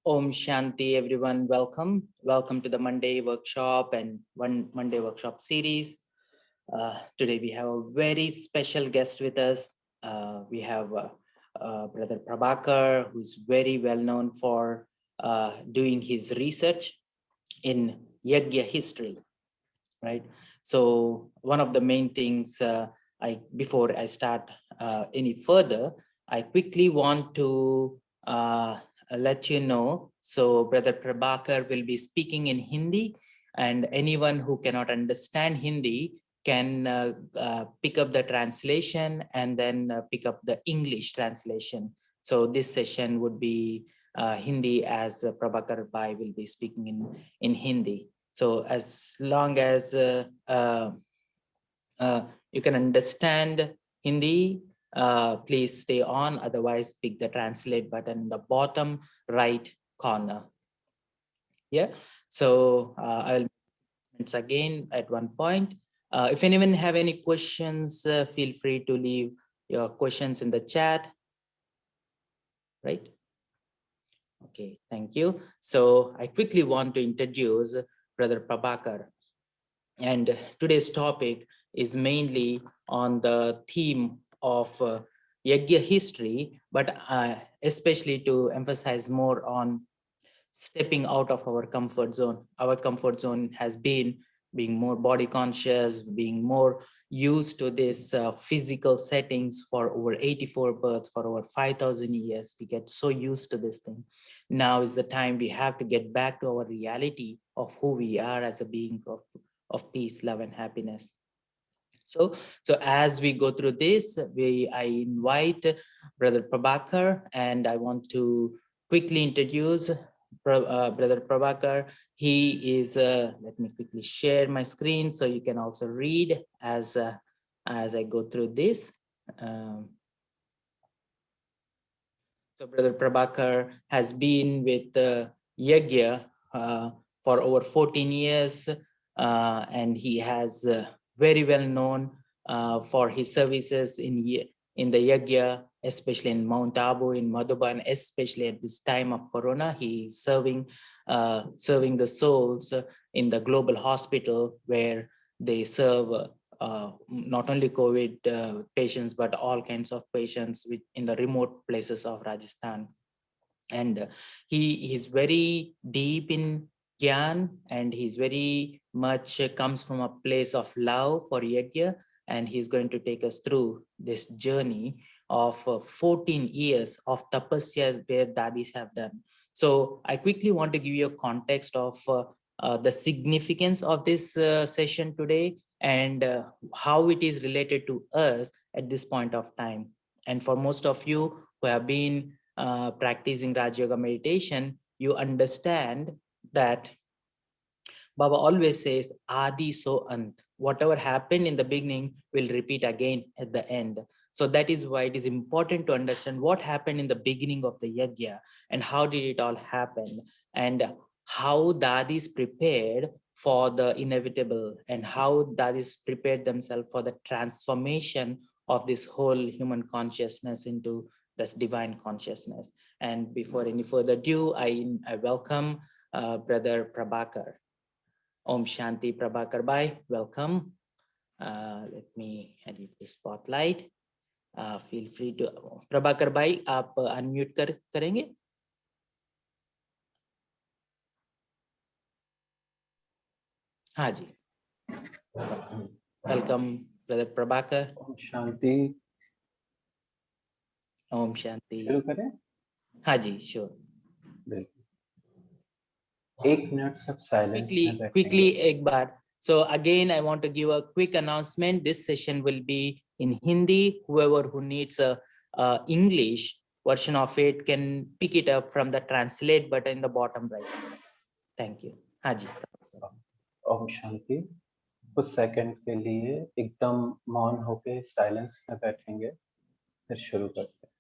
Om Shanti, everyone. Welcome. Welcome to the Monday workshop and one Monday workshop series. Today we have a very special guest with us. We have Brother Prabhakar, who's very well known for doing his research in Yagya history, right? So one of the main things before I start any further, I quickly want to let you know. So Brother Prabhakar will be speaking in Hindi, and anyone who cannot understand Hindi can pick up the translation and then pick up the English translation. So this session would be Hindi, as Prabhakar Bhai will be speaking in Hindi. So as long as you can understand Hindi, please stay on. Otherwise, pick the translate button in the bottom right corner. Yeah. So I'll once again at one point. If anyone have any questions, feel free to leave your questions in the chat. Right. Okay. Thank you. So I quickly want to introduce Brother Prabhakar. And today's topic is mainly on the theme of Yagya history, but especially to emphasize more on stepping out of our comfort zone. Our comfort zone has been being more body conscious, being more used to this physical settings for over 84 births, for over 5,000 years. We get so used to this thing. Now is the time we have to get back to our reality of who we are as a being of peace, love, and happiness. So as we go through this, I invite Brother Prabhakar, and I want to quickly introduce Brother Prabhakar. He is, let me quickly share my screen so you can also read as I go through this. So Brother Prabhakar has been with Yagya for over 14 years, and he has very well known for his services in the Yagya, especially in Mount Abu, in Madhuban, especially at this time of Corona. He is serving the souls in the global hospital where they serve not only COVID patients, but all kinds of patients in the remote places of Rajasthan. And he is very deep in Gyan, and he's very much comes from a place of love for Yagya, and he's going to take us through this journey of 14 years of tapasya where dadis have done. So I quickly want to give you a context of the significance of this session today, and how it is related to us at this point of time. And for most of you who have been practicing Raj Yoga meditation, you understand that Baba always says, Adi so Ant. Whatever happened in the beginning will repeat again at the end. So that is why it is important to understand what happened in the beginning of the yajna and how did it all happen, and how Dadis prepared for the inevitable, and how Dadis prepared themselves for the transformation of this whole human consciousness into this divine consciousness. And before any further ado, I welcome Brother Prabhakar. Om Shanti, Prabhakar Bhai, welcome. Let me edit the spotlight. Feel free to, Prabhakar Bhai, आप unmute करेंगे? हाँ जी. Welcome, Brother Prabhakar. Om Shanti. Om Shanti. शुरू करें? हाँ जी, sure. एक minute सब silence में बैठेंगे. Quickly एक बार. So again, I want to give a quick announcement. This session will be in Hindi. Whoever who needs a English version of it can pick it up from the translate button in the bottom right. Thank you. हाँ जी. ओम शांति. कुछ second के लिए एकदम मौन होके silence में बैठेंगे, फिर शुरू करते हैं.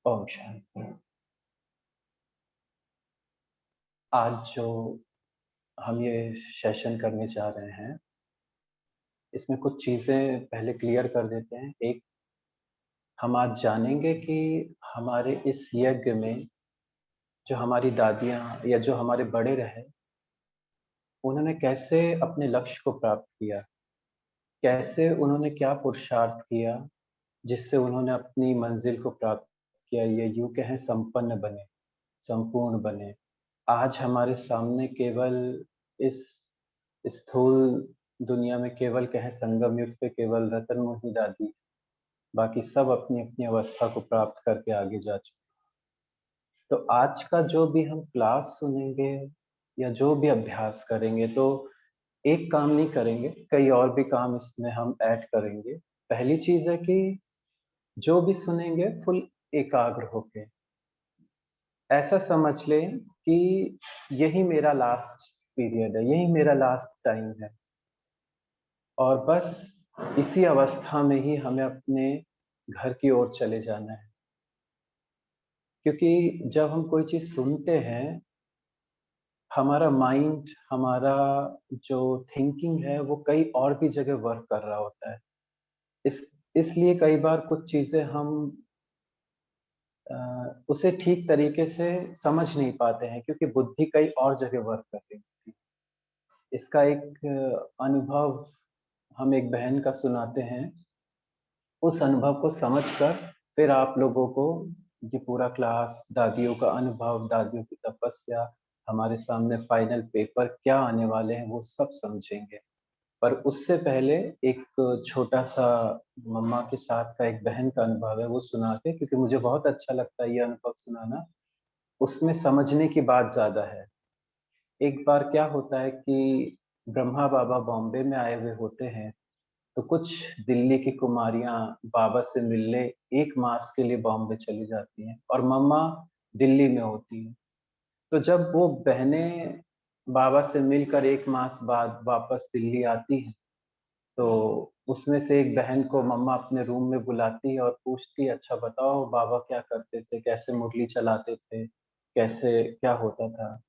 ओम शांति. आज जो हम ये सेशन करने जा रहे हैं, इसमें कुछ चीज़ें पहले क्लियर कर देते हैं। एक, हम आज जानेंगे कि हमारे इस यज्ञ में जो हमारी दादियाँ या जो हमारे बड़े रहे, उन्होंने कैसे अपने लक्ष्य को प्राप्त किया? कैसे उन्होंने क्या पुरुषार्थ किया, जिससे उन्होंने अपनी मंज़िल को प्राप्त किया? ये यूँ कहें संपन्न बने, संपूर्ण बने। आज हमारे सामने केवल इस स्थूल दुनिया में केवल कहें संगम युग पे केवल रतन मोहिनी दादी, बाकी सब अपनी-अपनी अवस्था को प्राप्त करके आगे जा चुके। तो आज का जो भी हम क्लास सुनेंगे या जो भी अभ्यास करेंगे, तो एक काम नहीं करेंगे, कई और भी काम इसमें हम ऐड करेंगे। पहली चीज़ है कि जो भी सुनेंगे फुल एकाग्र होके, ऐसा समझ लें कि यही मेरा लास्ट पीरियड है, यही मेरा लास्ट टाइम है और बस इसी अवस्था में ही हमें अपने घर की ओर चले जाना है। क्योंकि जब हम कोई चीज़ सुनते हैं, हमारा माइंड, हमारा जो थिंकिंग है, वो कई और भी जगह वर्क कर रहा होता है। इस इसलिए कई बार कुछ चीज़ें हम उसे ठीक तरीके से समझ नहीं पाते हैं क्योंकि बुद्धि कई और जगह वर्क कर रही होती है। इसका एक अनुभव हम एक बहन का सुनाते हैं। उस अनुभव को समझकर फिर आप लोगों को ये पूरा क्लास, दादियों का अनुभव, दादियों की तपस्या, हमारे सामने फाइनल पेपर क्या आने वाले हैं, वो सब समझेंगे। पर उससे पहले एक छोटा-सा मम्मा के साथ का एक बहन का अनुभव है, वो सुनाते क्योंकि मुझे बहुत अच्छा लगता है ये अनुभव सुनाना। उसमें समझने की बात ज़्यादा है। एक बार क्या होता है कि ब्रह्मा बाबा बॉम्बे में आए हुए होते हैं, तो कुछ दिल्ली की कुमारियाँ बाबा से मिलने 1 मास के लिए बॉम्बे चली जाती हैं और मम्मा दिल्ली में होती हैं। तो जब वो बहनें बाबा से मिलकर 1 मास बाद वापस दिल्ली आती हैं, तो उसमें से एक बहन को मम्मा अपने रूम में बुलाती है और पूछती है, "अच्छा बताओ बाबा क्या करते थे? कैसे मुरली चलाते थे? कैसे क्या होता था?"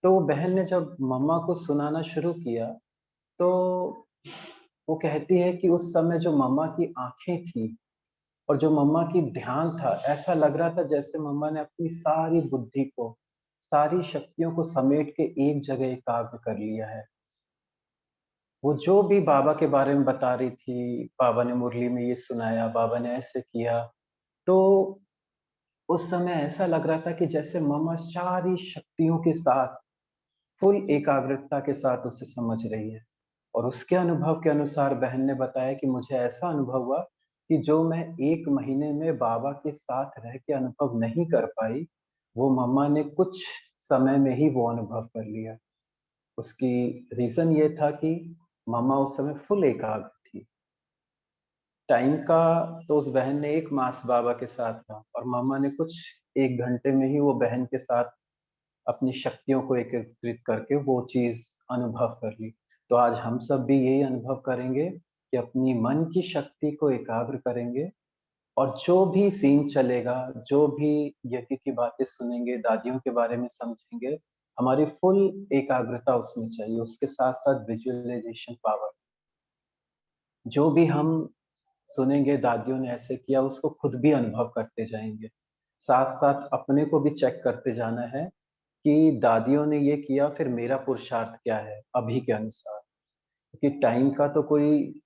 तो वो बहन ने जब मम्मा को सुनाना शुरू किया, तो वो कहती है कि उस समय जो मम्मा की आँखें थी और जो मम्मा की ध्यान था, ऐसा लग रहा था जैसे मम्मा ने अपनी सारी बुद्धि को, सारी शक्तियों को समेट के एक जगह एकाग्र कर लिया है। वो जो भी बाबा के बारे में बता रही थी, बाबा ने मुरली में ये सुनाया, बाबा ने ऐसे किया, तो उस समय ऐसा लग रहा था कि जैसे मम्मा सारी शक्तियों के साथ, फुल एकाग्रता के साथ उसे समझ रही है। और उसके अनुभव के अनुसार बहन ने बताया कि मुझे ऐसा अनुभव हुआ कि जो मैं 1 महीने में बाबा के साथ रह के अनुभव नहीं कर पाई, वो मम्मा ने कुछ समय में ही वो अनुभव कर लिया। उसकी रीज़न ये था कि मम्मा उस समय फुल एकाग्र थी। टाइम का तो उस बहन ने 1 मास बाबा के साथ रहा और मम्मा ने कुछ 1 घंटे में ही वो बहन के साथ अपनी शक्तियों को एकत्रित करके वो चीज़ अनुभव कर ली। तो आज हम सब भी यही अनुभव करेंगे कि अपनी मन की शक्ति को एकाग्र करेंगे और जो भी सीन चलेगा, जो भी यज्ञ की बातें सुनेंगे, दादियों के बारे में समझेंगे, हमारी फुल एकाग्रता उसमें चाहिए, उसके साथ-साथ विज़ुअलाइज़ेशन पावर। जो भी हम सुनेंगे दादियों ने ऐसे किया, उसको खुद भी अनुभव करते जाएँगे। साथ-साथ अपने को भी चेक करते जाना है कि दादियों ने ये किया फिर मेरा पुरुषार्थ क्या है अभी के अनुसार? क्योंकि टाइम का तो कोई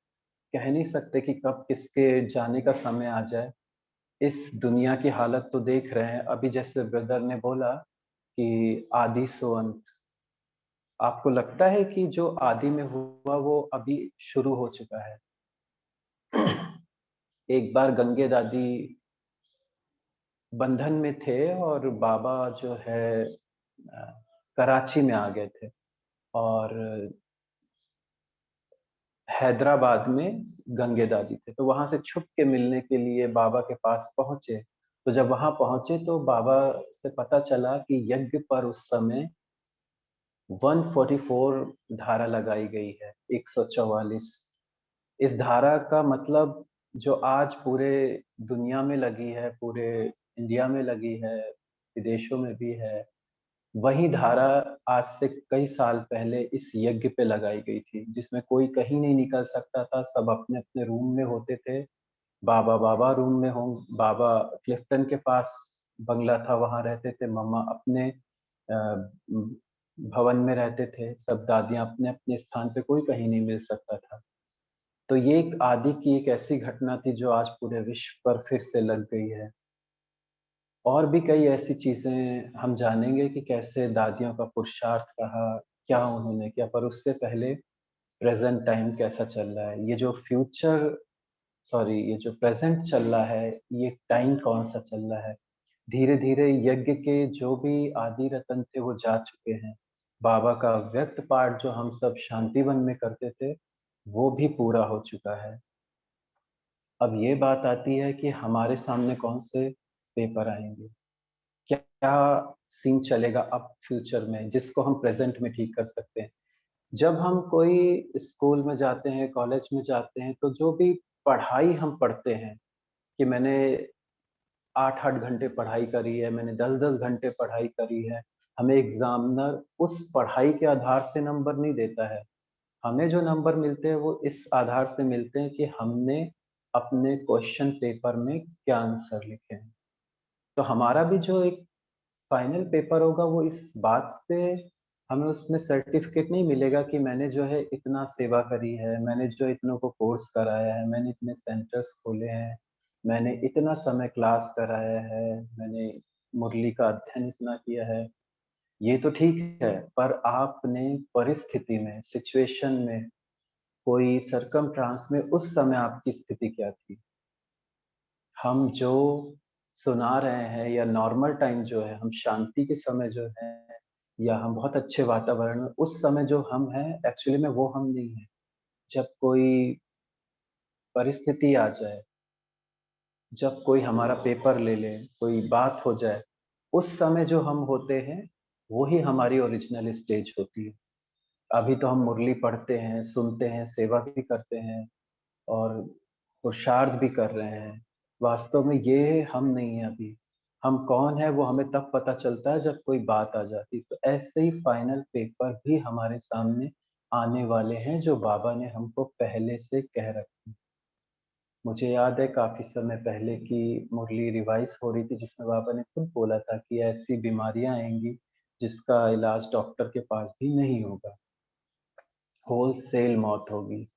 कह नहीं सकते कि कब किसके जाने का समय आ जाए। इस दुनिया की हालत तो देख रहे हैं, अभी जैसे ब्रदर ने बोला कि आदि सो अंत। आपको लगता है कि जो आदि में हुआ वो अभी शुरू हो चुका है? एक बार गंगे दादी बंधन में थे और बाबा जो है कराची में आ गए थे और हैदराबाद में गंगे दादी थे, तो वहाँ से छुप के मिलने के लिए बाबा के पास पहुँचे। तो जब वहाँ पहुँचे तो बाबा से पता चला कि यज्ञ पर उस समय 144 धारा लगाई गई है, 144। इस धारा का मतलब जो आज पूरे दुनिया में लगी है, पूरे इंडिया में लगी है, विदेशों में भी है, वही धारा आज से कई साल पहले इस यज्ञ पे लगाई गई थी, जिसमें कोई कहीं नहीं निकल सकता था, सब अपने-अपने रूम में होते थे। बाबा रूम में हों, बाबा क्लिफ्टन के पास बंगला था, वहाँ रहते थे, मम्मा अपने उम, भवन में रहते थे, सब दादियाँ अपने-अपने स्थान पे, कोई कहीं नहीं मिल सकता था। तो ये एक आदि की एक ऐसी घटना थी जो आज पूरे विश्व पर फिर से लग गई है। और भी कई ऐसी चीज़ें हम जानेंगे कि कैसे दादियों का पुरुषार्थ रहा, क्या उन्होंने किया, पर उससे पहले प्रेज़ेंट टाइम कैसा चल रहा है। ये जो प्रेज़ेंट चल रहा है, ये टाइम कौन-सा चल रहा है। धीरे-धीरे यज्ञ के जो भी आदि रतन थे वो जा चुके हैं। बाबा का व्यक्त पाठ जो हम सब शांतिवन में करते थे, वो भी पूरा हो चुका है। अब ये बात आती है कि हमारे सामने कौन से पेपर आएँगे। क्या सीन चलेगा अब फ्यूचर में जिसको हम प्रेज़ेंट में ठीक कर सकते हैं। जब हम कोई स्कूल में जाते हैं, कॉलेज में जाते हैं, तो जो भी पढ़ाई हम पढ़ते हैं कि मैंने 8-8 घंटे पढ़ाई करी है, मैंने 10-10 घंटे पढ़ाई करी है। हमें एग्ज़ामिनर उस पढ़ाई के आधार से नंबर नहीं देता है। हमें जो नंबर मिलते हैं वो इस आधार से मिलते हैं कि हमने अपने क्वेश्चन पेपर में क्या आंसर लिखे हैं। तो हमारा भी जो एक फाइनल पेपर होगा वो इस बात से हमें उसमें सर्टिफ़िकेट नहीं मिलेगा कि मैंने जो है इतना सेवा करी है, मैंने जो इतनों को कोर्स कराया है, मैंने इतने सेंटर्स खोले हैं, मैंने इतना समय क्लास कराया है, मैंने मुरली का अध्ययन इतना किया है। ये तो ठीक है, पर आपने परिस्थिति में, सिचुएशन में, कोई सरकमस्टांस में उस समय आपकी स्थिति क्या थी? हम जो सुना रहे हैं या नॉर्मल टाइम जो है, हम शांति के समय जो है या हम बहुत अच्छे वातावरण में उस समय जो हम हैं, एक्चुअली में वो हम नहीं हैं। जब कोई परिस्थिति आ जाए, जब कोई हमारा पेपर ले ले, कोई बात हो जाए, उस समय जो हम होते हैं, वो ही हमारी ओरिजिनल स्टेज होती है। अभी तो हम मुरली पढ़ते हैं, सुनते हैं, सेवा भी करते हैं और पुरुषार्थ भी कर रहे हैं। वास्तव में ये हम नहीं हैं अभी। हम कौन हैं वो हमें तब पता चलता है जब कोई बात आ जाती है। तो ऐसे ही फाइनल पेपर भी हमारे सामने आने वाले हैं जो बाबा ने हमको पहले से कह रखे हैं। मुझे याद है काफ़ी समय पहले की मुरली रिवाइज़ हो रही थी जिसमें बाबा ने खुद बोला था कि ऐसी बीमारियाँ आएँगी जिसका इलाज डॉक्टर के पास भी नहीं होगा। होलसेल मौत होगी।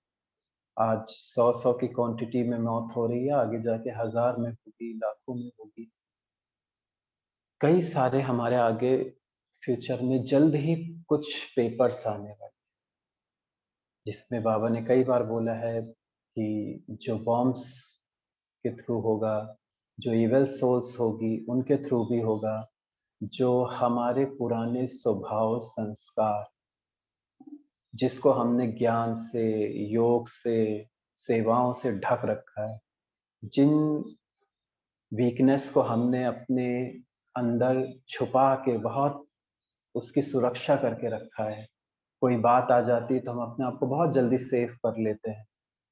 आज 100-100 की क्वांटिटी में मौत हो रही है, आगे जाके हज़ार में होगी, लाखों में होगी। कई सारे हमारे आगे फ्यूचर में जल्द ही कुछ पेपर्स आने वाले, जिसमें बाबा ने कई बार बोला है कि जो बॉम्ब्स के थ्रू होगा, जो इविल सोल्स होगी, उनके थ्रू भी होगा, जो हमारे पुराने स्वभाव, संस्कार, जिसको हमने ज्ञान से, योग से, सेवाओं से ढक रखा है, जिन वीकनेस को हमने अपने अंदर छुपा के बहुत उसकी सुरक्षा करके रखा है। कोई बात आ जाती है तो हम अपने आप को बहुत जल्दी सेफ कर लेते हैं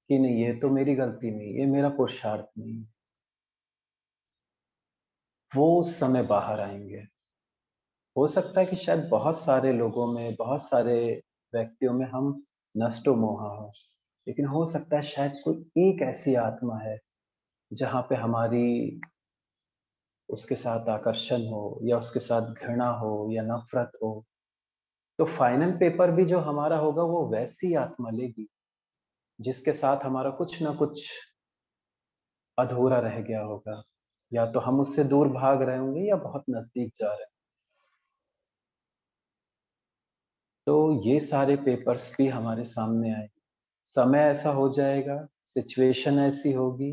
कि नहीं ये तो मेरी गलती नहीं, ये मेरा पुरुषार्थ नहीं है। वो उस समय बाहर आएँगे। हो सकता है कि शायद बहुत सारे लोगों में, बहुत सारे व्यक्तियों में हम नष्टो-मोहा हों, लेकिन हो सकता है शायद कोई एक ऐसी आत्मा है, जहाँ पे हमारी उसके साथ आकर्षण हो या उसके साथ घृणा हो या नफ़रत हो, तो फाइनल पेपर भी जो हमारा होगा वो वैसी आत्मा लेगी, जिसके साथ हमारा कुछ न कुछ अधूरा रह गया होगा। या तो हम उससे दूर भाग रहे होंगे या बहुत नज़दीक जा रहे हैं। तो ये सारे पेपर्स भी हमारे सामने आएँगे। समय ऐसा हो जाएगा, सिचुएशन ऐसी होगी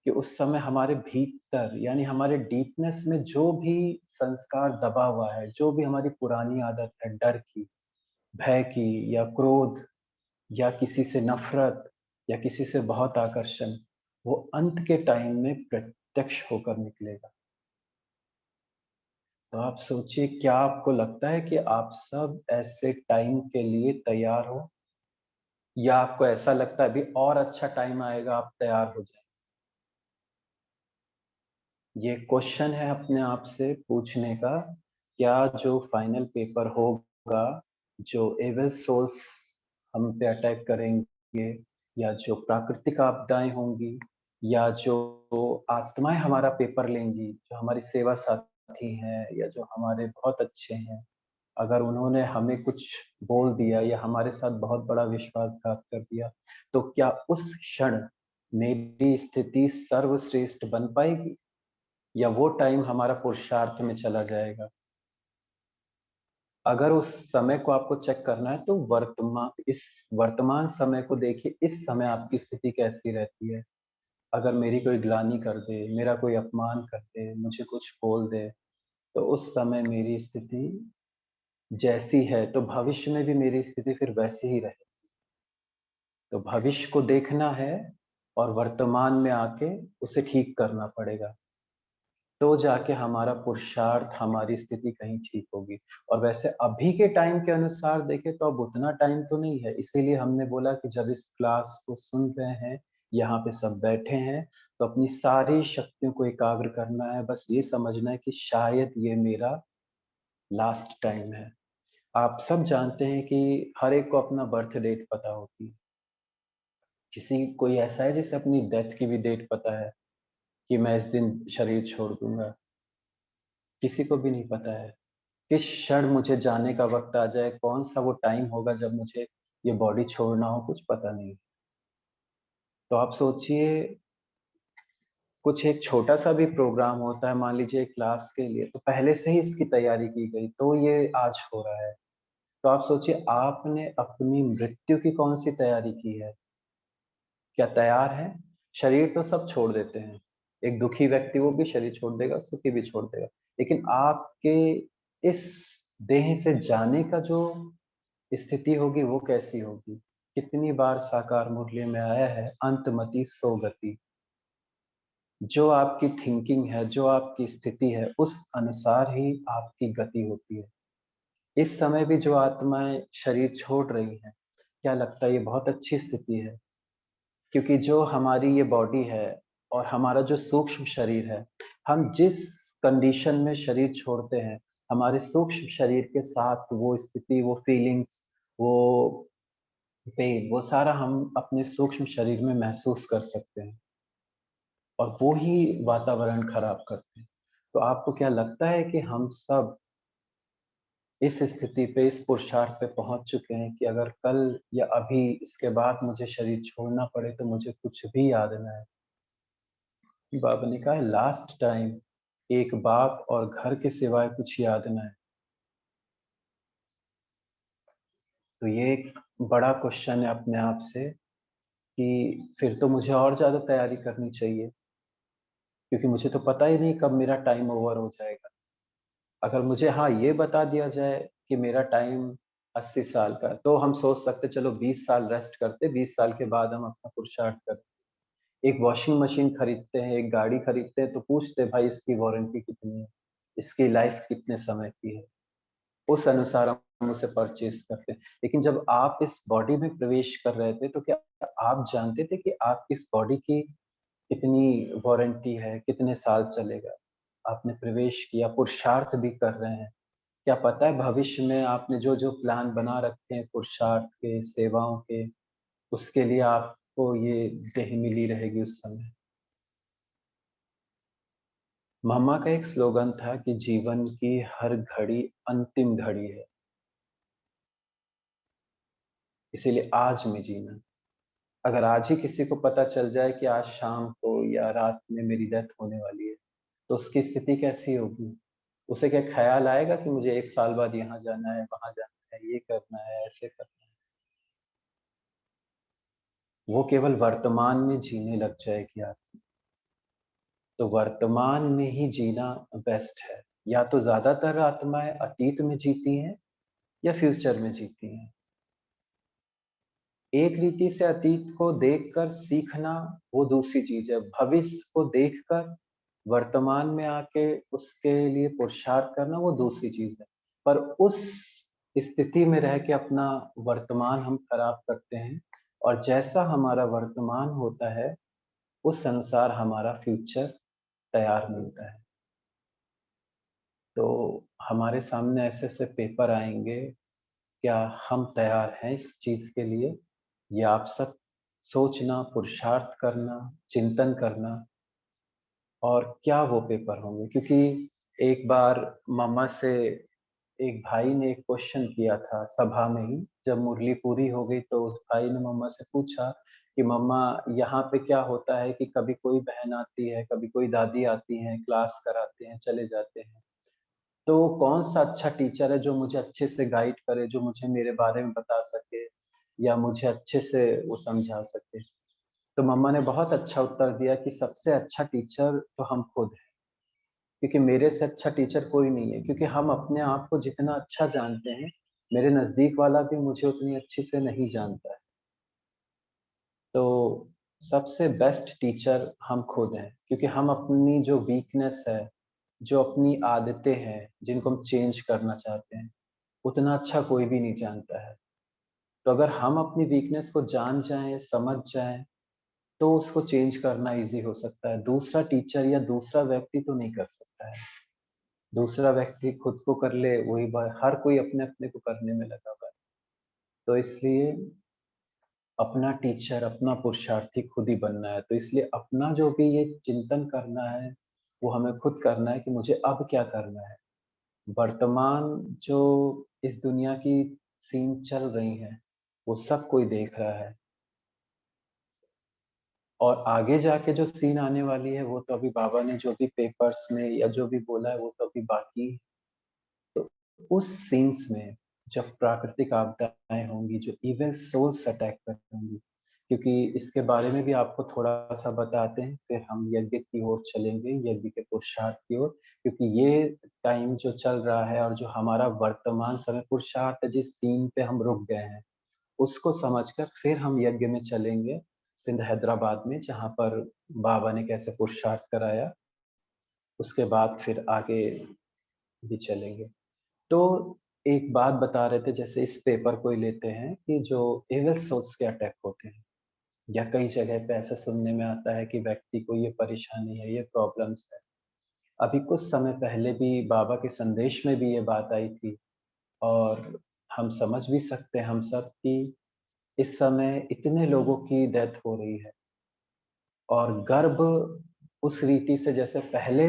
कि उस समय हमारे भीतर यानी हमारे डीपनेस में जो भी संस्कार दबा हुआ है, जो भी हमारी पुरानी आदत है डर की, भय की या क्रोध या किसी से नफ़रत या किसी से बहुत आकर्षण, वो अंत के टाइम में प्रत्यक्ष होकर निकलेगा। तो आप सोचिए क्या आपको लगता है कि आप सब ऐसे टाइम के लिए तैयार हो? या आपको ऐसा लगता है अभी और अच्छा टाइम आएगा आप तैयार हो जाएँ? ये क्वेश्चन है अपने आप से पूछने का क्या जो फाइनल पेपर होगा, जो एविल सोल्स हम पे अटैक करेंगे, या जो प्राकृतिक आपदाएँ होंगी, या जो आत्माएँ हमारा पेपर लेंगी, जो हमारी सेवा साथी हैं या जो हमारे बहुत अच्छे हैं, अगर उन्होंने हमें कुछ बोल दिया या हमारे साथ बहुत बड़ा विश्वासघात कर दिया, तो क्या उस क्षण मेरी स्थिति सर्वश्रेष्ठ बन पाएगी? या वो टाइम हमारा पुरुषार्थ में चला जाएगा? अगर उस समय को आपको चेक करना है तो इस वर्तमान समय को देखिए, इस समय आपकी स्थिति कैसी रहती है? अगर मेरी कोई ग्लानि कर दे, मेरा कोई अपमान कर दे, मुझे कुछ बोल दे, तो उस समय मेरी स्थिति जैसी है, तो भविष्य में भी मेरी स्थिति फिर वैसी ही रहे। तो भविष्य को देखना है और वर्तमान में आके उसे ठीक करना पड़ेगा। तो जाके हमारा पुरुषार्थ, हमारी स्थिति कहीं ठीक होगी। और वैसे अभी के टाइम के अनुसार देखें तो अब उतना टाइम तो नहीं है, इसीलिए हमने बोला कि जब इस क्लास को सुन रहे हैं, यहाँ पे सब बैठे हैं, तो अपनी सारी शक्तियों को एकाग्र करना है, बस ये समझना है कि शायद ये मेरा लास्ट टाइम है। आप सब जानते हैं कि हर एक को अपना बर्थ डेट पता होती है। कोई ऐसा है जिसे अपनी डेथ की भी डेट पता है, कि मैं इस दिन शरीर छोड़ दूँगा? किसी को भी नहीं पता है। किस क्षण मुझे जाने का वक़्त आ जाए, कौन-सा वो टाइम होगा जब मुझे ये बॉडी छोड़ना हो, कुछ पता नहीं। तो आप सोचिए, कुछ एक छोटा-सा भी प्रोग्राम होता है, मान लीजिए क्लास के लिए, तो पहले से ही इसकी तैयारी की गई, तो ये आज हो रहा है। तो आप सोचिए, आपने अपनी मृत्यु की कौन-सी तैयारी की है? क्या तैयार हैं? शरीर तो सब छोड़ देते हैं। एक दुखी व्यक्ति वो भी शरीर छोड़ देगा, सुखी भी छोड़ देगा। लेकिन आपके इस देह से जाने का जो स्थिति होगी वो कैसी होगी? कितनी बार साकार मुरली में आया है, अंतमति सो गति। जो आपकी थिंकिंग है, जो आपकी स्थिति है, उस अनुसार ही आपकी गति होती है। इस समय भी जो आत्माएँ शरीर छोड़ रही हैं, क्या लगता है ये बहुत अच्छी स्थिति है? क्योंकि जो हमारी ये बॉडी है और हमारा जो सूक्ष्म शरीर है, हम जिस कंडीशन में शरीर छोड़ते हैं, हमारे सूक्ष्म शरीर के साथ वो स्थिति, वो फीलिंग्स, वो पेन, वो सारा हम अपने सूक्ष्म शरीर में महसूस कर सकते हैं और वो ही वातावरण खराब करते हैं। तो आपको क्या लगता है कि हम सब इस स्थिति पे, इस पुरुषार्थ पे पहुँच चुके हैं कि अगर कल या अभी इसके बाद मुझे शरीर छोड़ना पड़े तो मुझे कुछ भी याद ना आए? बाबा ने कहा है, लास्ट टाइम एक बाप और घर के सिवाय कुछ याद ना है। तो ये एक बड़ा क्वेश्चन है अपने आप से कि फिर तो मुझे और ज़्यादा तैयारी करनी चाहिए, क्योंकि मुझे तो पता ही नहीं कब मेरा टाइम ओवर हो जाएगा। अगर मुझे हाँ, ये बता दिया जाए कि मेरा टाइम 80 साल का है, तो हम सोच सकते चलो 20 साल रेस्ट करते, 20 साल के बाद हम अपना पुरुषार्थ करते। एक वॉशिंग मशीन खरीदते हैं, एक गाड़ी खरीदते हैं, तो पूछते हैं भाई इसकी वारंटी कितनी है? इसकी लाइफ कितने समय की है? उस अनुसार हम उसे परचेज़ करते हैं। लेकिन जब आप इस बॉडी में प्रवेश कर रहे थे, तो क्या आप जानते थे कि आपकी इस बॉडी की कितनी वारंटी है, कितने साल चलेगा? आपने प्रवेश किया, पुरुषार्थ भी कर रहे हैं। क्या पता है भविष्य में आपने जो-जो प्लान बना रखे हैं पुरुषार्थ के, सेवाओं के, उसके लिए आपको ये देह मिली रहेगी उस समय। मम्मा का एक स्लोगन था कि जीवन की हर घड़ी अंतिम घड़ी है, इसीलिए आज में जीना। अगर आज ही किसी को पता चल जाए कि आज शाम को या रात में मेरी डेथ होने वाली है, तो उसकी स्थिति कैसी होगी? उसे क्या ख़्याल आएगा कि मुझे 1 साल बाद यहाँ जाना है, वहाँ जाना है, ये करना है, ऐसे करना है? वो केवल वर्तमान में जीने लग जाएगी आत्मा। तो वर्तमान में ही जीना बेस्ट है। या तो ज़्यादातर आत्माएँ अतीत में जीती हैं या फ्यूचर में जीती हैं। एक रीति से अतीत को देखकर सीखना वो दूसरी चीज़ है। भविष्य को देखकर वर्तमान में आके उसके लिए पुरुषार्थ करना वो दूसरी चीज़ है। पर उस स्थिति में रह के अपना वर्तमान हम खराब करते हैं और जैसा हमारा वर्तमान होता है, उस अनुसार हमारा फ्यूचर तैयार मिलता है। तो हमारे सामने ऐसे-ऐसे पेपर आएँगे, क्या हम तैयार हैं इस चीज़ के लिए? ये आप सब सोचना, पुरुषार्थ करना, चिंतन करना और क्या वो पेपर होंगे? क्योंकि एक बार मम्मा से एक भाई ने एक क्वेश्चन किया था सभा में ही, जब मुरली पूरी हो गई तो उस भाई ने मम्मा से पूछा कि मम्मा यहाँ पे क्या होता है कि कभी कोई बहन आती है, कभी कोई दादी आती हैं, क्लास कराते हैं, चले जाते हैं। तो कौन-सा अच्छा टीचर है जो मुझे अच्छे से गाइड करे, जो मुझे मेरे बारे में बता सके या मुझे अच्छे से वो समझा सके? तो मम्मा ने बहुत अच्छा उत्तर दिया कि सबसे अच्छा टीचर तो हम खुद हैं, क्योंकि मेरे से अच्छा टीचर कोई नहीं है, क्योंकि हम अपने आप को जितना अच्छा जानते हैं, मेरे नज़दीक वाला भी मुझे उतनी अच्छी से नहीं जानता है। तो सबसे बेस्ट टीचर हम खुद हैं, क्योंकि हम अपनी जो वीकनेस है, जो अपनी आदतें हैं, जिनको हम चेंज करना चाहते हैं, उतना अच्छा कोई भी नहीं जानता है। तो अगर हम अपनी वीकनेस को जान जाएँ, समझ जाएँ, तो उसको चेंज करना ईज़ी हो सकता है। दूसरा टीचर या दूसरा व्यक्ति तो नहीं कर सकता है। दूसरा व्यक्ति खुद को कर ले, वही हर कोई अपने-अपने को करने में लगा हुआ है। तो इसलिए अपना टीचर, अपना पुरुषार्थी खुद ही बनना है। तो इसलिए अपना जो भी ये चिंतन करना है, वो हमें खुद करना है कि मुझे अब क्या करना है। वर्तमान जो इस दुनिया की सीन चल रही हैं, वो सब कोई देख रहा है और आगे जाके जो सीन आने वाली है, वो तो अभी बाबा ने जो भी पेपर्स में या जो भी बोला है, वो तो अभी बाकी है। तो उस सीन्स में जब प्राकृतिक आपदाएँ होंगी, जो इविल सोल्स अटैक करेंगी, क्योंकि इसके बारे में भी आपको थोड़ा-सा बताते हैं, फिर हम यज्ञ की ओर चलेंगे, यज्ञ के पुरुषार्थ की ओर, क्योंकि ये टाइम जो चल रहा है और जो हमारा वर्तमान समय पुरुषार्थ जिस सीन पे हम रुक गए हैं, उसको समझकर फिर हम यज्ञ में चलेंगे, सिंध हैदराबाद में, जहाँ पर बाबा ने कैसे पुरुषार्थ कराया, उसके बाद फिर आगे भी चलेंगे। तो एक बात बता रहे थे, जैसे इस पेपर को ही लेते हैं कि जो इविल सोल्स के अटैक होते हैं या कई जगह पे ऐसा सुनने में आता है कि व्यक्ति को ये परेशानी है, ये प्रॉब्लम्स है। अभी कुछ समय पहले भी बाबा के संदेश में भी ये बात आई थी और हम समझ भी सकते हैं हम सब कि इस समय इतने लोगों की डेथ हो रही है और गर्भ उस रीति से जैसे पहले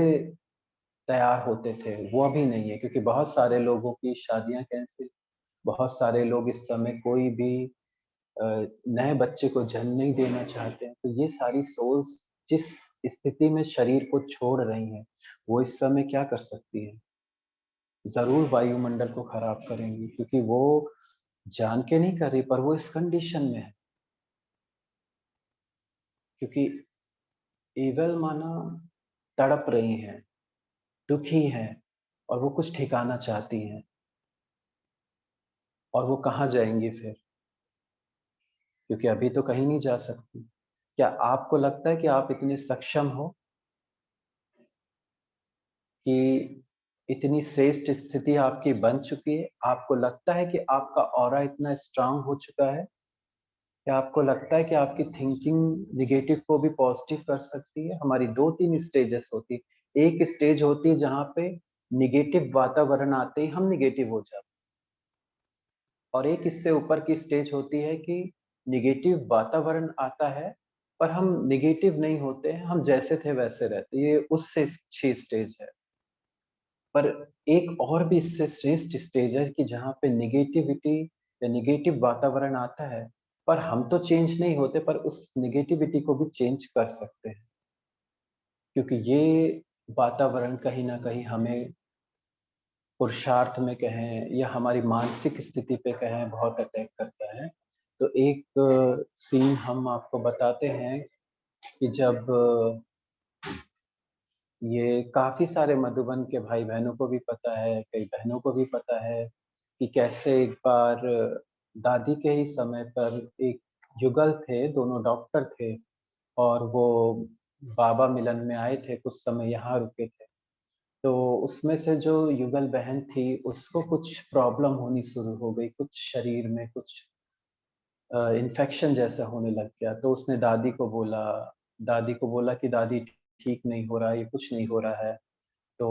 तैयार होते थे, वो अभी नहीं है, क्योंकि बहुत सारे लोगों की शादियाँ कैंसल, बहुत सारे लोग इस समय कोई भी अ, नए बच्चे को जन्म नहीं देना चाहते हैं। तो ये सारी सोल्स जिस स्थिति में शरीर को छोड़ रही हैं, वो इस समय क्या कर सकती हैं? ज़रूर वायुमंडल को खराब करेंगी, क्योंकि वो जान के नहीं कर रही, पर वो इस कंडीशन में है। क्योंकि इविल माना तड़प रही हैं, दुखी हैं और वो कुछ ठिकाना चाहती हैं और वो कहाँ जाएँगी फिर? क्योंकि अभी तो कहीं नहीं जा सकती। क्या आपको लगता है कि आप इतने सक्षम हो कि इतनी श्रेष्ठ स्थिति आपकी बन चुकी है? आपको लगता है कि आपका ऑरा इतना स्ट्रॉन्ग हो चुका है? क्या आपको लगता है कि आपकी थिंकिंग नेगेटिव को भी पॉजिटिव कर सकती है? हमारी 2-3 स्टेजेस होती हैं। एक स्टेज होती है जहाँ पे नेगेटिव वातावरण आते ही हम नेगेटिव हो जाते हैं और एक इससे ऊपर की स्टेज होती है कि नेगेटिव वातावरण आता है, पर हम नेगेटिव नहीं होते हैं, हम जैसे थे वैसे रहते हैं। ये उससे अच्छी स्टेज है। पर एक और भी इससे श्रेष्ठ स्टेज है कि जहाँ पे नेगेटिविटी या नेगेटिव वातावरण आता है, पर हम तो चेंज नहीं होते, पर उस नेगेटिविटी को भी चेंज कर सकते हैं। क्योंकि ये वातावरण कहीं न कहीं हमें पुरुषार्थ में कहें या हमारी मानसिक स्थिति पे कहें, बहुत अटैक करता है। तो एक सीन हम आपको बताते हैं कि जब ये काफ़ी सारे मधुबन के भाई-बहनों को भी पता है, कई बहनों को भी पता है कि कैसे एक बार दादी के ही समय पर एक युगल थे, दोनों डॉक्टर थे और वो बाबा मिलन में आए थे, कुछ समय यहाँ रुके थे। तो उसमें से जो युगल बहन थी, उसको कुछ प्रॉब्लम होनी शुरू हो गई, कुछ शरीर में कुछ इन्फेक्शन जैसा होने लग गया। तो उसने दादी को बोला कि दादी ठीक नहीं हो रहा है, ये कुछ नहीं हो रहा है। तो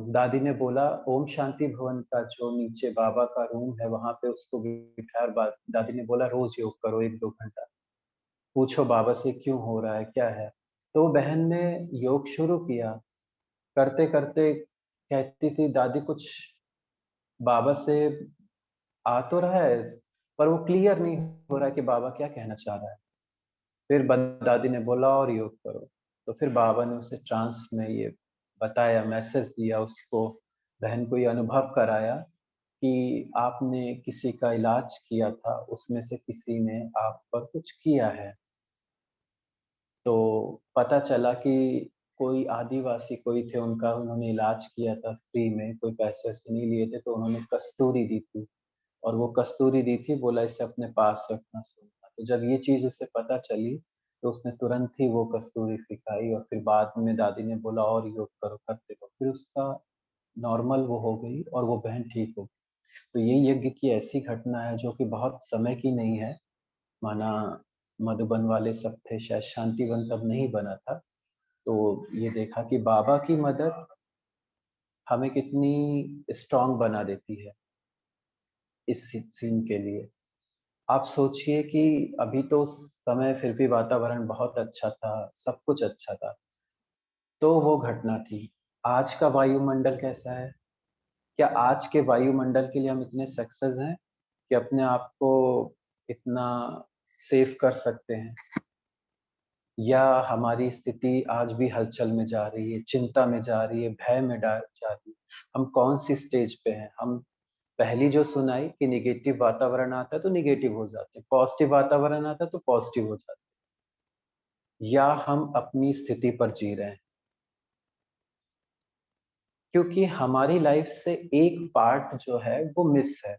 दादी ने बोला ओम शांति भवन का जो नीचे बाबा का रूम है वहां पे उसको बिठाया और दादी ने बोला रोज योग करो 1-2 घंटा, पूछो बाबा से क्यों हो रहा है क्या है। तो बहन ने योग शुरू किया, करते करते कहती थी दादी कुछ बाबा से आ तो रहा है पर वो क्लियर नहीं हो रहा है कि बाबा क्या कहना चाह रहा है। फिर दादी ने बोला और योग करो, तो फिर बाबा ने उसे ट्रांस में ये बताया, मैसेज दिया उसको, बहन को ये अनुभव कराया कि आपने किसी का इलाज किया था, उसमें से किसी ने आप पर कुछ किया है। तो पता चला कि कोई आदिवासी कोई थे, उनका उन्होंने इलाज किया था फ्री में, कोई पैसे-वैसे नहीं लिए थे, तो उन्होंने कस्तूरी दी थी और वो कस्तूरी दी थी, बोला इसे अपने पास रखना सोना। तो जब ये चीज़ उसे पता चली, तो उसने तुरंत ही वो कस्तूरी फिकाई और फिर बाद में दादी ने बोला और योग करो, करते रहो। फिर उसका नॉर्मल वो हो गई और वो बहन ठीक हो गई। तो ये यज्ञ की ऐसी घटना है जो कि बहुत समय की नहीं है, माना मधुबन वाले सब थे, शायद शांतिवन तब नहीं बना था। तो ये देखा कि बाबा की मदद हमें कितनी स्ट्रॉन्ग बना देती है इस सीन के लिए। आप सोचिए कि अभी तो उस समय फिर भी वातावरण बहुत अच्छा था, सब कुछ अच्छा था, तो वो घटना थी। आज का वायुमंडल कैसा है? क्या आज के वायुमंडल के लिए हम इतने सक्सेस हैं कि अपने आप को इतना सेफ कर सकते हैं? या हमारी स्थिति आज भी हलचल में जा रही है, चिंता में जा रही है, भय में जा रही है? हम कौन-सी स्टेज पे हैं? हम पहली जो सुनाई कि नेगेटिव वातावरण आता है तो नेगेटिव हो जाते हैं, पॉजिटिव वातावरण आता है तो पॉजिटिव हो जाते हैं, या हम अपनी स्थिति पर जी रहे हैं? क्योंकि हमारी लाइफ से एक पार्ट जो है वो मिस है।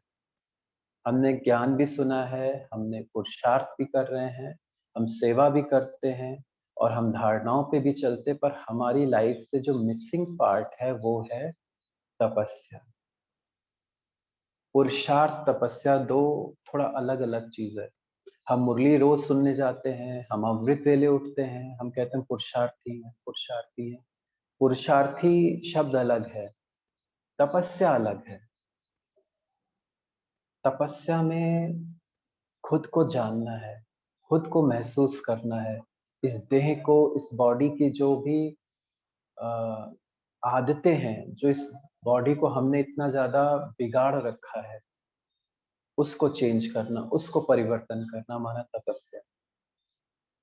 हमने ज्ञान भी सुना है, हमने पुरुषार्थ भी कर रहे हैं, हम सेवा भी करते हैं और हम धारणाओं पे भी चलते, पर हमारी लाइफ से जो मिसिंग पार्ट है वो है तपस्या। पुरुषार्थ, तपस्या 2 थोड़ा अलग-अलग चीज़ है। हम मुरली रोज़ सुनने जाते हैं, हम अमृत वेले उठते हैं, हम कहते हैं पुरुषार्थी हैं, पुरुषार्थी हैं। पुरुषार्थी शब्द अलग है, तपस्या अलग है। तपस्या में खुद को जानना है, खुद को महसूस करना है। इस देह को, इस बॉडी की जो भी अ, आदतें हैं, जो इस बॉडी को हमने इतना ज़्यादा बिगाड़ रखा है, उसको चेंज करना, उसको परिवर्तन करना माना तपस्या।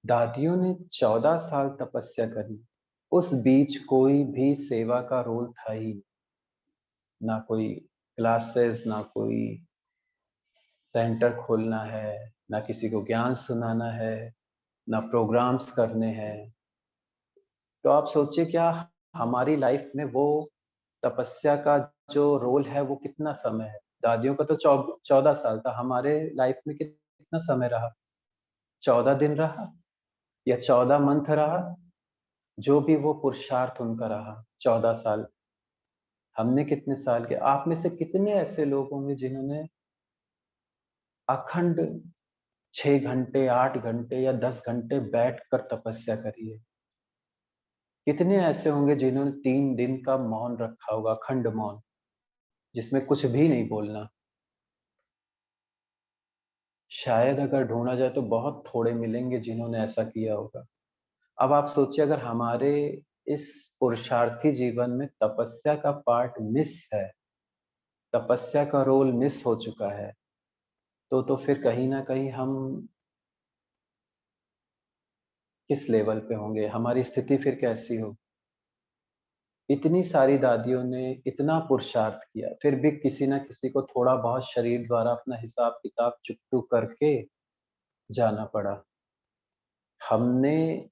दादियों ने 14 साल तपस्या करी। उस बीच कोई भी सेवा का रोल था ही नहीं। ना कोई क्लासेस, ना कोई सेंटर खोलना है, ना किसी को ज्ञान सुनाना है, ना प्रोग्राम्स करने हैं। तो आप सोचिए क्या हमारी लाइफ में वो तपस्या का जो रोल है वो कितना समय है? दादियों का तो 14 साल था, हमारे लाइफ में कितना समय रहा? 14 दिन रहा या 14 मंथ रहा? जो भी वो पुरुषार्थ उनका रहा 14 साल। हमने कितने साल के, आप में से कितने ऐसे लोग होंगे जिन्होंने अखंड 6 घंटे, 8 घंटे या 10 घंटे बैठकर तपस्या करी है? कितने ऐसे होंगे जिन्होंने 3 दिन का मौन रखा होगा, अखंड मौन, जिसमें कुछ भी नहीं बोलना? शायद अगर ढूँढा जाए तो बहुत थोड़े मिलेंगे जिन्होंने ऐसा किया होगा। अब आप सोचिए अगर हमारे इस पुरुषार्थी जीवन में तपस्या का पार्ट मिस है, तपस्या का रोल मिस हो चुका है, तो फिर कहीं न कहीं हम किस लेवल पे होंगे? हमारी स्थिति फिर कैसी हो? इतनी सारी दादियों ने इतना पुरुषार्थ किया, फिर भी किसी न किसी को थोड़ा बहुत शरीर द्वारा अपना हिसाब-किताब चुकतू करके जाना पड़ा। हमने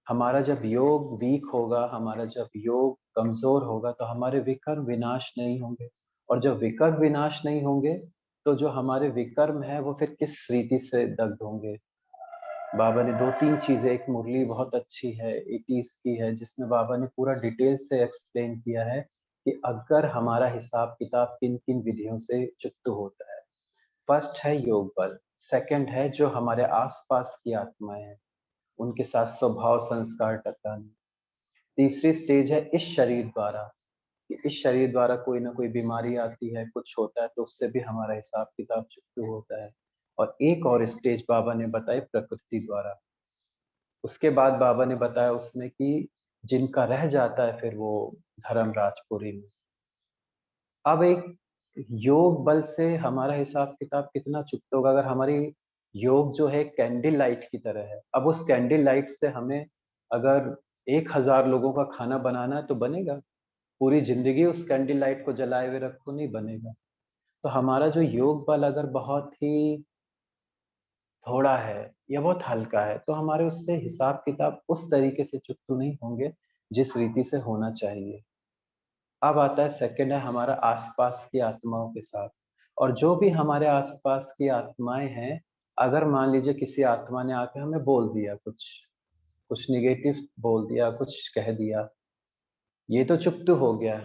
हमारा जब योग वीक होगा, हमारा जब योग कमज़ोर होगा, तो हमारे विकर्म विनाश नहीं होंगे और जब विकर्म विनाश नहीं होंगे, तो जो हमारे विकर्म हैं, वो फिर किस रीति से दग्ध होंगे। बाबा ने 2-3 चीज़ें, एक मुरली बहुत अच्छी है, 80s की है, जिसमें बाबा ने पूरा डिटेल से एक्सप्लेन किया है कि अगर हमारा हिसाब-किताब किन-किन विधियों से चुकता होता है। फर्स्ट है योग बल, सेकंड है जो हमारे आस-पास की आत्माएँ हैं, उनके साथ स्वभाव संस्कार टकराना। तीसरी स्टेज है इस शरीर द्वारा, कि इस शरीर द्वारा कोई ना कोई बीमारी आती है, कुछ होता है तो उससे भी हमारा हिसाब किताब शुरू होता है। और एक और स्टेज बाबा ने बताई प्रकृति द्वारा। उसके बाद बाबा ने बताया उसमें कि जिनका रह जाता है फिर वो धर्मराजपुरी में। अब एक योग बल से हमारा हिसाब किताब कितना चुकता होगा अगर हमारी योग जो है कैंडल लाइट की तरह है। अब उस कैंडल लाइट से हमें अगर 1000 लोगों का खाना बनाना है तो बनेगा? पूरी ज़िंदगी उस कैंडल लाइट को जलाए हुए रखो, नहीं बनेगा। तो हमारा जो योग बल अगर बहुत ही थोड़ा है या बहुत हल्का है, तो हमारे उससे हिसाब-किताब उस तरीके से चुकता नहीं होंगे, जिस रीति से होना चाहिए। अब आता है सेकंड है हमारा आस-पास की आत्माओं के साथ। और जो भी हमारे आस-पास की आत्माएँ हैं, अगर मान लीजिए किसी आत्मा ने आके हमें बोल दिया कुछ, कुछ नेगेटिव बोल दिया, कुछ कह दिया, ये तो चुप हो गया।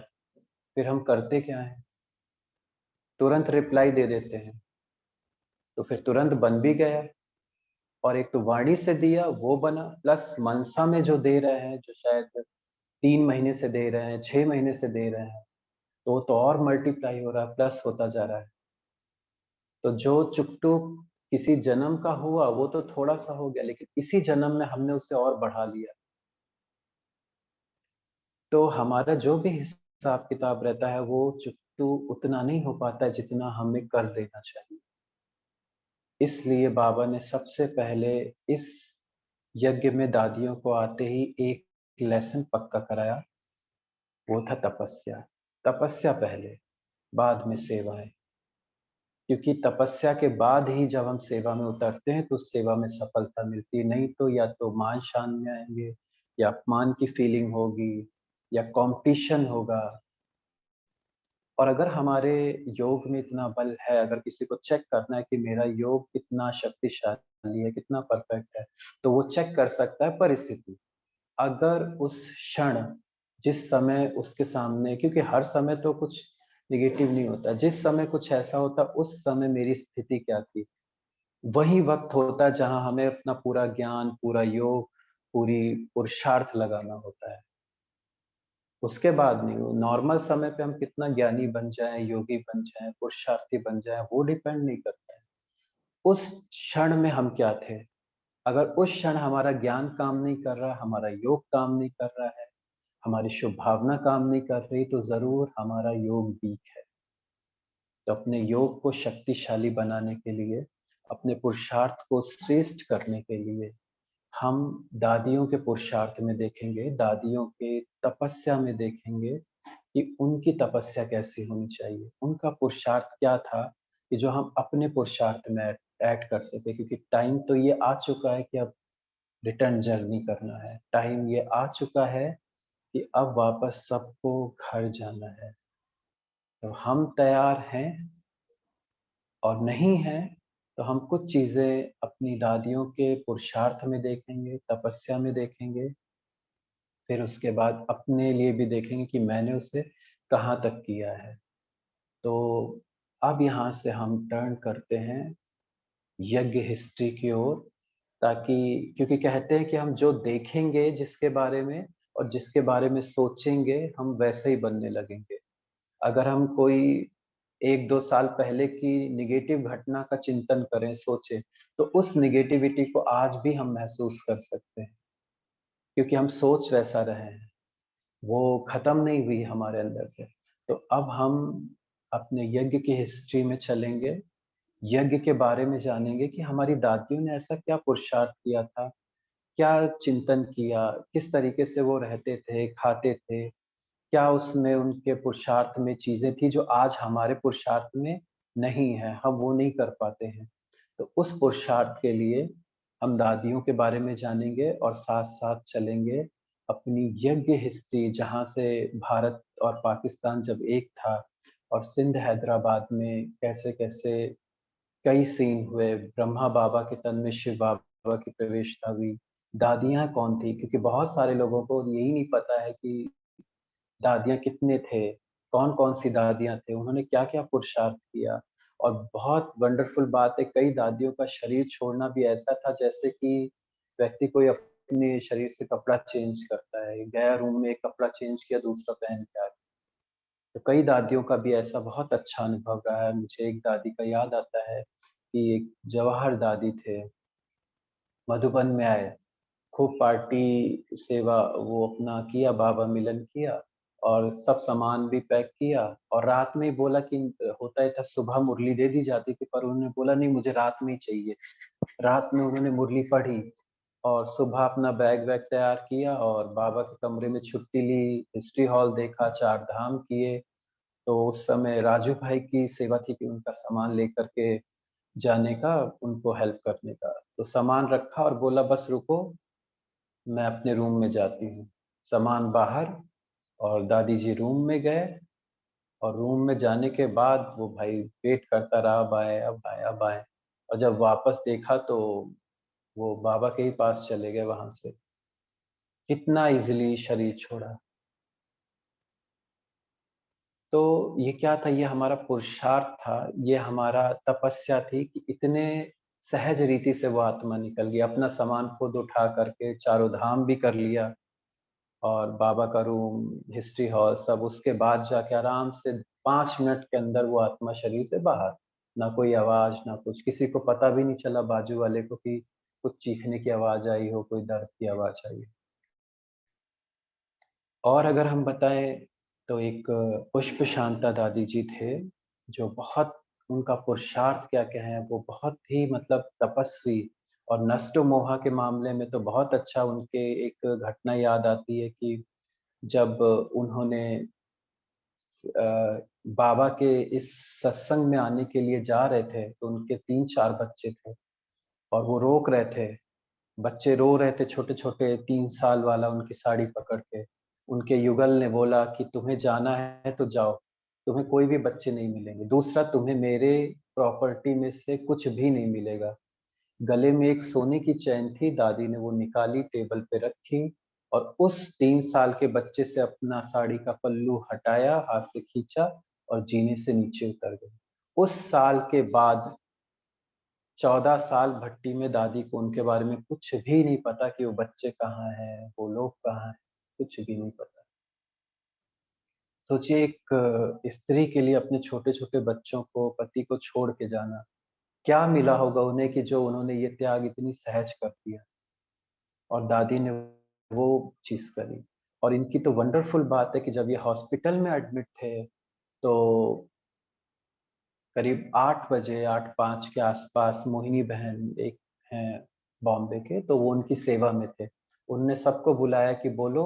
फिर हम करते क्या हैं? तुरंत रिप्लाई दे देते हैं, तो फिर तुरंत बन भी गया। और एक तो वाणी से दिया वो बना, प्लस मनसा में जो दे रहे हैं, जो शायद 3 महीने से दे रहे हैं, 6 महीने से दे रहे हैं, तो वो तो और मल्टीप्लाई हो रहा है, प्लस होता जा रहा है। तो जो चुकटू किसी जन्म का हुआ, वो तो थोड़ा-सा हो गया, लेकिन इसी जन्म में हमने उसे और बढ़ा लिया। तो हमारा जो भी हिसाब-किताब रहता है, वो चुकटू उतना नहीं हो पाता है, जितना हमें कर देना चाहिए। इसलिए बाबा ने सबसे पहले इस यज्ञ में दादियों को आते ही एक लेसन पक्का कराया, वो था तपस्या। तपस्या पहले, बाद में सेवाएँ। क्योंकि तपस्या के बाद ही जब हम सेवा में उतरते हैं, तो उस सेवा में सफलता मिलती है, नहीं तो या तो मान-शान में आएँगे, या अपमान की फीलिंग होगी, या कॉम्पिटिशन होगा। और अगर हमारे योग में इतना बल है, अगर किसी को चेक करना है कि मेरा योग कितना शक्तिशाली है, कितना परफेक्ट है, तो वो चेक कर सकता है परिस्थिति। अगर उस क्षण, जिस समय उसके सामने, क्योंकि हर समय तो कुछ नेगेटिव नहीं होता, जिस समय कुछ ऐसा होता, उस समय मेरी स्थिति क्या थी? वही वक़्त होता है जहाँ हमें अपना पूरा ज्ञान, पूरा योग, पूरी पुरुषार्थ लगाना होता है। उसके बाद नहीं, वो नॉर्मल समय पे हम कितना ज्ञानी बन जाएँ, योगी बन जाएँ, पुरुषार्थी बन जाएँ, वो डिपेंड नहीं करता है। उस क्षण में हम क्या थे? अगर उस क्षण हमारा ज्ञान काम नहीं कर रहा, हमारा योग काम नहीं कर रहा है, हमारी शुभ भावना काम नहीं कर रही, तो ज़रूर हमारा योग वीक है। तो अपने योग को शक्तिशाली बनाने के लिए, अपने पुरुषार्थ को श्रेष्ठ करने के लिए, हम दादियों के पुरुषार्थ में देखेंगे, दादियों के तपस्या में देखेंगे कि उनकी तपस्या कैसी होनी चाहिए। उनका पुरुषार्थ क्या था कि जो हम अपने पुरुषार्थ में ऐड कर सकें, क्योंकि टाइम तो ये आ चुका है कि अब रिटर्न जर्नी करना है। टाइम ये आ चुका है कि अब वापस सबको घर जाना है। तो हम तैयार हैं, और नहीं हैं, तो हम कुछ चीज़ें अपनी दादियों के पुरुषार्थ में देखेंगे, तपस्या में देखेंगे, फिर उसके बाद अपने लिए भी देखेंगे कि मैंने उसे कहाँ तक किया है। तो अब यहाँ से हम टर्न करते हैं यज्ञ हिस्ट्री की ओर, ताकि, क्योंकि कहते हैं कि हम जो देखेंगे जिसके बारे में और जिसके बारे में सोचेंगे, हम वैसे ही बनने लगेंगे। अगर हम कोई 1-2 साल पहले की नेगेटिव घटना का चिंतन करें, सोचें, तो उस नेगेटिविटी को आज भी हम महसूस कर सकते हैं, क्योंकि हम सोच वैसा रहे हैं। वो खत्म नहीं हुई हमारे अंदर से। तो अब हम अपने यज्ञ की हिस्ट्री में चलेंगे, यज्ञ के बारे में जानेंगे कि हमारी दादियों ने ऐसा क्या पुरुषार्थ किया था, क्या चिंतन किया, किस तरीके से वो रहते थे, खाते थे, क्या उसमें उनके पुरुषार्थ में चीज़ें थी जो आज हमारे पुरुषार्थ में नहीं है, हम वो नहीं कर पाते हैं। तो उस पुरुषार्थ के लिए हम दादियों के बारे में जानेंगे, और साथ-साथ चलेंगे अपनी यज्ञ हिस्ट्री, जहाँ से भारत और पाकिस्तान जब एक था, और सिंध हैदराबाद में कैसे-कैसे कई सीन हुए, ब्रह्मा बाबा के तन में शिव बाबा की प्रवेशता हुई। दादियाँ कौन थी? क्योंकि बहुत सारे लोगों को यही नहीं पता है कि दादियाँ कितने थे, कौन-कौन सी दादियाँ थे, उन्होंने क्या-क्या पुरुषार्थ किया। और बहुत वंडरफुल बात है, कई दादियों का शरीर छोड़ना भी ऐसा था जैसे कि व्यक्ति कोई अपने शरीर से कपड़ा चेंज करता है, गया रूम में एक कपड़ा चेंज किया, दूसरा पहन के आ गया। तो कई दादियों का भी ऐसा बहुत अच्छा अनुभव रहा है। मुझे एक दादी का याद आता है कि एक जवाहर दादी थे, मधुबन में आए, खूब पार्टी सेवा वो अपना किया, बाबा मिलन किया और सब सामान भी पैक किया और रात में ही बोला कि होता ही था सुबह मुरली दे दी जाती थी, पर उन्होंने बोला नहीं मुझे रात में ही चाहिए। रात में उन्होंने मुरली पढ़ी और सुबह अपना बैग वैग तैयार किया और बाबा के कमरे में छुट्टी ली, हिस्ट्री हॉल देखा, 4 धाम किए। तो उस समय राजू भाई की सेवा थी कि उनका सामान लेकर के जाने का, उनको हेल्प करने का। तो सामान रखा और बोला बस रुको, मैं अपने रूम में जाती हूँ। सामान बाहर और दादी जी रूम में गए और रूम में जाने के बाद वो भाई वेट करता रहा, अब आए, अब आए, अब आए और जब वापस देखा तो वो बाबा के ही पास चले गए वहाँ से। कितना ईज़िली शरीर छोड़ा। तो ये क्या था, ये हमारा पुरुषार्थ था, ये हमारा तपस्या थी कि इतने सहज रीति से वो आत्मा निकल गई। अपना सामान खुद उठा करके चारों धाम भी कर लिया और बाबा का रूम, हिस्ट्री हॉल सब, उसके बाद जाके आराम से 5 मिनट के अंदर वो आत्मा शरीर से बाहर। ना कोई आवाज़, ना कुछ, किसी को पता भी नहीं चला बाजू वाले को कि कुछ चीखने की आवाज़ आई हो, कोई दर्द की आवाज़ आई हो। और अगर हम बताएँ तो एक पुष्प शांता दादी जी थे, जो बहुत, उनका पुरुषार्थ क्या कहें, वो बहुत ही मतलब तपस्वी और नष्ट मोहा के मामले में तो बहुत अच्छा। उनके एक घटना याद आती है कि जब उन्होंने बाबा के इस सत्संग में आने के लिए जा रहे थे, तो उनके 3-4 बच्चे थे और वो रोक रहे थे। बच्चे रो रहे थे छोटे-छोटे, 3 साल वाला उनकी साड़ी पकड़ के। उनके युगल ने बोला कि तुम्हें जाना है तो जाओ, तुम्हें कोई भी बच्चे नहीं मिलेंगे। दूसरा, तुम्हें मेरे प्रॉपर्टी में से कुछ भी नहीं मिलेगा। गले में एक सोने की चैन थी, दादी ने वो निकाली, टेबल पे रखी और उस 3 साल के बच्चे से अपना साड़ी का पल्लू हटाया, हाथ से खींचा और जीने से नीचे उतर गई। उस साल के बाद 14 साल भट्टी में दादी को उनके बारे में कुछ भी नहीं पता कि वो बच्चे कहाँ हैं, वो लोग कहाँ हैं, कुछ भी नहीं पता। सोचिए एक स्त्री के लिए अपने छोटे-छोटे बच्चों को, पति को छोड़ के जाना, क्या मिला होगा उन्हें कि जो उन्होंने ये त्याग इतनी सहज कर दिया। और दादी ने वो चीज़ करी। और इनकी तो वंडरफुल बात है कि जब ये हॉस्पिटल में एडमिट थे, तो करीब 8 बजे, 8:05 के आस-पास मोहिनी बहन एक हैं बॉम्बे के, तो वो उनकी सेवा में थे। उनने सबको बुलाया कि बोलो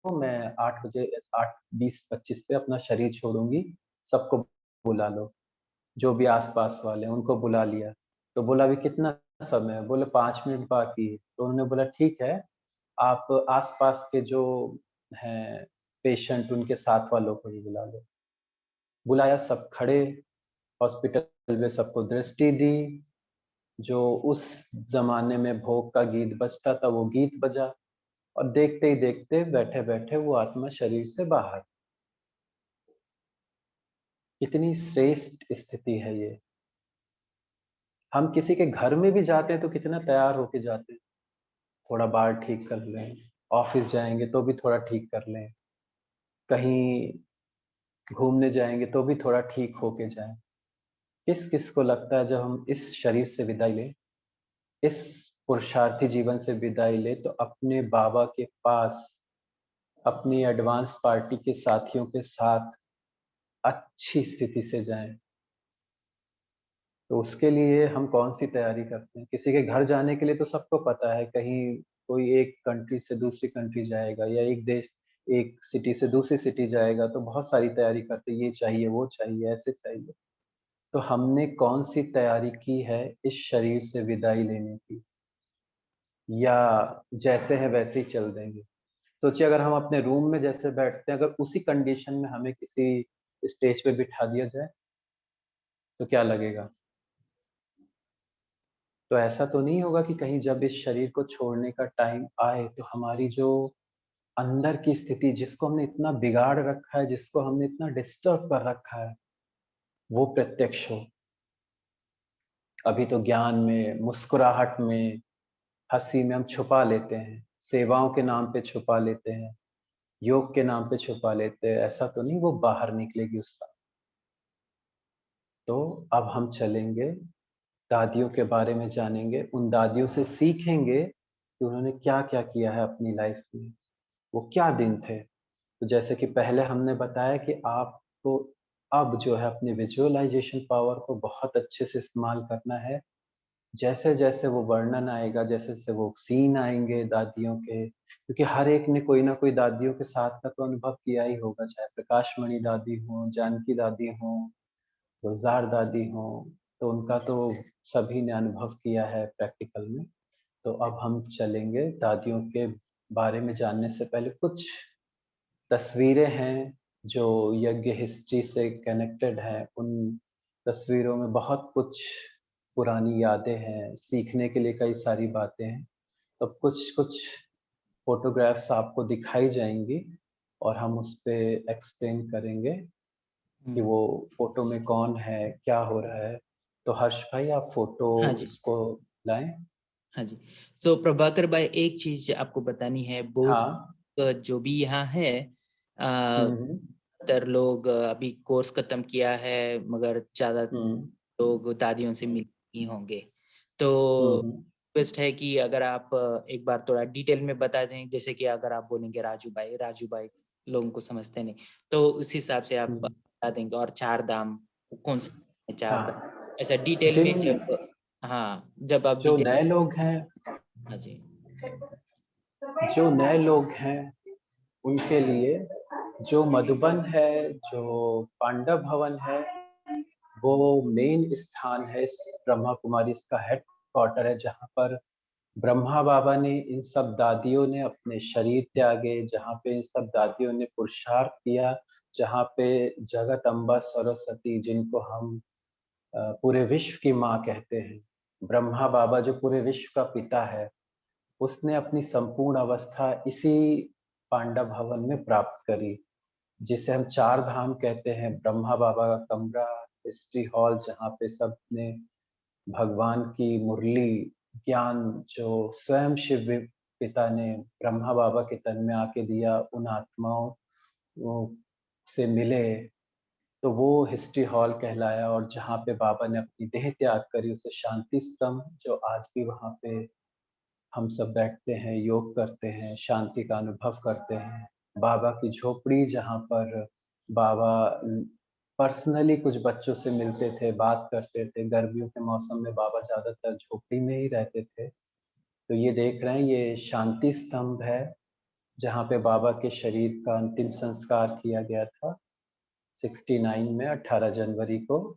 मैं 8 बजे 8:20-25 पे अपना शरीर छोड़ूँगी, सबको बुला लो। जो भी आस-पास वाले हैं उनको बुला लिया। तो बोला अभी कितना समय है? बोले 5 मिनट बाकी है। तो उन्होंने बोला ठीक है, आप आस-पास के जो हैं पेशेंट उनके साथ वालों को ही बुला लो। बुलाया, सब खड़े, हॉस्पिटल में सबको दृष्टि दी, जो उस ज़माने में भोग का गीत बजता था वो गीत बजा और देखते ही देखते बैठे-बैठे वो आत्मा शरीर से बाहर। कितनी श्रेष्ठ स्थिति है ये। हम किसी के घर में भी जाते हैं तो कितना तैयार होके जाते हैं। थोड़ा बाल ठीक कर लें, ऑफ़िस जाएँगे तो भी थोड़ा ठीक कर लें, कहीं घूमने जाएँगे तो भी थोड़ा ठीक होके जाएँ। किस-किस को लगता है जब हम इस शरीर से विदाई लें, इस पुरुषार्थी जीवन से विदाई लें तो अपने बाबा के पास, अपनी एडवांस पार्टी के साथियों के साथ अच्छी स्थिति से जाएँ। तो उसके लिए हम कौन-सी तैयारी करते हैं? किसी के घर जाने के लिए तो सबको पता है, कहीं कोई एक कंट्री से दूसरी कंट्री जाएगा या एक देश, एक सिटी से दूसरी सिटी जाएगा तो बहुत सारी तैयारी करते हैं, ये चाहिए, वो चाहिए, ऐसे चाहिए। तो हमने कौन-सी तैयारी की है इस शरीर से विदाई लेने की, या जैसे है वैसे ही चल देंगे? सोचिए अगर हम अपने रूम में जैसे बैठते हैं, अगर उसी कंडीशन में हमें किसी स्टेज पे बिठा दिया जाए, तो क्या लगेगा? तो ऐसा तो नहीं होगा कि कहीं जब इस शरीर को छोड़ने का टाइम आए, तो हमारी जो अंदर की स्थिति जिसको हमने इतना बिगाड़ रखा है, जिसको हमने इतना डिस्टर्ब कर रखा है, वो प्रत्यक्ष हो। अभी तो ज्ञान में, मुस्कुराहट में, हँसी में हम छुपा लेते हैं। सेवाओं के नाम पे छुपा लेते हैं, योग के नाम पे छुपा लेते हैं, ऐसा तो नहीं वो बाहर निकलेगी उस समय। तो अब हम चलेंगे, दादियों के बारे में जानेंगे, उन दादियों से सीखेंगे कि उन्होंने क्या-क्या किया है अपनी लाइफ में, वो क्या दिन थे। तो जैसे कि पहले हमने बताया कि आपको अब जो है अपनी विजुअलाइज़ेशन पावर को बहुत अच्छे से इस्तेमाल करना है। जैसे-जैसे वो वर्णन आएगा, जैसे-जैसे वो सीन आएँगे दादियों के, क्योंकि हर एक ने कोई ना कोई दादियों के साथ का तो अनुभव किया ही होगा, चाहे प्रकाशमणि दादी हों, जानकी दादी हों, गुलज़ार दादी हों, तो उनका तो सभी ने अनुभव किया है प्रैक्टिकल में। तो अब हम चलेंगे दादियों के बारे में जानने से पहले कुछ तस्वीरें हैं, जो यज्ञ हिस्ट्री से कनेक्टेड हैं, उन तस्वीरों में बहुत कुछ पुरानी यादें हैं, सीखने के लिए कई सारी बातें हैं। तो कुछ-कुछ फ़ोटोग्राफ्स आपको दिखाई जाएँगी और हम उसपे एक्सप्लेन करेंगे कि हुँ। वो फ़ोटो में कौन है, क्या हो रहा है। तो हर्ष भाई आप हाँ जी, फ़ोटोज़ को लाएँ। हाँ जी। सो प्रभाकर भाई एक चीज़ आपको बतानी है, बहुत हाँ। जो भी यहाँ है हुँ, अ, हुँ। तर लोग अभी कोर्स खत्म किया है मगर ज़्यादा हुँ। लोग दादियों से मिले नहीं होंगे। हुँ, तो हुँ। रिक्वेस्ट है कि अगर आप एक बार थोड़ा डिटेल में बता दें, जैसे कि अगर आप बोलेंगे राजू भाई लोगों को समझते नहीं, तो उस हिसाब से आप हुँ। बता देंगे और चार धाम कौन-से हैं चार धाम? हाँ, ऐसा डिटेल जिन में जब हाँ, जब आप जो डिटेल नए लोग हैं हाँ जी। जो नए लोग हैं, उनके लिए जो मधुबन है, जो पांडव भवन है, वो मेन स्थान है इस ब्रह्मा कुमारी इसका हेडक्वार्टर है, जहाँ पर ब्रह्मा बाबा ने इन सब दादियों ने अपने शरीर त्यागे, जहाँ पे इन सब दादियों ने पुरुषार्थ किया, जहाँ पे जगत अम्बा सरस्वती जिनको हम पूरे विश्व की माँ कहते हैं, ब्रह्मा बाबा जो पूरे विश्व का पिता है, उसने अपनी संपूर्ण अवस्था इसी पांडव भवन में प्राप्त करी, जिसे हम चार धाम कहते हैं। ब्रह्मा बाबा का कमरा, हिस्ट्री हॉल जहाँ पे सबने भगवान की मुरली, ज्ञान जो स्वयं शिव पिता ने ब्रह्मा बाबा के तन में आके दिया, उन आत्माओं वो से मिले, तो वो हिस्ट्री हॉल कहलाया और जहाँ पे बाबा ने अपनी देह त्याग करी, उसे शांति स्तंभ जो आज भी वहाँ पे हम सब बैठते हैं, योग करते हैं, शांति का अनुभव करते हैं। बाबा की झोपड़ी जहाँ पर बाबा पर्सनली कुछ बच्चों से मिलते थे, बात करते थे। गर्मियों के मौसम में बाबा ज़्यादातर झोपड़ी में ही रहते थे। तो ये देख रहे हैं ये शांति स्तंभ है, जहाँ पे बाबा के शरीर का अंतिम संस्कार किया गया था 69 में 18 जनवरी को।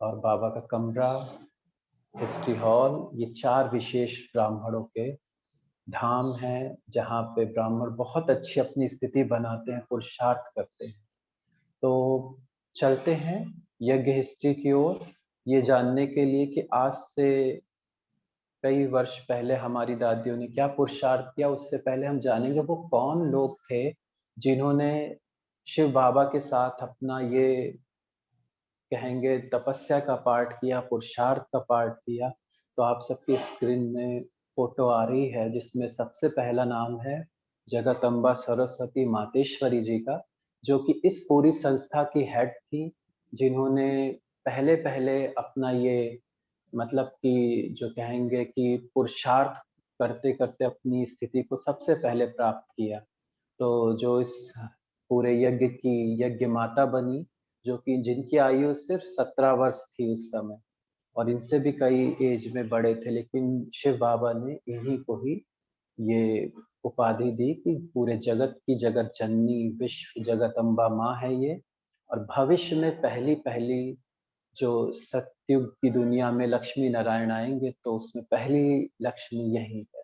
और बाबा का कमरा, हिस्ट्री हॉल, ये 4 विशेष ब्राह्मणों के धाम हैं, जहाँ पे ब्राह्मण बहुत अच्छी अपनी स्थिति बनाते हैं, पुरुषार्थ करते हैं। तो चलते हैं यज्ञ हिस्ट्री की ओर, ये जानने के लिए कि आज से कई वर्ष पहले हमारी दादियों ने क्या पुरुषार्थ किया, उससे पहले हम जानेंगे वो कौन लोग थे, जिन्होंने शिव बाबा के साथ अपना ये कहेंगे तपस्या का पाठ किया, पुरुषार्थ का पाठ किया। तो आप सबकी स्क्रीन में फ़ोटो आ रही है जिसमें सबसे पहला नाम है जगदम्बा सरस्वती मातेश्वरी जी का, जो कि इस पूरी संस्था की हेड थी, जिन्होंने पहले-पहले अपना ये मतलब कि जो कहेंगे कि पुरुषार्थ करते-करते अपनी स्थिति को सबसे पहले प्राप्त किया। तो जो इस पूरे यज्ञ की यज्ञ माता बनी, जो कि जिनकी आयु सिर्फ़ 17 वर्ष थी उस समय और इनसे भी कई ऐज में बड़े थे, लेकिन शिव बाबा ने इन्हीं को ही ये उपाधि दी कि पूरे जगत की जगत जननी, विश्व जगदम्बा माँ है ये और भविष्य में पहली-पहली जो सतयुग की दुनिया में लक्ष्मी नारायण आएँगे, तो उसमें पहली लक्ष्मी यही है।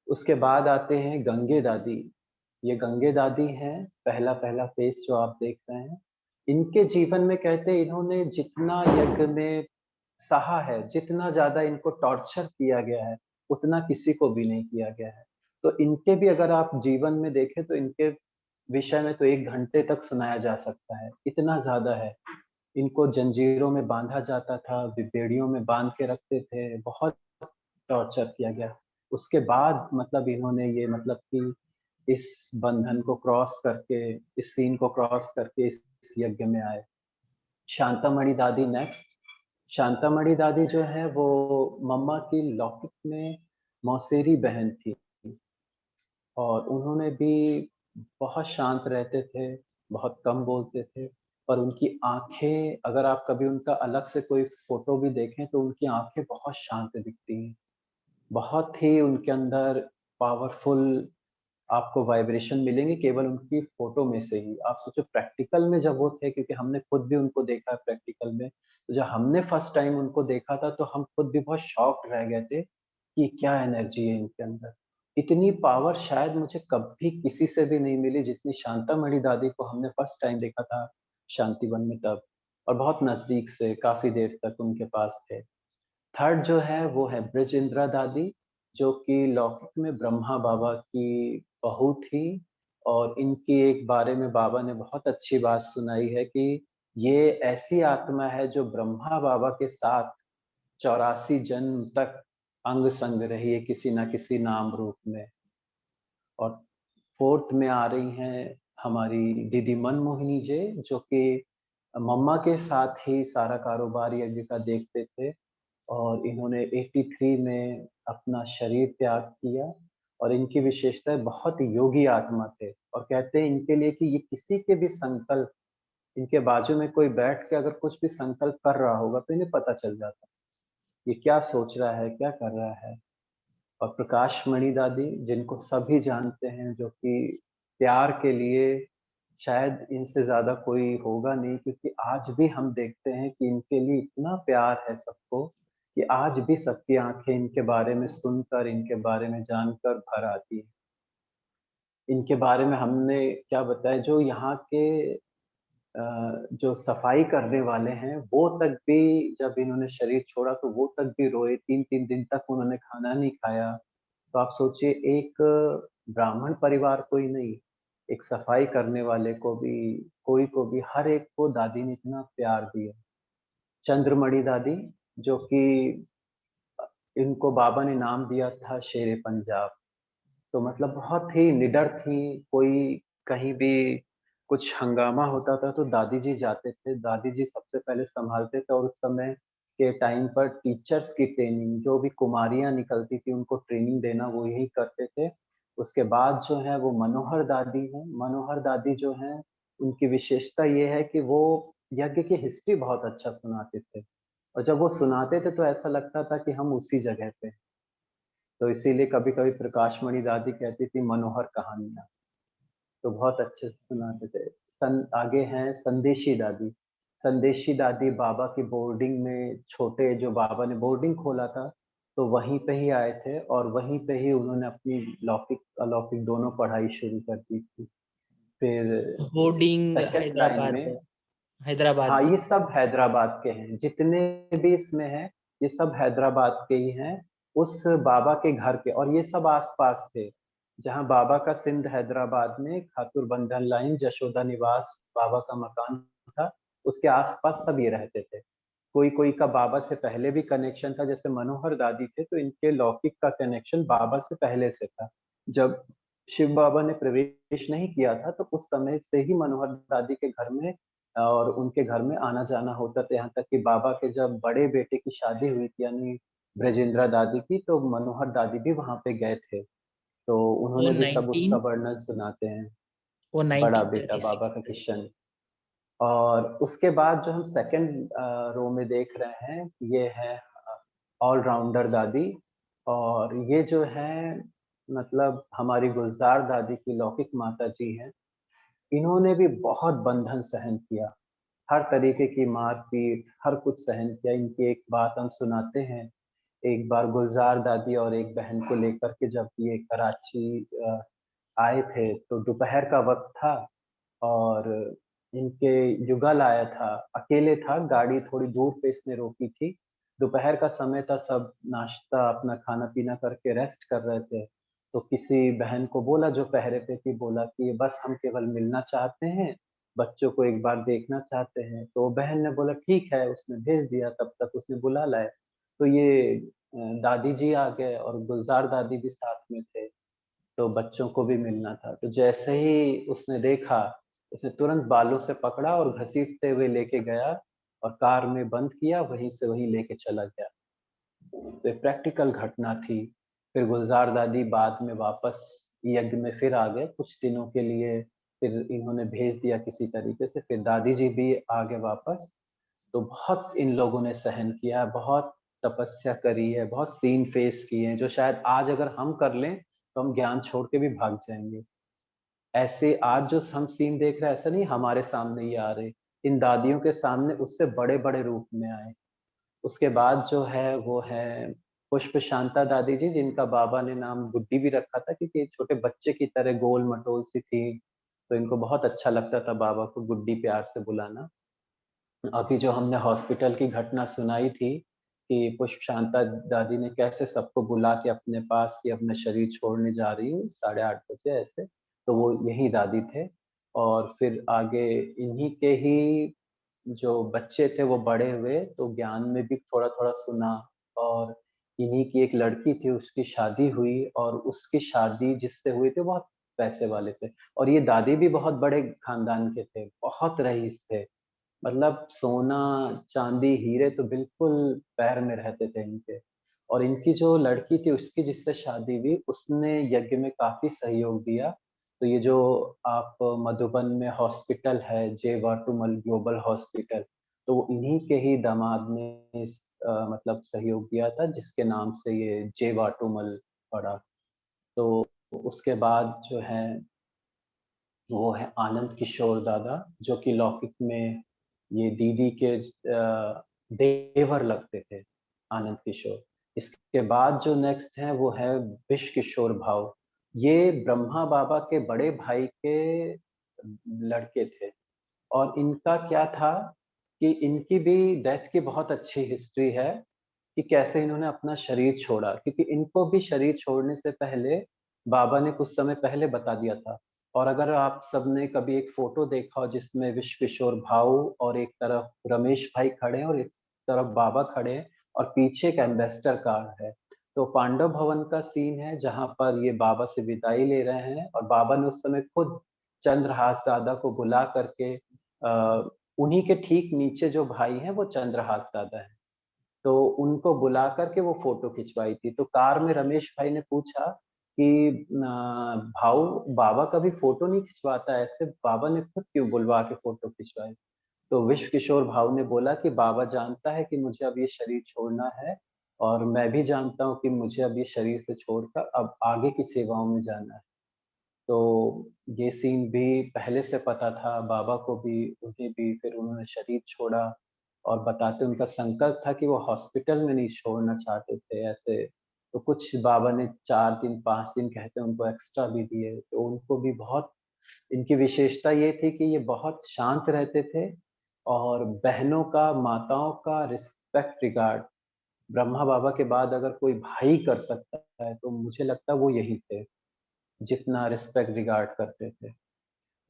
उसके बाद आते हैं गंगे दादी। ये गंगे दादी हैं, पहला-पहला फ़ेज़ जो आप देख रहे हैं। इनके जीवन में कहते हैं इन्होंने जितना यज्ञ में सहा है, जितना ज़्यादा इनको टॉर्चर किया गया है, उतना किसी को भी नहीं किया गया है। तो इनके भी अगर आप जीवन में देखें तो इनके विषय में तो 1 घंटे तक सुनाया जा सकता है, इतना ज़्यादा है। इनको जंजीरों में बाँधा जाता था, बेड़ियों में बाँध के रखते थे, बहुत टॉर्चर किया गया। उसके बाद मतलब इन्होंने ये मतलब कि इस बंधन को क्रॉस करके, इस सीन को क्रॉस करके इस यज्ञ में आए। शांतामणि दादी नेक्स्ट। शांतामणि दादी जो है वो मम्मा की लौकिक में मौसेरी बहन थी और उन्होंने भी बहुत शांत रहते थे, बहुत कम बोलते थे, पर उनकी आँखें अगर आप कभी उनका अलग से कोई फ़ोटो भी देखें तो उनकी आँखें बहुत शांत दिखती हैं। बहुत ही उनके अंदर पावरफुल आपको वाइब्रेशन मिलेंगे केवल उनकी फ़ोटो में से ही। आप सोचो प्रैक्टिकल में जब वो थे क्योंकि हमने खुद भी उनको देखा है प्रैक्टिकल में, तो जब हमने फर्स्ट टाइम उनको देखा था तो हम खुद भी बहुत शॉक्ड रह गए थे कि क्या एनर्जी है इनके अंदर। इतनी पावर शायद मुझे कभी किसी से भी नहीं मिली जितनी शांतामणि दादी को हमने फर्स्ट टाइम देखा था शांतिवन में तब और बहुत नज़दीक से काफ़ी देर तक उनके पास थे। थर्ड जो है वो है बृजेंद्रा दादी, जो कि लौकिक में ब्रह्मा बाबा की बहू थी और इनकी एक बारे में बाबा ने बहुत अच्छी बात सुनाई है कि ये ऐसी आत्मा है जो ब्रह्मा बाबा के साथ 84 जन्म तक अंग-संग रही है किसी न किसी नाम रूप में। और फोर्थ में आ रही हैं हमारी दीदी मनमोहिनी जी, जो कि मम्मा के साथ ही सारा कारोबार यज्ञ का देखते थे और इन्होंने 83 में अपना शरीर त्याग किया और इनकी विशेषता है बहुत योगी आत्मा थे और कहते हैं इनके लिए कि ये किसी के भी संकल्प इनके बाजू में कोई बैठ के अगर कुछ भी संकल्प कर रहा होगा तो इन्हें पता चल जाता। ये क्या सोच रहा है, क्या कर रहा है? और प्रकाश मणि दादी जिनको सभी जानते हैं जो कि प्यार के लिए शायद इनसे ज़्यादा कोई होगा नहीं क्योंकि आज भी हम देखते हैं कि इनके लिए इतना प्यार है सबको, कि आज भी सबकी आँखें इनके बारे में सुनकर, इनके बारे में जानकर भर आती हैं। इनके बारे में हमने क्या बताया जो यहाँ के जो सफाई करने वाले हैं, वो तक भी जब इन्होंने शरीर छोड़ा तो वो तक भी रोए, 3-3 दिन तक उन्होंने खाना नहीं खाया। तो आप सोचिए एक ब्राह्मण परिवार को ही नहीं, एक सफाई करने वाले को भी, कोई को भी, हर एक को दादी ने इतना प्यार दिया। चंद्रमणि दादी जो कि इनको बाबा ने नाम दिया था शेर-ए पंजाब। तो मतलब बहुत ही निडर थी, कोई कहीं भी कुछ हंगामा होता था तो दादी जी जाते थे, दादी जी सबसे पहले सँभालते थे और उस समय के टाइम पर टीचर्स की ट्रेनिंग जो भी कुमारियाँ निकलती थी उनको ट्रेनिंग देना वो यही करते थे। उसके बाद जो है वो मनोहर दादी हैं, मनोहर दादी जो हैं उनकी विशेषता ये है कि वो यज्ञ की हिस्ट्री बहुत अच्छा सुनाते थे और जब वो सुनाते थे तो ऐसा लगता था कि हम उसी जगह पे हैं। तो इसीलिए कभी-कभी प्रकाशमणि दादी कहती थी मनोहर कहानियाँ, तो बहुत अच्छे से सुनाते थे। आगे हैं संदेशी दादी। संदेशी दादी बाबा की बोर्डिंग में छोटे जो बाबा ने बोर्डिंग खोला था, तो वहीं पे ही आए थे और वहीं पे ही उन्होंने अपनी लौकिक, अलौकिक दोनों पढ़ाई शुरू कर दी थी। फिर होर्डिंग सेकंड लाइन हैदराबाद में हैदराबाद हाँ, में। ये सब हैदराबाद के हैं, जितने भी इसमें हैं, ये सब हैदराबाद के ही हैं, उस बाबा के घर के और ये सब आस-पास थे। जहाँ बाबा का सिंध हैदराबाद में खातूर बंधन लाइन, जशोदा निवास बाबा का मकान था, उसके आस-पास सब ये रहते थे। कोई-कोई का बाबा से पहले भी कनेक्शन था, जैसे मनोहर दादी थे, तो इनके लौकिक का कनेक्शन बाबा से पहले से था। जब शिव बाबा ने प्रवेश नहीं किया था, तो उस समय से ही मनोहर दादी के घर में और उनके घर में आना-जाना होता था, यहाँ तक कि बाबा के जब बड़े बेटे की शादी हुई थी, यानी ब्रजेंद्रा दादी की, तो मनोहर दादी भी वहाँ पे गए थे। तो वो उन्होंने भी सब उसका 19 वर्णन सुनाते हैं, वो बड़ा बेटा बाबा 1936 का में। किशन। और उसके बाद जो हम सेकंड रो में देख रहे हैं, ये है ऑल राउंडर दादी और ये जो है मतलब हमारी गुलज़ार दादी की लौकिक माताजी हैं। इन्होंने भी बहुत बंधन सहन किया। हर तरीके की मार-पीट, हर कुछ सहन किया। इनकी एक बात हम सुनाते हैं, एक बार गुलज़ार दादी और एक बहन को लेकर के जब ये कराची आए थे, तो दोपहर का वक़्त था और इनके युगल आया था, अकेले था, गाड़ी थोड़ी दूर पे इसने रोकी थी। दोपहर का समय था, सब नाश्ता अपना खाना-पीना करके रेस्ट कर रहे थे। तो किसी बहन को बोला जो पहरे पे थी, बोला कि बस हम केवल मिलना चाहते हैं, बच्चों को एक बार देखना चाहते हैं। तो बहन ने बोला ठीक है, उसने भेज दिया, तब तक उसने बुला लाए। तो ये दादी जी आ गए और गुलज़ार दादी भी साथ में थे, तो बच्चों को भी मिलना था। तो जैसे ही उसने देखा, उसने तुरंत बालों से पकड़ा और घसीटते हुए लेके गया और कार में बंद किया, वहीं से वहीं लेके चला गया। तो एक प्रैक्टिकल घटना थी। फिर गुलज़ार दादी बाद में वापस यज्ञ में फिर आ गए कुछ दिनों के लिए, फिर इन्होंने भेज दिया किसी तरीके से, फिर दादी जी भी आ गए वापस। तो बहुत इन लोगों ने सहन किया, बहुत तपस्या करी है, बहुत सीन फेस किए हैं, जो शायद आज अगर हम कर लें, तो हम ज्ञान छोड़ के भी भाग जाएँगे। ऐसे आज जो हम सीन देख रहे हैं, ऐसा नहीं हमारे सामने ही आ रहे, इन दादियों के सामने उससे बड़े-बड़े रूप में आए। उसके बाद जो है वो है पुष्प शांता दादी जी, जिनका बाबा ने नाम गुड्डी भी रखा था क्योंकि ये छोटे बच्चे की तरह गोल-मटोल सी थी, तो इनको बहुत अच्छा लगता था बाबा को गुड्डी प्यार से बुलाना। अभी जो हमने हॉस्पिटल की घटना सुनाई थी कि पुष्प शांता दादी ने कैसे सबको बुला के अपने पास कि अब मैं शरीर छोड़ने जा रही हूँ 8:30 बजे ऐसे, तो वो यही दादी थे। और फिर आगे इन्हीं के ही जो बच्चे थे वो बड़े हुए तो ज्ञान में भी थोड़ा-थोड़ा सुना और इन्हीं की एक लड़की थी उसकी शादी हुई और उसकी शादी जिससे हुई थी बहुत पैसे वाले थे और ये दादी भी बहुत बड़े खानदान के थे, बहुत रईस थे। मतलब सोना, चांदी, हीरे तो बिल्कुल पैर में रहते थे इनके। और इनकी जो लड़की थी उसकी जिससे शादी हुई, उसने यज्ञ में काफ़ी सहयोग दिया। तो ये जो आप मधुबन में हॉस्पिटल है, जे वाटुमल ग्लोबल हॉस्पिटल, तो वो इन्हीं के ही दामाद ने मतलब सहयोग दिया था जिसके नाम से ये जे वाटुमल पड़ा। तो उसके बाद जो है वो है आनंद किशोर दादा, जो कि लौकिक में ये दीदी के देवर लगते थे, आनंद किशोर। इसके बाद जो नेक्स्ट है वो है विश किशोर भाऊ। ये ब्रह्मा बाबा के बड़े भाई के लड़के थे और इनका क्या था कि इनकी भी डेथ की बहुत अच्छी हिस्ट्री है कि कैसे इन्होंने अपना शरीर छोड़ा क्योंकि इनको भी शरीर छोड़ने से पहले बाबा ने कुछ समय पहले बता दिया था। और अगर आप सबने कभी एक फ़ोटो देखा हो जिसमें विश्व किशोर भाऊ और एक तरफ रमेश भाई खड़े हैं और एक तरफ बाबा खड़े हैं और पीछे एक एम्बेसडर कार है। तो पांडव भवन का सीन है जहाँ पर ये बाबा से विदाई ले रहे हैं और बाबा ने उस समय खुद चंद्रहास दादा को बुला करके उन्हीं के ठीक नीचे जो भाई हैं वो चंद्रहास दादा हैं। तो उनको बुला कर के वो फ़ोटो खिंचवाई थी। तो कार में रमेश भाई ने पूछा कि भाऊ बाबा कभी फ़ोटो नहीं खिंचवाता ऐसे, बाबा ने खुद क्यों बुलवा के फ़ोटो खिंचवाई? तो विश्व किशोर भाऊ ने बोला कि बाबा जानता है कि मुझे अब ये शरीर छोड़ना है और मैं भी जानता हूँ कि मुझे अब ये शरीर से छोड़कर अब आगे की सेवाओं में जाना है। तो ये सीन भी पहले से पता था बाबा को भी, उन्हें भी, फिर उन्होंने शरीर छोड़ा और बताते उनका संकल्प था कि वो हॉस्पिटल में नहीं छोड़ना चाहते थे ऐसे। तो कुछ बाबा ने 4 दिन, 5 दिन कहते हैं उनको एक्स्ट्रा भी दिए, तो उनको भी बहुत इनकी विशेषता ये थी कि ये बहुत शांत रहते थे और बहनों का, माताओं का रिस्पेक्ट रिगार्ड ब्रह्मा बाबा के बाद अगर कोई भाई कर सकता है, तो मुझे लगता है वो यही थे। जितना रिस्पेक्ट रिगार्ड करते थे।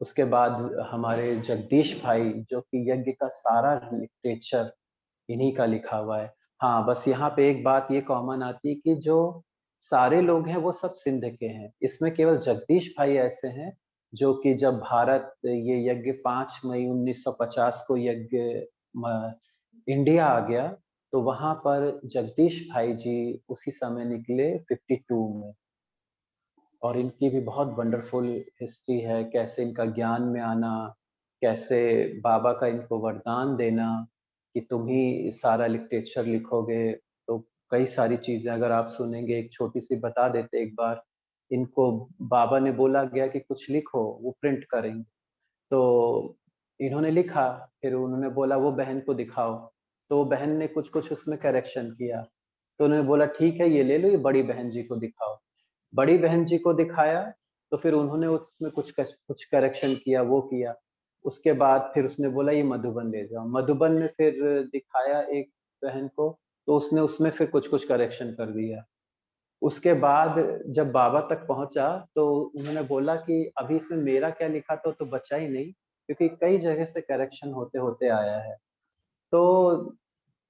उसके बाद हमारे जगदीश भाई जो कि यज्ञ का सारा लिटरेचर इन्हीं का लिखा हुआ है। हाँ, बस यहाँ पे एक बात ये कॉमन आती है कि जो सारे लोग हैं वो सब सिंध के हैं। इसमें केवल जगदीश भाई ऐसे हैं जो कि जब भारत ये यज्ञ 5 मई 1950 को यज्ञ म इंडिया आ गया, तो वहाँ पर जगदीश भाई जी उसी समय निकले 52 में। और इनकी भी बहुत वंडरफुल हिस्ट्री है, कैसे इनका ज्ञान में आना, कैसे बाबा का इनको वरदान देना कि तुम ही सारा लिटरेचर लिखोगे। तो कई सारी चीज़ें अगर आप सुनेंगे, एक छोटी-सी बता देते एक बार, इनको बाबा ने बोला गया कि कुछ लिखो, वो प्रिंट करेंगे। तो इन्होंने लिखा, फिर उन्होंने बोला वो बहन को दिखाओ, तो वो बहन ने कुछ-कुछ उसमें करेक्शन किया। तो उन्होंने बोला ठीक है ये ले लो, ये बड़ी बहन जी को दिखाओ। बड़ी बहन जी को दिखाया, तो फिर उन्होंने उसमें कुछ करेक्शन किया, वो किया। उसके बाद फिर उसने बोला ये मधुबन ले जाओ। मधुबन में फिर दिखाया एक बहन को, तो उसने उसमें फिर कुछ-कुछ करेक्शन कर दिया। उसके बाद जब बाबा तक पहुँचा, तो उन्होंने बोला कि अभी इसमें मेरा क्या लिखा था तो बचा ही नहीं, क्योंकि कई जगह से करेक्शन होते-होते आया है। तो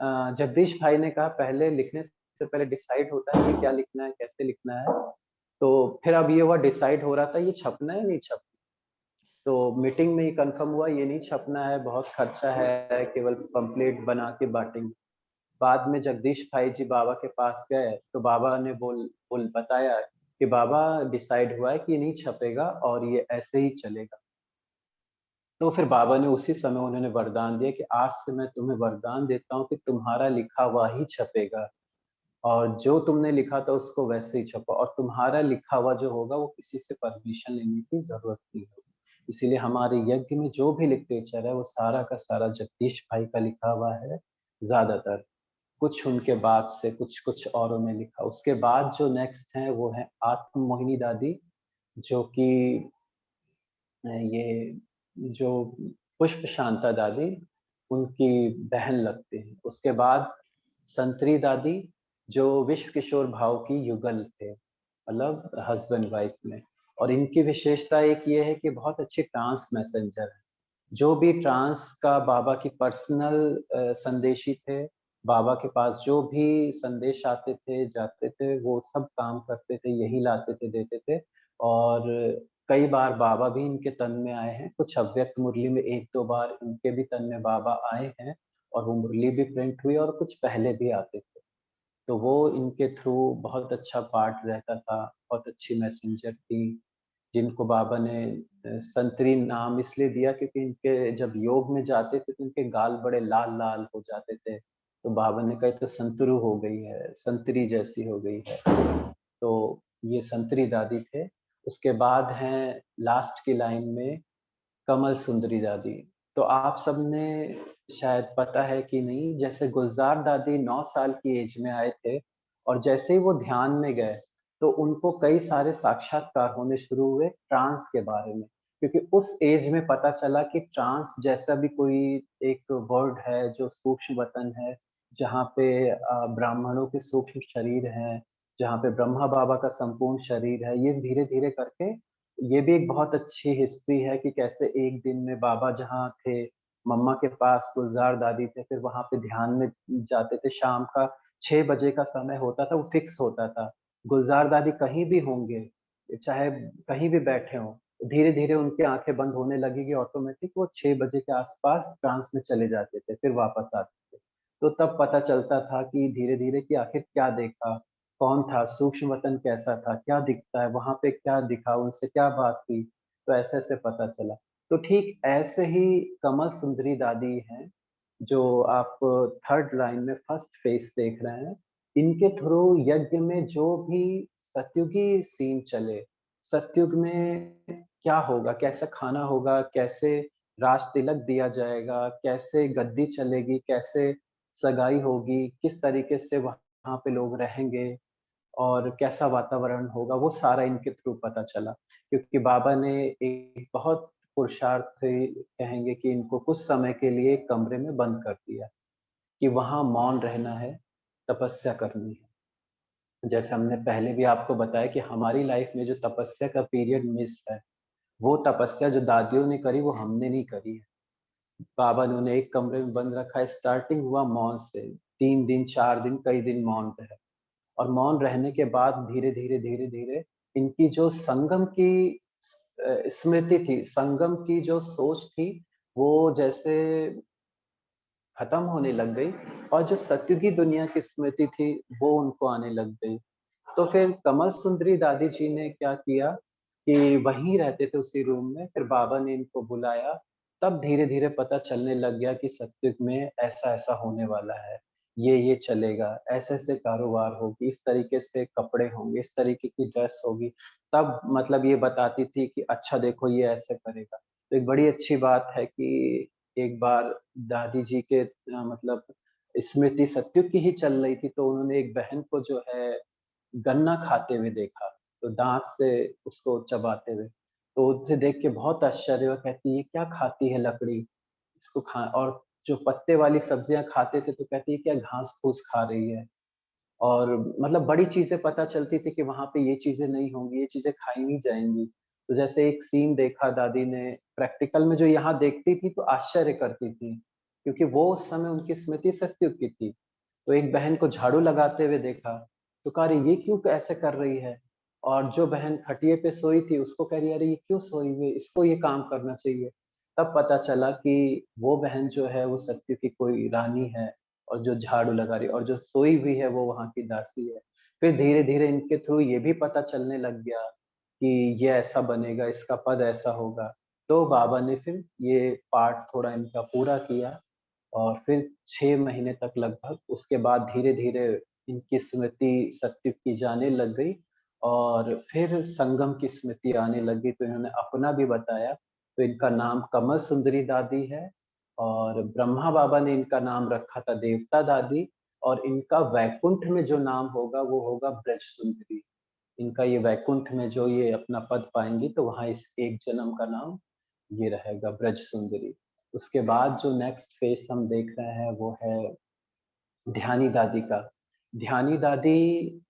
जगदीश भाई ने कहा पहले लिखने से से पहले डिसाइड होता है कि क्या लिखना है, कैसे लिखना है। तो फिर अब ये हुआ डिसाइड हो रहा था ये छपना है, नहीं छपना। तो मीटिंग में ही कन्फर्म हुआ ये नहीं छपना है, बहुत खर्चा है, केवल पम्पलेट बना के बाँटेंगे। बाद में जगदीश भाई जी बाबा के पास गए, तो बाबा ने बोल बोल बताया कि बाबा डिसाइड हुआ है कि ये नहीं छपेगा और ये ऐसे ही चलेगा। तो फिर बाबा ने उसी समय उन्होंने वरदान दिया कि आज से मैं तुम्हें वरदान देता हूँ कि तुम्हारा लिखा हुआ ही छपेगा और जो तुमने लिखा था उसको वैसे ही छपो और तुम्हारा लिखा हुआ जो होगा वो किसी से परमिशन लेने की ज़रूरत नहीं होगी। इसीलिए हमारे यज्ञ में जो भी लिटरेचर है वो सारा का सारा जगदीश भाई का लिखा हुआ है ज़्यादातर। कुछ उनके बाद से कुछ औरों ने लिखा। उसके बाद जो नेक्स्ट हैं वो हैं आत्म मोहिनी दादी, जो कि ये जो पुष्प शांता दादी, उनकी बहन लगती हैं। उसके बाद संतरी दादी, जो विश्व किशोर भाव की युगल थे, मतलब हस्बैंड वाइफ में। और इनकी विशेषता एक ये है कि बहुत अच्छे ट्रांस मैसेंजर हैं। जो भी ट्रांस का बाबा की पर्सनल संदेशी थे, बाबा के पास जो भी संदेश आते थे, जाते थे, वो सब काम करते थे, यही लाते थे, देते थे। और कई बार बाबा भी इनके तन में आए हैं, कुछ अव्यक्त मुरली में 1-2 बार इनके भी तन में बाबा आए हैं और वो मुरली भी प्रिंट हुई और कुछ पहले भी आते थे। तो वो इनके थ्रू बहुत अच्छा पार्ट रहता था, बहुत अच्छी मैसेंजर थी। जिनको बाबा ने संतरी नाम इसलिए दिया क्योंकि इनके जब योग में जाते थे तो इनके गाल बड़े लाल-लाल हो जाते थे। तो बाबा ने कहा तो संतरू हो गई है, संतरी जैसी हो गई है। तो ये संतरी दादी थे। उसके बाद हैं लास्ट की लाइन में कमल सुंदरी दादी। तो आप सबने शायद पता है कि नहीं, जैसे गुलज़ार दादी 9 साल की एज में आए थे और जैसे ही वो ध्यान में गए, तो उनको कई सारे साक्षात्कार होने शुरू हुए ट्रांस के बारे में। क्योंकि उस एज में पता चला कि ट्रांस जैसा भी कोई एक वर्ड है जो सूक्ष्म वतन है, जहाँ पे ब्राह्मणों के सूक्ष्म शरीर हैं, जहाँ पे ब्रह्मा बाबा का संपूर्ण शरीर है, ये धीरे-धीरे करके ये भी एक बहुत अच्छी हिस्ट्री है कि कैसे एक दिन में बाबा जहाँ थे, मम्मा के पास गुलज़ार दादी थे, फिर वहाँ पे ध्यान में जाते थे, शाम का 6 बजे का समय होता था, वो फिक्स होता था। गुलज़ार दादी कहीं भी होंगे, चाहे कहीं भी बैठे हों, धीरे-धीरे उनकी आँखें बंद होने लगेगी ऑटोमेटिक, वो 6 बजे के आस-पास ट्रांस में चले जाते थे, फिर वापस आते थे। तो तब पता चलता था कि धीरे-धीरे कि आखिर क्या देखा, कौन था, सूक्ष्म वतन कैसा था, क्या दिखता है, वहाँ पे क्या दिखा, उनसे क्या बात हुई, तो ऐसे-ऐसे पता चला। तो ठीक ऐसे ही कमल सुंदरी दादी हैं, जो आप 3rd लाइन में फर्स्ट फेस देख रहे हैं। इनके थ्रू यज्ञ में जो भी सतयुगी सीन चले, सतयुग में क्या होगा, कैसा खाना होगा, कैसे राज तिलक दिया जाएगा, कैसे गद्दी चलेगी, कैसे सगाई होगी, किस तरीके से वहाँ पे लोग रहेंगे और कैसा वातावरण होगा, वो सारा इनके थ्रू पता चला। क्योंकि बाबा ने एक बहुत पुरुषार्थ कहेंगे कि इनको कुछ समय के लिए एक कमरे में बंद कर दिया, कि वहाँ मौन रहना है, तपस्या करनी है। जैसे हमने पहले भी आपको बताया कि हमारी लाइफ में जो तपस्या का पीरियड मिस है, वो तपस्या जो दादियों ने करी, वो हमने नहीं करी है। बाबा ने उन्हें एक कमरे में बंद रखा है, स्टार्टिंग हुआ मौन से, 3 दिन, 4 दिन, कई दिन मौन रहे। और मौन रहने के बाद धीरे-धीरे, धीरे-धीरे इनकी जो संगम की स्मृति थी, संगम की जो सोच थी, वो जैसे खत्म होने लग गई और जो सत्युगी दुनिया की स्मृति थी, वो उनको आने लग गई। तो फिर कमल सुंदरी दादी जी ने क्या किया कि वहीं रहते थे उसी रूम में, फिर बाबा ने इनको बुलाया, तब धीरे-धीरे पता चलने लग गया कि सत्युग में ऐसा-ऐसा होने वाला है, ये चलेगा, ऐसे-ऐसे कारोबार होगी, इस तरीके से कपड़े होंगे, इस तरीके की ड्रेस होगी। तब मतलब ये बताती थी कि अच्छा देखो ये ऐसे करेगा। तो एक बड़ी अच्छी बात है कि एक बार दादी जी के मतलब स्मृति सत्युग की ही चल रही थी, तो उन्होंने एक बहन को जो है गन्ना खाते हुए देखा, तो दाँत से उसको चबाते हुए। तो उसे देख के बहुत आश्चर्य हुआ, कहती ये क्या खाती है लकड़ी? इसको खा और जो पत्ते वाली सब्जियाँ खाते थे तो कहती ये क्या घास-फूस खा रही है? और मतलब बड़ी चीज़ें पता चलती थी कि वहाँ पे ये चीज़ें नहीं होंगी, ये चीज़ें खाई नहीं जाएँगी। तो जैसे एक सीन देखा दादी ने प्रैक्टिकल में जो यहाँ देखती थी तो आश्चर्य करती थी, क्योंकि वो उस समय उनकी स्मृति सत्युग की थी। तो एक बहन को झाड़ू लगाते हुए देखा, तो कहा, "अरे! ये क्यों ऐसे कर रही है?" और जो बहन खटिए पे सोई थी, उसको कह रही है, "अरे! ये क्यों सोई हुई है? इसको ये काम करना चाहिए।" तब पता चला कि वो बहन जो है, वो सत्य की कोई रानी है और जो झाड़ू लगा रही है, और जो सोई हुई है, वो वहाँ की दासी है। फिर धीरे-धीरे इनके थ्रू ये भी पता चलने लग गया कि ये ऐसा बनेगा, इसका पद ऐसा होगा। तो बाबा ने फिर ये पाठ थोड़ा इनका पूरा किया और फिर 6 महीने तक लगभग, उसके बाद धीरे-धीरे इनकी स्मृति सत्युग की जाने लग गई और फिर संगम की स्मृति आने लगी, तो इन्होंने अपना भी बताया। तो इनका नाम कमल सुंदरी दादी है और ब्रह्मा बाबा ने इनका नाम रखा था देवता दादी, और इनका वैकुंठ में जो नाम होगा, वो होगा ब्रज सुंदरी। इनका ये वैकुंठ में जो ये अपना पद पाएँगी, तो वहाँ इस एक जन्म का नाम ये रहेगा ब्रज सुंदरी। उसके बाद जो नेक्स्ट फ़ेज़ हम देख रहे हैं, वो है ध्यानी दादी का। ध्यानी दादी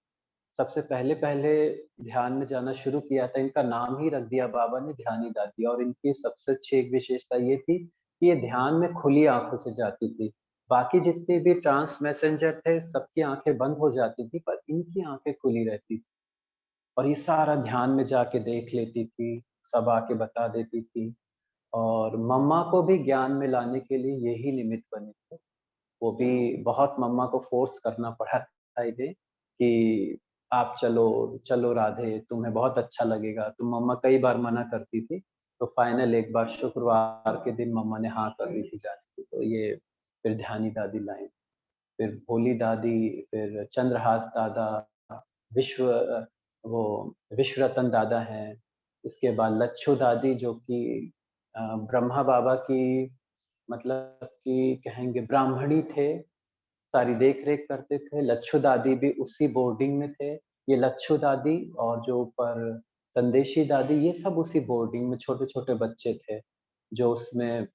सबसे पहले-पहले ध्यान में जाना शुरू किया था, इनका नाम ही रख दिया बाबा ने ध्यानी दादी, और इनकी सबसे अच्छी एक विशेषता ये थी कि ये ध्यान में खुली आँखों से जाती थी। बाकी जितने भी ट्रांस मैसेंजर थे, सबकी आँखें बंद हो जाती थी, पर इनकी आँखें खुली रहती थी और ये सारा ध्यान में जाके देख लेती थी, सब आके बता देती थी। और मम्मा को भी ज्ञान में लाने के लिए यही निमित्त बने थे। वो भी बहुत मम्मा को फ़ोर्स करना पड़ा था इन्हें कि आप चलो, चलो राधे, तुम्हें बहुत अच्छा लगेगा। तो मम्मा कई बार मना करती थी। तो फाइनल एक बार शुक्रवार के दिन मम्मा ने हाँ कर दी थी जाने की। तो ये फिर ध्यानी दादी लाईं, फिर भोली दादी, फिर चंद्रहास दादा, वो विश्व रतन दादा हैं। इसके बाद लच्छू दादी, जो कि ब्रह्मा बाबा की मतलब कि कहेंगे ब्राह्मणी थे, सारी देख-रेख करते थे। लच्छू दादी भी उसी बोर्डिंग में थे। ये लच्छू दादी और जो ऊपर संदेशी दादी, ये सब उसी बोर्डिंग में छोटे-छोटे बच्चे थे, जो उसमें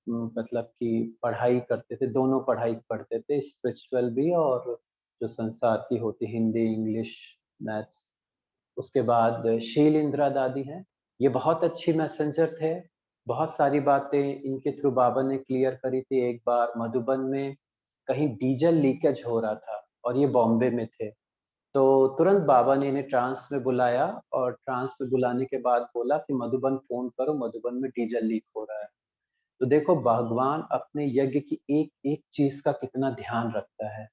मतलब कि पढ़ाई करते थे, दोनों पढ़ाई पढ़ते थे, स्पिरिचुअल भी और जो संसार की होती हिंदी, इंग्लिश, मैथ्स। उसके बाद शील इंदिरा दादी हैं, ये बहुत अच्छी मैसेंजर थे, बहुत सारी बातें इनके थ्रू बाबा ने क्लियर करी थी। एक बार मधुबन में कहीं डीज़ल लीकेज हो रहा था और ये बॉम्बे में थे, तो तुरंत बाबा ने इन्हें ट्रांस में बुलाया और ट्रांस में बुलाने के बाद बोला कि मधुबन फ़ोन करो, मधुबन में डीज़ल लीक हो रहा है। तो देखो भगवान अपने यज्ञ की एक-एक चीज़ का कितना ध्यान रखता है।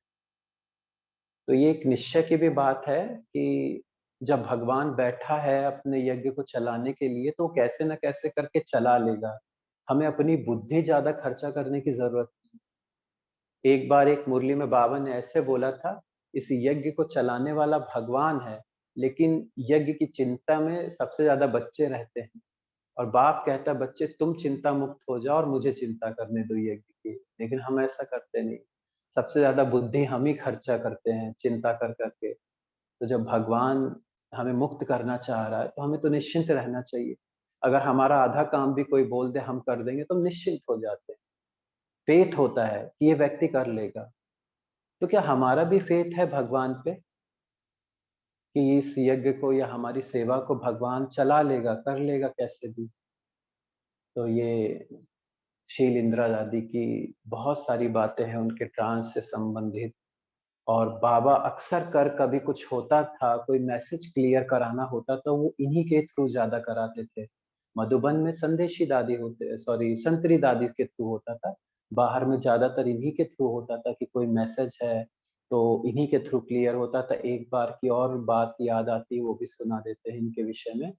तो ये एक निश्चय की भी बात है कि जब भगवान बैठा है अपने यज्ञ को चलाने के लिए, तो कैसे न कैसे करके चला लेगा। हमें अपनी बुद्धि ज़्यादा खर्चा करने की ज़रूरत नहीं। एक बार एक मुरली में बाबा ने ऐसे बोला था, इस यज्ञ को चलाने वाला भगवान है, लेकिन यज्ञ की चिंता में सबसे ज़्यादा बच्चे रहते हैं। और बाप कहता है, "बच्चे तुम चिंता मुक्त हो जाओ और मुझे चिंता करने दो यज्ञ की।" लेकिन हम ऐसा करते नहीं। सबसे ज़्यादा बुद्धि हम ही खर्चा करते हैं चिंता कर के। तो जब भगवान हमें मुक्त करना चाह रहा है, तो हमें तो निश्चिंत रहना चाहिए। अगर हमारा आधा काम भी कोई बोल दे हम कर देंगे, तो हम निश्चिंत हो जाते हैं। फ़ेथ होता है कि ये व्यक्ति कर लेगा। तो क्या हमारा भी फ़ेथ है भगवान पे कि इस यज्ञ को या हमारी सेवा को भगवान चला लेगा, कर लेगा कैसे भी? तो ये शील इंदिरा दादी की बहुत सारी बातें हैं उनके ट्रांस से संबंधित। और बाबा अक्सर कर कभी कुछ होता था, कोई मैसेज क्लियर कराना होता तो वो इन्हीं के थ्रू ज़्यादा कराते थे। मधुबन में संदेशी दादी होते सॉरी संतरी दादी के थ्रू होता था। बाहर में ज़्यादातर इन्हीं के थ्रू होता था कि कोई मैसेज है, तो इन्हीं के थ्रू क्लियर होता था। एक बार की और बात याद आती है, वो भी सुना देते हैं इनके विषय में।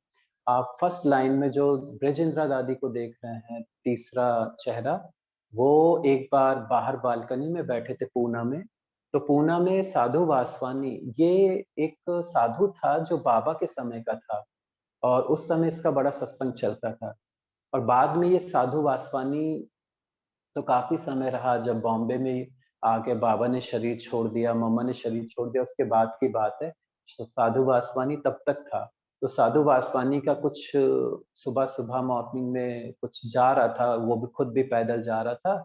आप फर्स्ट लाइन में जो ब्रजेंद्र दादी को देख रहे हैं, तीसरा चेहरा, वो एक बार बाहर बालकनी में बैठे थे पूना में। तो पूना में साधु वासवानी, ये एक साधु था जो बाबा के समय का था और उस समय इसका बड़ा सत्संग चलता था। और बाद में ये साधु वासवानी तो काफ़ी समय रहा, जब बॉम्बे में आके बाबा ने शरीर छोड़ दिया, मम्मा ने शरीर छोड़ दिया, उसके बाद की बात है। साधु वासवानी तब तक था। तो साधु वासवानी का कुछ सुबह-सुबह मॉर्निंग में कुछ जा रहा था, वो भी खुद भी पैदल जा रहा था।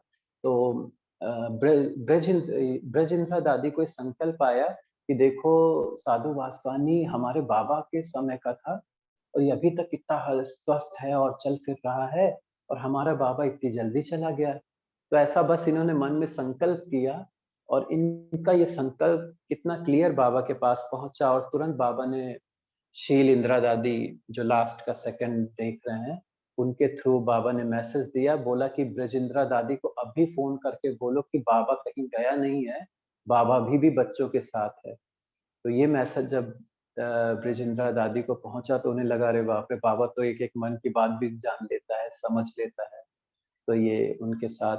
तो अ, ब्रजेंद्र दादी को ये संकल्प आया कि देखो साधु वासवानी हमारे बाबा के समय का था और ये अभी तक कितना स्वस्थ है और चल फिर रहा है, और हमारा बाबा इतनी जल्दी चला गया। तो ऐसा बस इन्होंने मन में संकल्प किया और इनका ये संकल्प कितना क्लियर बाबा के पास पहुँचा और तुरंत बाबा ने शील इंदिरा दादी जो लास्ट का सेकंड देख रहे हैं, उनके थ्रू बाबा ने मैसेज दिया, बोला कि ब्रजेंद्रा दादी को अभी फ़ोन करके बोलो कि बाबा कहीं गया नहीं है, बाबा अभी भी बच्चों के साथ है। तो ये मैसेज जब ब्रजेंद्रा दादी को पहुँचा तो उन्हें लगा अरे बाप रे! बाबा तो एक-एक मन की बात भी जान लेता है, समझ लेता है। तो ये उनके साथ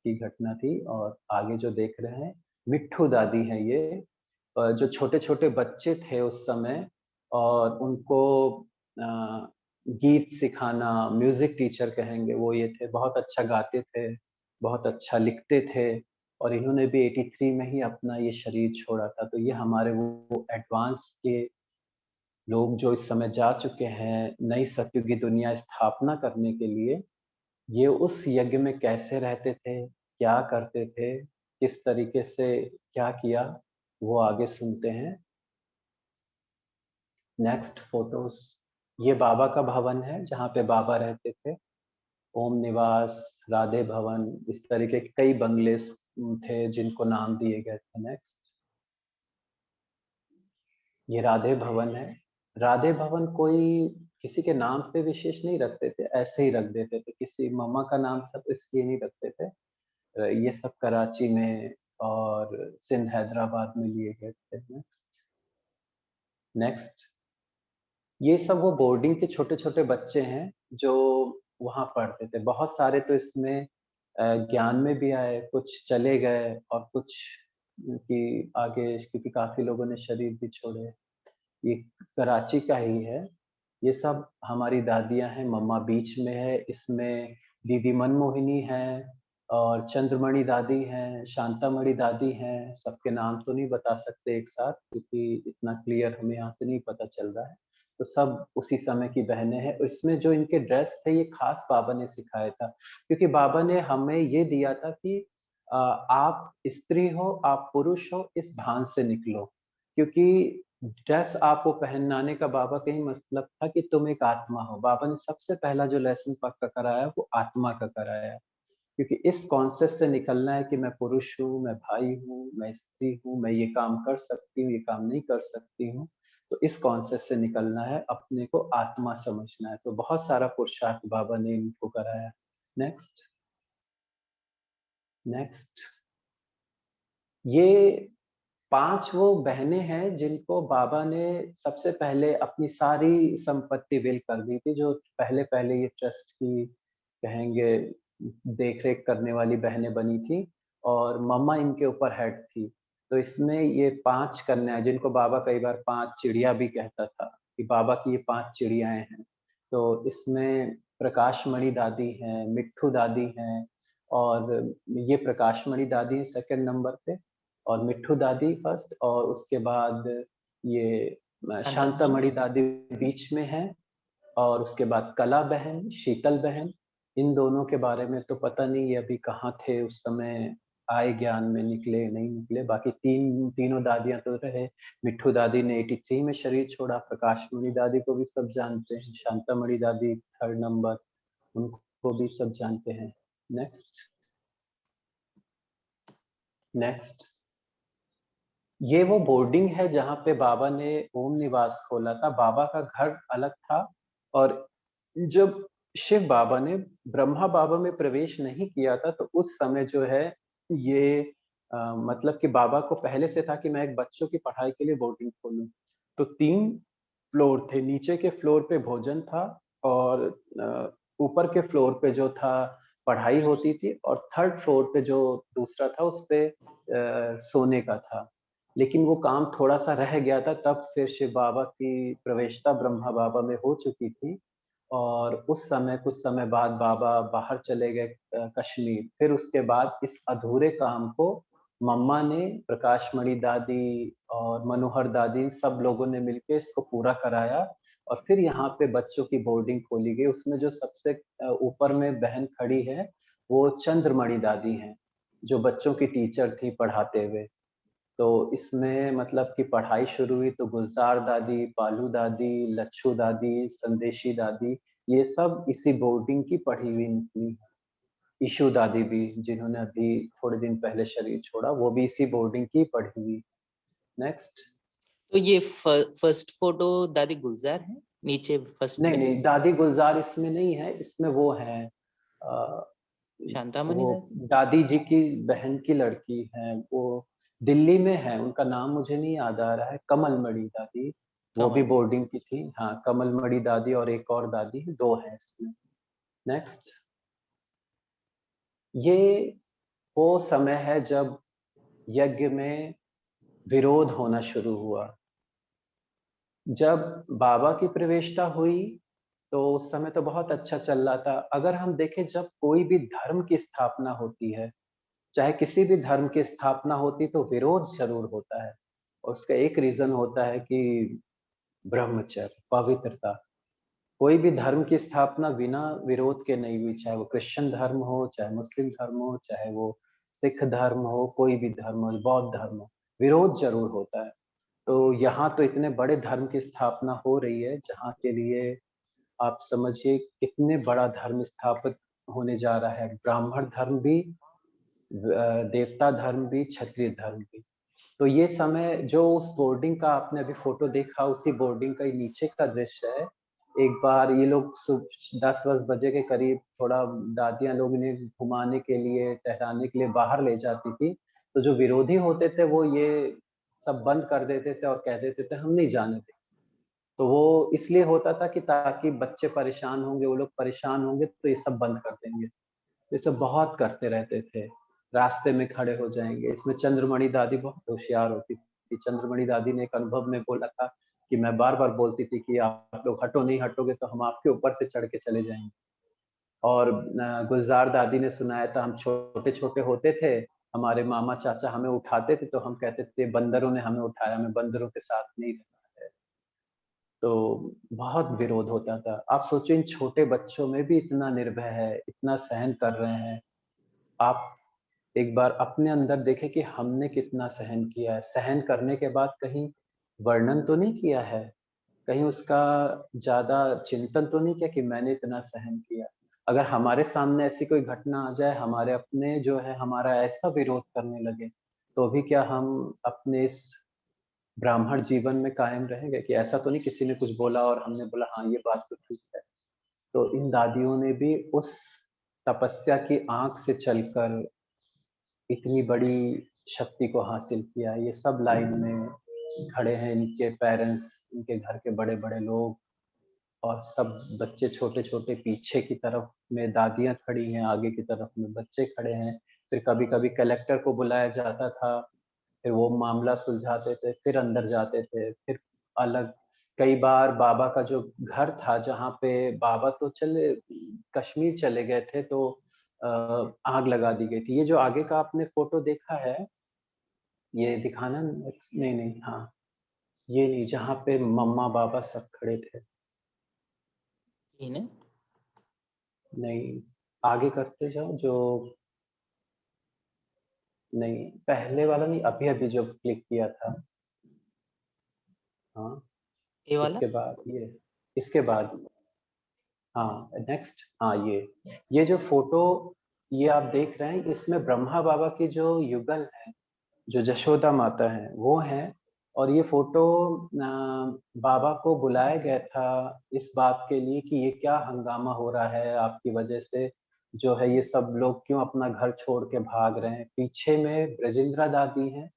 की घटना थी और आगे जो देख रहे हैं, मिट्ठू दादी हैं ये जो छोटे-छोटे बच्चे थे उस समय और उनको अ, गीत सिखाना, म्यूज़िक टीचर कहेंगे वो ये थे, बहुत अच्छा गाते थे, बहुत अच्छा लिखते थे और इन्होंने भी 83 में ही अपना ये शरीर छोड़ा था। तो ये हमारे वो एडवांस के लोग जो इस समय जा चुके हैं, नई सतयुग की दुनिया स्थापना करने के लिए, ये उस यज्ञ में कैसे रहते थे, क्या करते थे, किस तरीके से क्या किया, वो आगे सुनते हैं। नेक्स्ट फ़ोटोज़ ये बाबा का भवन है, जहाँ पे बाबा रहते थे। ओम निवास, राधे भवन, इस तरीके के कई बंगलेस थे जिनको नाम दिए गए थे। नेक्स्ट ये राधे भवन है। राधे भवन कोई किसी के नाम पे विशेष नहीं रखते थे, ऐसे ही रख देते थे। किसी मम्मा का नाम था तो इसलिए नहीं रखते थे। ये सब कराची में और सिंध हैदराबाद में लिए गए थे। नेक्स्ट नेक्स्ट ये सब वो बोर्डिंग के छोटे-छोटे बच्चे हैं, जो वहाँ पढ़ते थे। बहुत सारे तो इसमें ज्ञान में भी आए, कुछ चले गए और कुछ की आगे क्योंकि काफ़ी लोगों ने शरीर भी छोड़े। ये कराची का ही है। ये सब हमारी दादियाँ हैं, मम्मा बीच में है, इसमें दीदी मनमोहिनी हैं और चंद्रमणि दादी हैं, शांतामणि दादी हैं। सबके नाम तो नहीं बता सकते एक साथ क्योंकि इतना क्लियर हमें यहाँ से नहीं पता चल रहा है। तो सब उसी समय की बहनें हैं। इसमें जो इनके ड्रेस थे ये खास बाबा ने सिखाया था क्योंकि बाबा ने हमें ये दिया था कि आप स्त्री हो, आप पुरुष हो, इस भान से निकलो। क्योंकि ड्रेस आपको पहनाने का बाबा का ही मतलब था कि तुम एक आत्मा हो। बाबा ने सबसे पहला जो लेसन पक्का कराया वो आत्मा का कराया। क्योंकि इस कॉन्सेप्ट से निकलना है कि मैं पुरुष हूँ, मैं भाई हूँ, मैं स्त्री हूँ, मैं ये काम कर सकती हूँ, ये काम नहीं कर सकती हूँ। तो इस कॉन्सेप्ट से निकलना है, अपने को आत्मा समझना है। तो बहुत सारा पुरुषार्थ बाबा ने इनको कराया। Next, next. ये 5 वो बहनें हैं जिनको बाबा ने सबसे पहले अपनी सारी संपत्ति विल कर दी थी, जो पहले-पहले ये ट्रस्ट की कहेंगे देख-रेख करने वाली बहनें बनी थी और मम्मा इनके ऊपर हेड थी। तो इसमें ये 5 कन्याएँ जिनको बाबा कई बार 5 चिड़िया भी कहता था, कि बाबा की ये 5 चिड़ियाएँ हैं। तो इसमें प्रकाशमणि दादी हैं, मिट्ठू दादी हैं और ये प्रकाशमणि दादी सेकंड नंबर पे और मिट्ठू दादी फर्स्ट और उसके बाद ये शांतामणि। शांतामणि दादी बीच में हैं और उसके बाद कला बहन, शीतल बहन, इन दोनों के बारे में तो पता नहीं ये अभी कहाँ थे उस समय, आए ज्ञान में निकले, नहीं निकले, बाकी तीनों दादियाँ तो रहे। मिट्ठू दादी ने 83 में शरीर छोड़ा, प्रकाशमणि दादी को भी सब जानते हैं, शांतामणि दादी थर्ड नंबर, उनको भी सब जानते हैं। Next, next. ये वो बोर्डिंग है जहाँ पे बाबा ने ओम निवास खोला था। बाबा का घर अलग था और जब शिव बाबा ने ब्रह्मा बाबा में प्रवेश नहीं किया था, तो उस समय जो है ये मतलब कि बाबा को पहले से था कि मैं एक बच्चों की पढ़ाई के लिए बोर्डिंग खोलूँ। तो 3 फ्लोर थे, नीचे के फ्लोर पे भोजन था और ऊपर के फ्लोर पे जो था पढ़ाई होती थी और थर्ड फ्लोर पे जो दूसरा था उसपे सोने का था। लेकिन वो काम थोड़ा-सा रह गया था तब फिर शिव बाबा की प्रवेशता ब्रह्मा बाबा में हो चुकी थी और उस समय कुछ समय बाद बाबा बाहर चले गए कश्मीर। फिर उसके बाद इस अधूरे काम को मम्मा ने, प्रकाशमणि दादी और मनोहर दादी सब लोगों ने मिलके इसको पूरा कराया और फिर यहाँ पे बच्चों की बोर्डिंग खोली गई। उसमें जो सबसे ऊपर में बहन खड़ी है, वो चंद्रमणि दादी हैं, जो बच्चों की टीचर थी पढ़ाते हुए। तो इसमें मतलब कि पढ़ाई शुरू हुई तो गुलज़ार दादी, पालू दादी, लच्छू दादी, संदेशी दादी, ये सब इसी बोर्डिंग की पढ़ी हुई निकली। ईशु दादी भी, जिन्होंने अभी थोड़े दिन पहले शरीर छोड़ा, वो भी इसी बोर्डिंग की पढ़ी हुई। नेक्स्ट। तो ये फर्स्ट फोटो दादी गुलजार है नीचे फर्स्ट नहीं, में? नहीं, दादी गुलजार इसमें नहीं है, इसमें वो है अ, शांतामणि वो दादी? दादी जी की बहन की लड़की है, वो दिल्ली में है, उनका नाम मुझे नहीं याद आ रहा है, कमलमणि दादी, वो भी कमल। बोर्डिंग की थी। हाँ, कमलमणि दादी और एक और दादी, 2 हैं इसमें। नेक्स्ट। ये वो समय है जब यज्ञ में विरोध होना शुरू हुआ। जब बाबा की प्रवेशता हुई, तो उस समय तो बहुत अच्छा चल रहा था। अगर हम देखें, जब कोई भी धर्म की स्थापना होती है, चाहे किसी भी धर्म की स्थापना होती, तो विरोध ज़रूर होता है। और उसका एक रीज़न होता है कि ब्रह्मचर्य, पवित्रता। कोई भी धर्म की स्थापना बिना विरोध के नहीं हुई, चाहे वो क्रिश्चियन धर्म हो, चाहे मुस्लिम धर्म हो, चाहे वो सिख धर्म हो, कोई भी धर्म हो, बौद्ध धर्म हो, विरोध ज़रूर होता है। तो यहाँ तो इतने बड़े धर्म की स्थापना हो रही है, जहाँ के लिए आप समझिए कितने बड़ा धर्म स्थापित होने जा रहा है। ब्राह्मण धर्म भी, देवता धर्म भी, क्षत्रिय धर्म भी। तो ये समय जो उस बोर्डिंग का आपने अभी फ़ोटो देखा, उसी बोर्डिंग का ये नीचे का दृश्य है। एक बार ये लोग 10-10 बजे के करीब थोड़ा दादियाँ लोग इन्हें घुमाने के लिए, टहलाने के लिए बाहर ले जाती थी। तो जो विरोधी होते थे, वो ये सब बंद कर देते थे और कह देते थे, "हम नहीं जाने देंगे।" तो वो इसलिए होता था कि ताकि बच्चे परेशान होंगे, वो लोग परेशान होंगे, तो ये सब बंद कर देंगे। ये सब बहुत करते रहते थे, रास्ते में खड़े हो जाएँगे। इसमें चंद्रमणि दादी बहुत होशियार होती थी। चंद्रमणि दादी ने एक अनुभव में बोला था कि मैं बार-बार बोलती थी कि आप लोग हटो, नहीं हटोगे तो हम आपके ऊपर से चढ़ के चले जाएँगे। और गुलज़ार दादी ने सुनाया था, हम छोटे-छोटे होते थे, हमारे मामा-चाचा हमें उठाते थे, तो हम कहते थे बंदरों ने हमें उठाया, हमें बंदरों के साथ नहीं रहना है। तो बहुत विरोध होता था। आप सोचिए, इन छोटे बच्चों में भी इतना निर्भय है, इतना सहन कर रहे हैं। आप एक बार अपने अंदर देखें कि हमने कितना सहन किया है। सहन करने के बाद कहीं वर्णन तो नहीं किया है, कहीं उसका ज़्यादा चिंतन तो नहीं किया कि मैंने इतना सहन किया। अगर हमारे सामने ऐसी कोई घटना आ जाए, हमारे अपने जो है हमारा ऐसा विरोध करने लगे, तो भी क्या हम अपने इस ब्राह्मण जीवन में कायम रहेंगे? कि ऐसा तो नहीं किसी ने कुछ बोला और हमने बोला हाँ, ये बात तो ठीक है। तो इन दादियों ने भी उस तपस्या की आँख से चलकर इतनी बड़ी शक्ति को हासिल किया है। ये सब लाइन में खड़े हैं, इनके पेरेंट्स, इनके घर के बड़े-बड़े लोग और सब बच्चे छोटे-छोटे पीछे की तरफ में दादियाँ खड़ी हैं, आगे की तरफ में बच्चे खड़े हैं। फिर कभी-कभी कलेक्टर को बुलाया जाता था, फिर वो मामला सुलझाते थे, फिर अंदर जाते थे, फिर अलग कई बार बाबा का जो घर था, जहाँ पे बाबा तो चले कश्मीर चले गए थे, तो अ, आग लगा दी गई थी। ये जो आगे का आपने फ़ोटो देखा है, ये दिखाना नहीं, नहीं, हाँ, ये नहीं, जहाँ पे मम्मा-पापा सब खड़े थे। ये ना? नहीं, आगे करते जाओ जो नहीं, पहले वाला नहीं, अभी-अभी जो क्लिक किया था। हाँ, ये वाला? इसके बाद ये, इसके बाद हाँ, नेक्स्ट, हाँ, ये जो फ़ोटो ये आप देख रहे हैं, इसमें ब्रह्मा बाबा की जो युगल है, जो जशोदा माता हैं, वो हैं। और ये फ़ोटो बाबा को बुलाया गया था इस बात के लिए कि ये क्या हंगामा हो रहा है आपकी वजह से, जो है ये सब लोग क्यों अपना घर छोड़ के भाग रहे हैं। पीछे में ब्रजेंद्रा दादी हैं,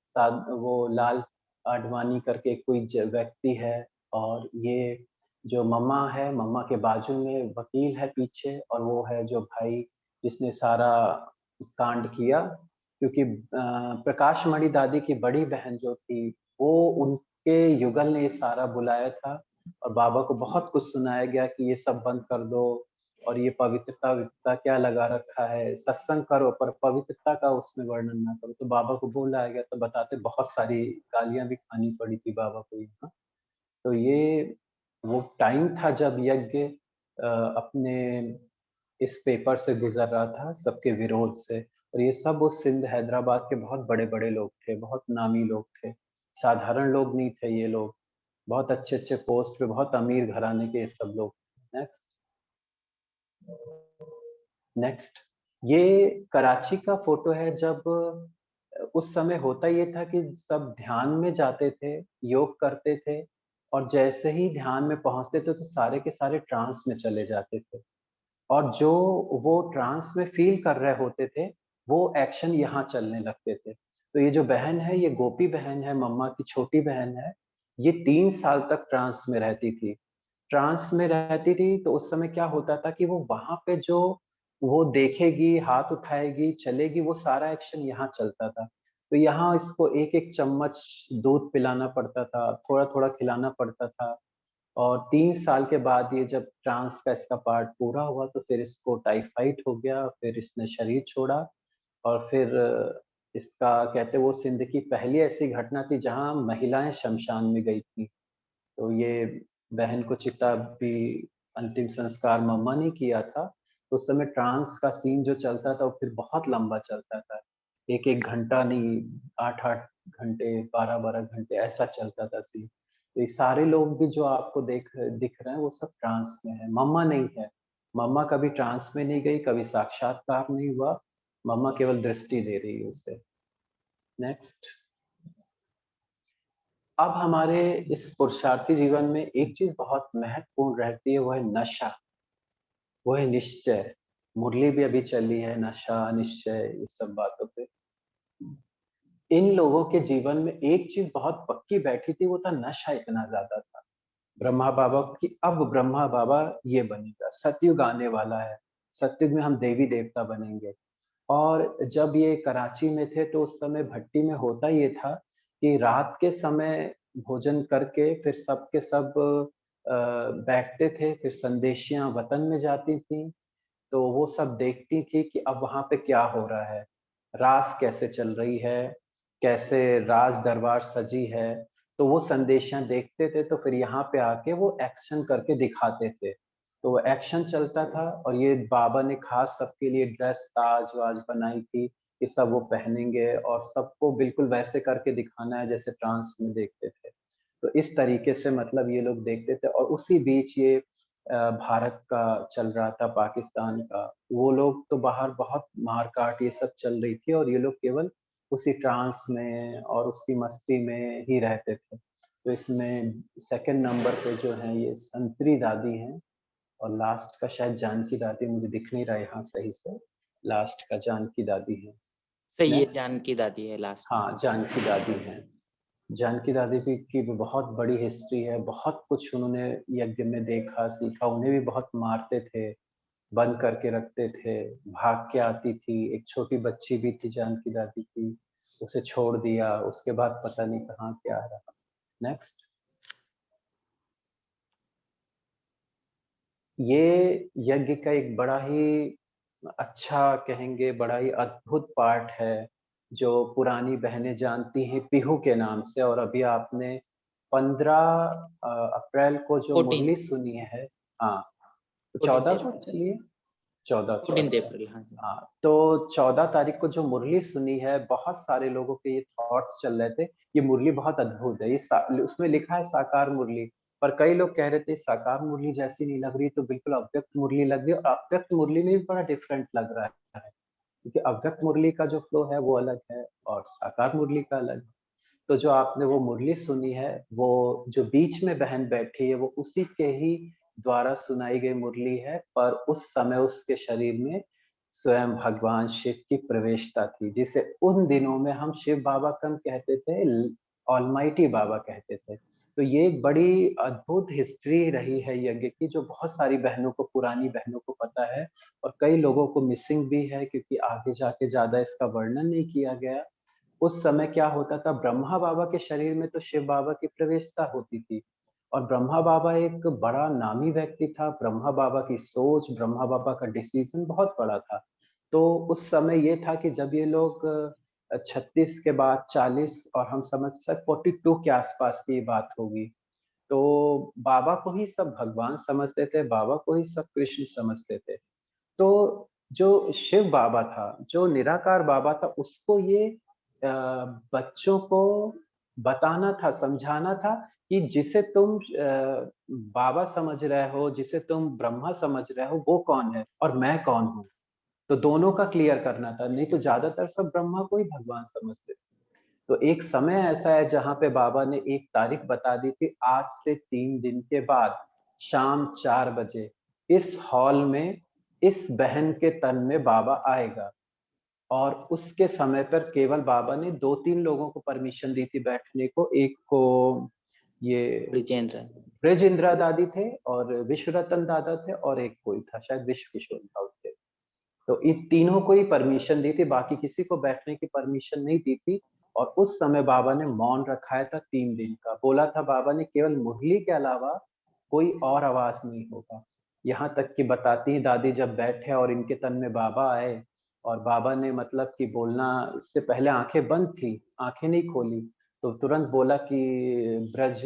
साथ वो लाल आडवाणी करके कोई व्यक्ति है। और ये जो मम्मा है, मम्मा के बाजू में वकील है पीछे, और वो है जो भाई जिसने सारा कांड किया। क्योंकि प्रकाश मणि दादी की बड़ी बहन जो थी, वो उनके युगल ने ये सारा बुलाया था और बाबा को बहुत कुछ सुनाया गया कि ये सब बंद कर दो और ये पवित्रता-वित्रता क्या लगा रखा है, सत्संग करो पर पवित्रता का उसमें वर्णन ना करो। तो बाबा को बुलाया गया, तो बताते बहुत सारी गालियाँ भी खानी पड़ी थी बाबा को यहाँ। तो ये वो टाइम था जब यज्ञ अपने इस पेपर से गुज़र रहा था, सबके विरोध से। और ये सब उस सिंध हैदराबाद के बहुत बड़े-बड़े लोग थे, बहुत नामी लोग थे। साधारण लोग नहीं थे ये लोग, बहुत अच्छे-अच्छे पोस्ट पे, बहुत अमीर घराने के ये सब लोग। Next, next. ये कराची का फोटो है जब उस समय होता ये था कि सब ध्यान में जाते थे, योग करते थे और जैसे ही ध्यान में पहुँचते थे तो सारे के सारे ट्रांस में चले जाते थे। और जो वो ट्रांस में फ़ील कर रहे होते थे, वो एक्शन यहाँ चलने लगते थे। तो ये जो बहन है, ये गोपी बहन है, मम्मा की छोटी बहन है। ये 3 साल तक ट्रांस में रहती थी। ट्रांस में रहती थी, तो उस समय क्या होता था कि वो वहाँ पे जो वो देखेगी, हाथ उठाएगी, चलेगी, वो सारा एक्शन यहाँ चलता था। तो यहाँ इसको 1-1 चम्मच दूध पिलाना पड़ता था, थोड़ा-थोड़ा खिलाना पड़ता था। और 3 साल के बाद ये जब ट्रांस का इसका पार्ट पूरा हुआ तो फिर इसको टाइफाइड हो गया, फिर इसने शरीर छोड़ा और फिर इसका कहते हैं वो ज़िंदगी की पहली ऐसी घटना थी जहाँ महिलाएँ शमशान में गई थीं। तो ये बहन को चिता भी अंतिम संस्कार मम्मा ने किया था। तो उस समय ट्रांस का सीन जो चलता था वो फिर बहुत लंबा चलता था। 1-1 घंटा नहीं, 8-8 घंटे, 12-12 घंटे ऐसा चलता था सीन। तो ये सारे लोग भी जो आपको दिख रहे हैं वो सब ट्रांस में हैं, मम्मा नहीं है। मम्मा कभी ट्रांस में नहीं गई, कभी साक्षात्कार नहीं हुआ, मम्मा केवल दृष्टि दे रही है उसे। नेक्स्ट। अब हमारे इस पुरुषार्थी जीवन में एक चीज़ बहुत महत्वपूर्ण रहती है, वो है नशा, वो है निश्चय। मुरली भी अभी चली है, नशा, निश्चय, ये सब बातों पे। इन लोगों के जीवन में एक चीज़ बहुत पक्की बैठी थी, वो था नशा इतना ज़्यादा था। ब्रह्मा बाबा की अब ब्रह्मा बाबा ये बनेगा, सतयुग आने वाला है, सतयुग में हम देवी-देवता बनेंगे। और जब ये कराची में थे तो उस समय भट्टी में होता ये था कि रात के समय भोजन करके फिर सब के सब बैठते थे, फिर संदेशियाँ वतन में जाती थीं, तो वो सब देखती थी कि अब वहाँ पे क्या हो रहा है, रास कैसे चल रही है, कैसे राज दरबार सजी है, तो वो संदेशियाँ देखते थे तो फिर यहाँ पे आके वो एक्शन करके दिखाते थे। तो वो एक्शन चलता था और ये बाबा ने खास सबके लिए ड्रेस ताज-वाज बनाई थी, कि सब वो पहनेंगे और सबको बिल्कुल वैसे करके दिखाना है जैसे ट्रांस में देखते थे। तो इस तरीके से मतलब ये लोग देखते थे और उसी बीच ये भारत का चल रहा था, पाकिस्तान का, वो लोग तो बाहर बहुत मार-काट ये सब चल रही थी और ये लोग केवल उसी ट्रांस में और उसी मस्ती में ही रहते थे। तो इसमें सेकंड नंबर पे जो हैं ये संतरी दादी हैं और लास्ट का शायद जानकी दादी मुझे दिख नहीं रहा है यहाँ सही से, लास्ट का जानकी दादी है। सही है, नेक्स्ट। जानकी दादी है लास्ट में। हाँ, जानकी दादी हैं। जानकी दादी की भी बहुत बड़ी हिस्ट्री है, बहुत कुछ उन्होंने यज्ञ में देखा, सीखा, उन्हें भी बहुत मारते थे, बंद करके रखते थे, भाग के आती थी, एक छोटी बच्ची भी थी जानकी दादी की, उसे छोड़ दिया, उसके बाद पता नहीं कहाँ क्या रहा। नेक्स्ट। ये यज्ञ का एक बड़ा ही अच्छा कहेंगे, बड़ा ही अद्भुत पार्ट है, जो पुरानी बहनें जानती हैं पीहू के नाम से और अभी आपने 15 अप्रैल को जो 14th मुरली सुनी है। हाँ, तो 14 14th को अप्रैल, चली है? 14 को, 14th अच्छा। अप्रैल, हाँ जी। हाँ, तो 14 तारीख को जो मुरली सुनी है, बहुत सारे लोगों के ये थॉट्स चल रहे थे, ये मुरली बहुत अद्भुत है, ये सा उसमें लिखा है साकार मुरली, पर कई लोग कह रहे थे साकार मुरली जैसी नहीं लग रही, तो बिल्कुल अव्यक्त मुरली लग रही है और अव्यक्त मुरली में भी बड़ा डिफरेंट लग रहा है, क्योंकि अव्यक्त मुरली का जो फ्लो है वो अलग है और साकार मुरली का अलग है। तो जो आपने वो मुरली सुनी है, वो जो बीच में बहन बैठी है, वो उसी के ही द्वारा सुनाई गई मुरली है, पर उस समय उसके शरीर में स्वयं भगवान शिव की प्रवेशता थी, जिसे उन दिनों में हम शिव बाबा कम कहते थे, ऑलमाइटी बाबा कहते थे। तो ये एक बड़ी अद्भुत हिस्ट्री रही है यज्ञ की, जो बहुत सारी बहनों को, पुरानी बहनों को पता है और कई लोगों को मिसिंग भी है, क्योंकि आगे जाके ज़्यादा इसका वर्णन नहीं किया गया। उस समय क्या होता था, ब्रह्मा बाबा के शरीर में तो शिव बाबा की प्रवेशता होती थी और ब्रह्मा बाबा एक बड़ा नामी व्यक्ति था, ब्रह्मा बाबा की सोच, ब्रह्मा बाबा का डिसीजन बहुत बड़ा था। तो उस समय ये था कि जब ये लोग 36 के बाद 40 और हम समझ सकते 42 के आसपास की ये बात होगी। तो बाबा को ही सब भगवान समझते थे, बाबा को ही सब कृष्ण समझते थे। तो जो शिव बाबा था, जो निराकार बाबा था, उसको ये बच्चों को बताना था, समझाना था कि जिसे तुम बाबा समझ रहे हो, जिसे तुम ब्रह्मा समझ रहे हो, वो कौन है और मैं कौन हूँ। तो दोनों का क्लियर करना था, नहीं तो ज्यादातर सब ब्रह्मा को ही भगवान समझते थे। तो एक समय ऐसा है जहाँ पे बाबा ने एक तारीख बता दी थी, आज से 3 दिन के बाद शाम 4 बजे इस हॉल में इस बहन के तन में बाबा आएगा। और उसके समय पर केवल बाबा ने 2-3 लोगों को परमिशन दी थी बैठने को। एक को ये ब्रिजेंद्र। ब्रजेंद्र दादी थे और विश्वरतन दादा थे और एक कोई था, शायद विश्व किशोर था उसके। तो इन तीनों को ही परमिशन दी थी, बाकी किसी को बैठने की परमिशन नहीं दी थी। और उस समय बाबा ने मौन रखाया था 3 दिन का। बोला था बाबा ने, केवल मुरली के अलावा कोई और आवाज नहीं होगा। यहाँ तक कि बताती हैं दादी, जब बैठे और इनके तन में बाबा आए और बाबा ने मतलब कि बोलना, इससे पहले आंखें बंद थी, आंखें नहीं खोली, तो तुरंत बोला कि ब्रज